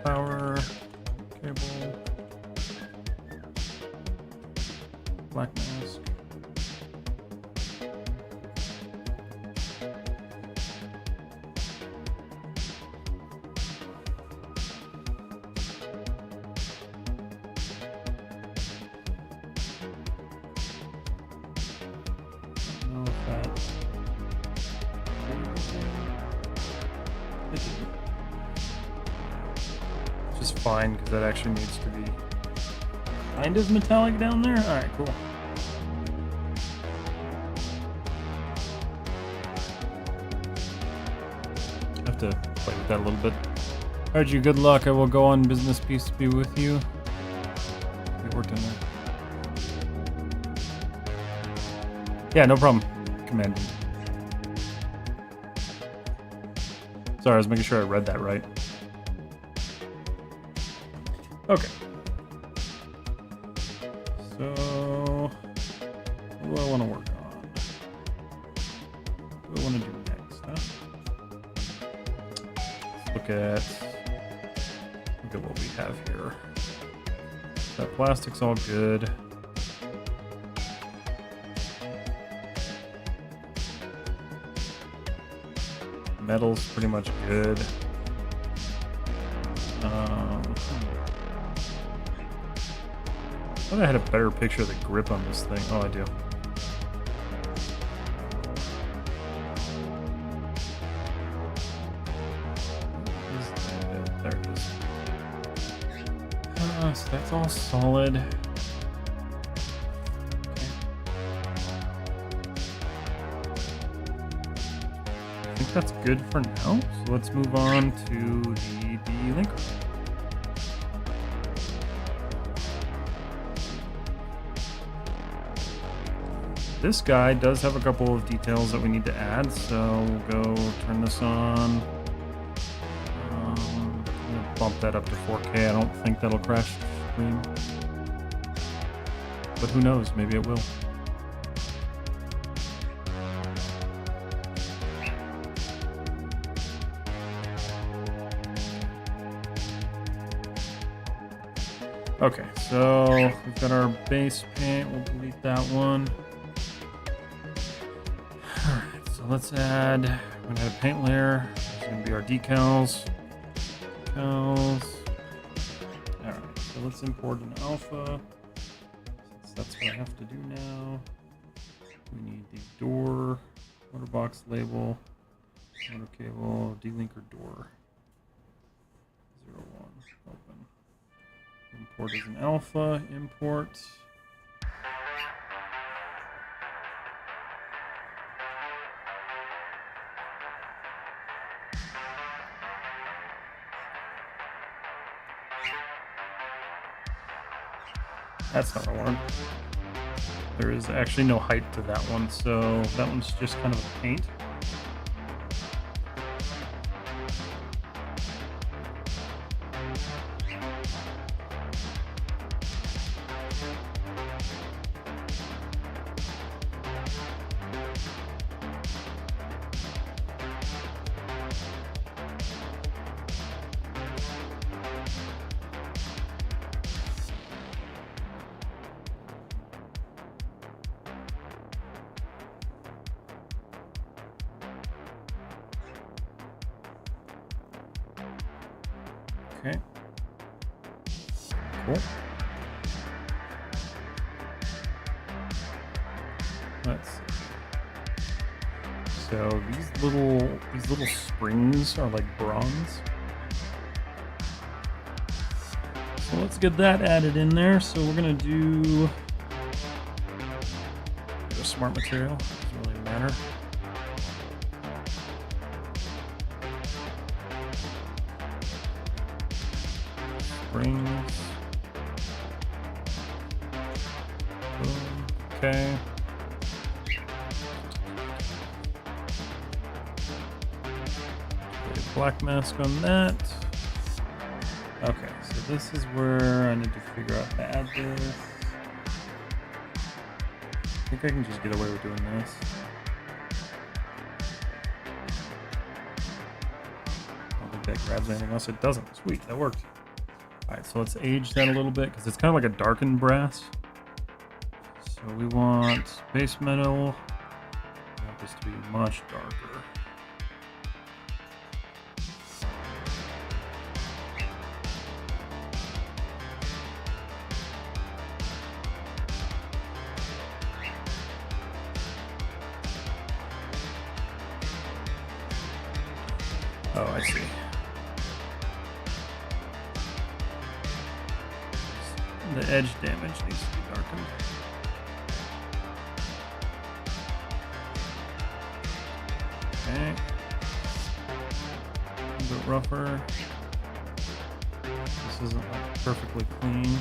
Power, cable, black mask. No fat. Which is fine because that actually needs to be kind of metallic down there. All right, cool. Have to play with that a little bit. Alright, you good luck. I will go on business. Peace be with you. We worked in there. Yeah, no problem. Command. Sorry, I was making sure I read that right. Okay. So, what do I want to work on? What do I want to do next, huh? Let's look at what we have here. That plastic's all good. Metal's pretty much good. I thought I had a better picture of the grip on this thing. Oh, I do. There it is. So that's all solid. Okay. I think that's good for now. So let's move on to the delinker. This guy does have a couple of details that we need to add, so we'll go turn this on. We'll bump that up to 4K. I don't think that'll crash the screen, but who knows? Maybe it will. Okay, so we've got our base paint. We'll delete that one. Alright, so let's add, we're gonna add a paint layer. It's gonna be our decals. Alright, so let's import an alpha. Since that's what I have to do now. We need the door, motor box label, motor cable, delinker door. 01, open. Import as an alpha, import. That's not what I wanted. There is actually no height to that one, so that one's just kind of a paint. Okay. Cool. Let's see. So these little springs are like bronze. So let's get that added in there. So we're gonna do a smart material. Doesn't really matter. Springs. Boom. Okay. Black mask on that. Okay, so this is where I need to figure out how to add this. I think I can just get away with doing this. I don't think that grabs anything else. It doesn't. Sweet, that worked. Alright, so let's age that a little bit because it's kind of like a darkened brass. So we want base metal. We want this to be much darker. Oh, I see. The edge damage needs to be darkened. Okay. A little bit rougher. This isn't like perfectly clean.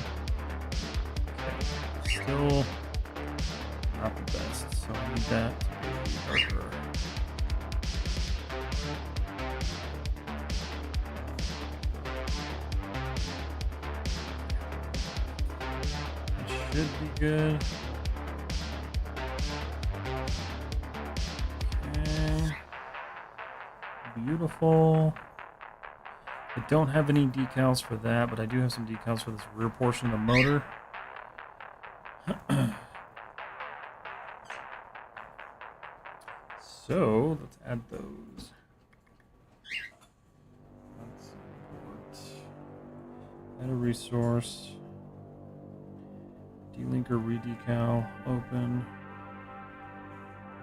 Okay. Still not the best, so I need that to be darker. Should be good. Okay. Beautiful. I don't have any decals for that, but I do have some decals for this rear portion of the motor. So let's add those. Let's import. Add a resource. Delinker redecal, open.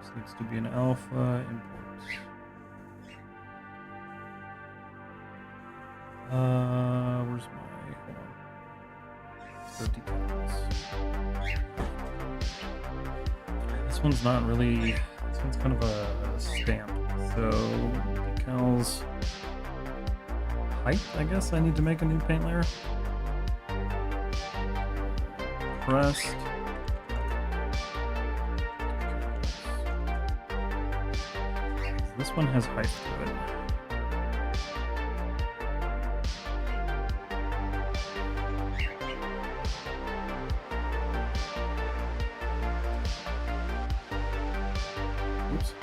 This needs to be an alpha, import. Where's my, hold on. 30 decals. This one's not really, this one's kind of a stamp. So decals, height, I guess I need to make a new paint layer. Pressed. This one has height to it. Oops.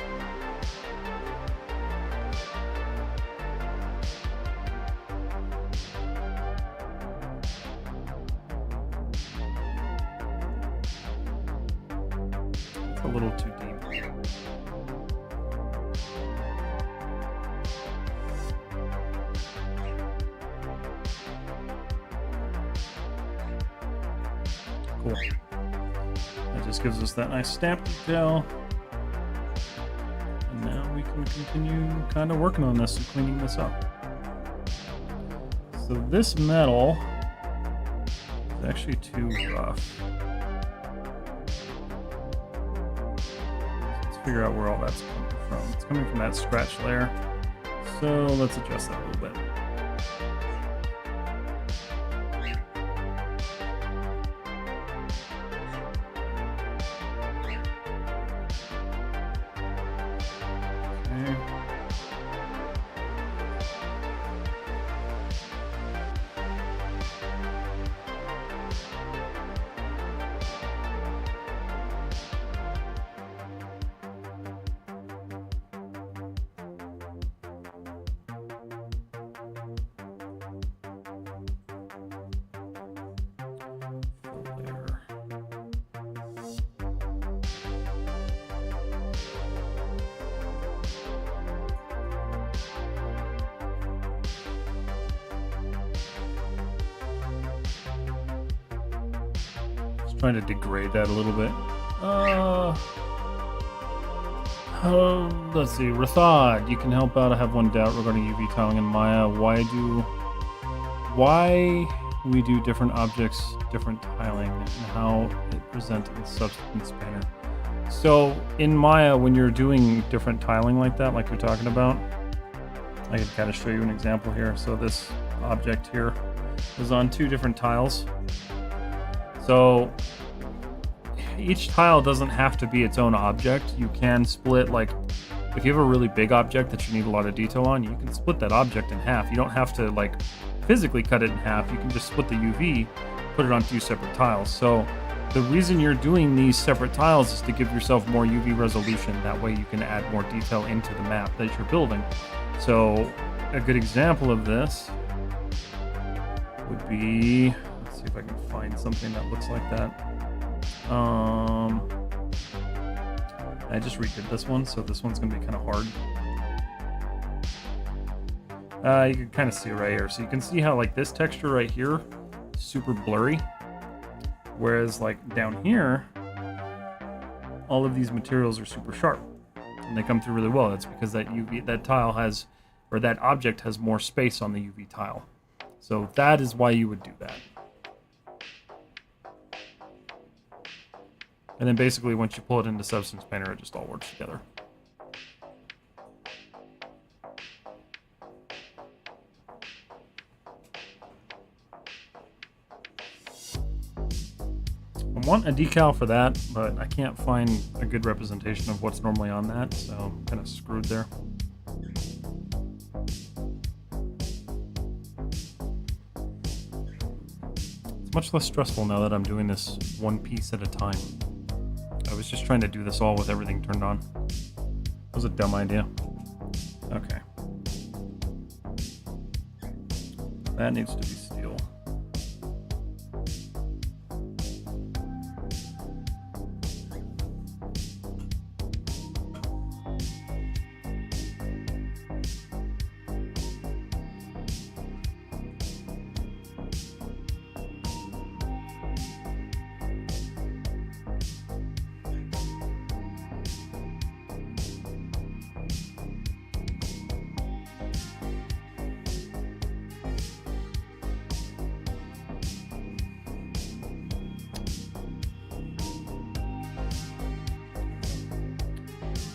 It's a little too deep. Cool. That just gives us that nice stamp detail. And now we can continue kind of working on this and cleaning this up. So this metal is actually too rough. Let's figure out where all that's coming from. It's coming from that scratch layer. So let's adjust that a little bit. Trying to degrade that a little bit. Let's see. Rathod, you can help out. I have one doubt regarding UV tiling in Maya. Why we do different objects, different tiling, and how it presents in Substance Painter. So in Maya, when you're doing different tiling like that, like you're talking about, I can kind of show you an example here. So this object here is on 2 different tiles. So each tile doesn't have to be its own object. You can split, like, if you have a really big object that you need a lot of detail on, you can split that object in half. You don't have to, like, physically cut it in half. You can just split the UV, put it on 2 separate tiles. So the reason you're doing these separate tiles is to give yourself more UV resolution. That way you can add more detail into the map that you're building. So a good example of this would be, let's see if I can find something that looks like that. I just redid this one, so this one's gonna be kind of hard. You can kind of see it right here. So you can see how, like, this texture right here is super blurry, whereas like down here, all of these materials are super sharp and they come through really well. That's because that tile has, or that object has more space on the UV tile. So that is why you would do that. And then basically once you pull it into Substance Painter, it just all works together. I want a decal for that, but I can't find a good representation of what's normally on that, so I'm kind of screwed there. It's much less stressful now that I'm doing this one piece at a time. I was just trying to do this all with everything turned on. That was a dumb idea. Okay. That needs to be steel.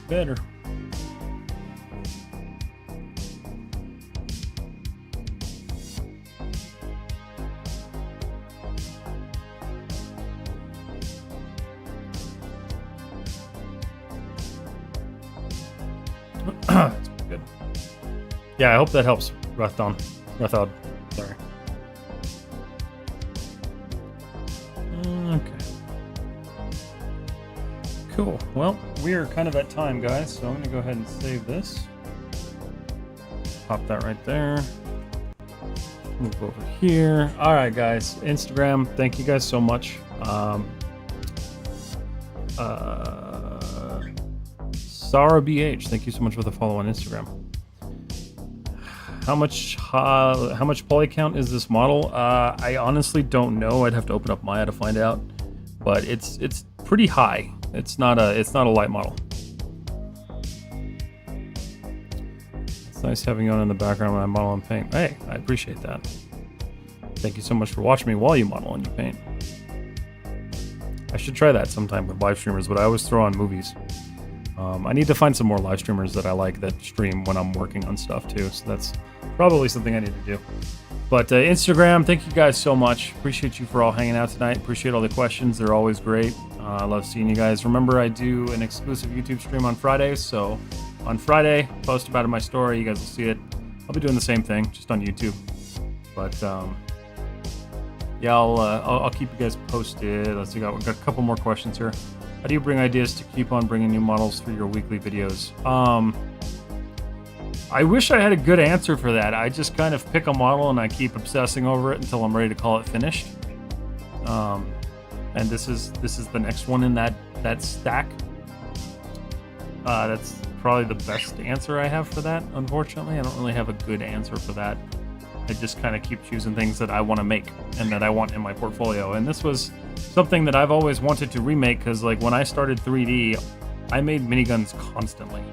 better. That's good. Yeah, I hope that helps, Rathod. Sorry. Okay. Cool. Well, we are kind of at time, guys, so I'm going to go ahead and save this. Pop that right there. Move over here. All right, guys. Instagram, thank you guys so much. Sarah BH, thank you so much for the follow on Instagram. How much poly count is this model? I honestly don't know. I'd have to open up Maya to find out, but it's pretty high. It's not a light model. It's nice having you on in the background when I model and paint. Hey, I appreciate that. Thank you so much for watching me while you model and you paint. I should try that sometime with live streamers, but I always throw on movies. I need to find some more live streamers that I like that stream when I'm working on stuff too, so that's probably something I need to do. But Instagram, thank you guys so much. Appreciate you for all hanging out tonight. Appreciate all the questions. They're always great. I love seeing you guys. Remember, I do an exclusive YouTube stream on Fridays, so on Friday, post about it in my story. You guys will see it. I'll be doing the same thing, just on YouTube. But yeah, I'll keep you guys posted. Let's see, we've got a couple more questions here. How do you bring ideas to keep on bringing new models for your weekly videos? I wish I had a good answer for that. I just kind of pick a model and I keep obsessing over it until I'm ready to call it finished. And this is the next one in that stack. That's probably the best answer I have for that. Unfortunately, I don't really have a good answer for that. I just kind of keep choosing things that I want to make and that I want in my portfolio. And this was something that I've always wanted to remake because, like, when I started 3D, I made miniguns constantly.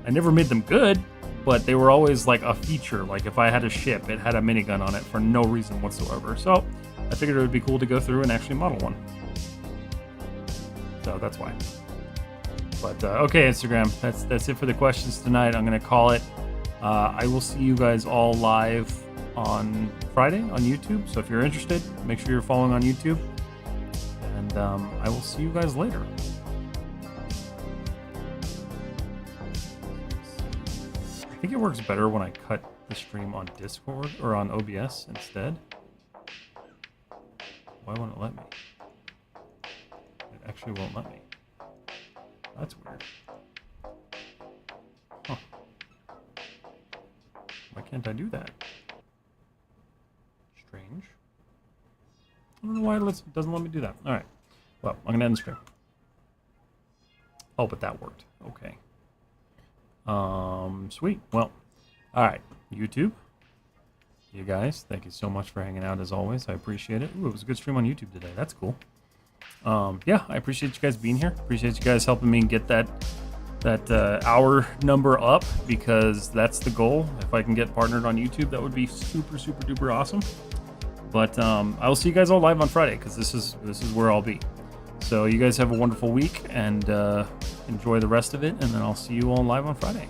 I never made them good, but they were always like a feature. Like if I had a ship, it had a minigun on it for no reason whatsoever. So I figured it would be cool to go through and actually model one. So that's why. But okay, Instagram, that's it for the questions tonight. I'm gonna call it. I will see you guys all live on Friday on YouTube. So if you're interested, make sure you're following on YouTube. And I will see you guys later. I think it works better when I cut the stream on Discord or on OBS instead. Why won't it let me? It actually won't let me. That's weird. Huh. Why can't I do that? Strange. I don't know why it doesn't let me do that. Alright. Well, I'm gonna end the stream. Oh, but that worked. Okay. Sweet. Well, alright. YouTube. You guys, thank you so much for hanging out as always. I appreciate it. Ooh, it was a good stream on YouTube today. That's cool. Yeah, I appreciate you guys being here. Appreciate you guys helping me get that hour number up, because that's the goal. If I can get partnered on YouTube, that would be super, super duper awesome. But I will see you guys all live on Friday, because this is where I'll be. So you guys have a wonderful week, and enjoy the rest of it, and then I'll see you all live on Friday.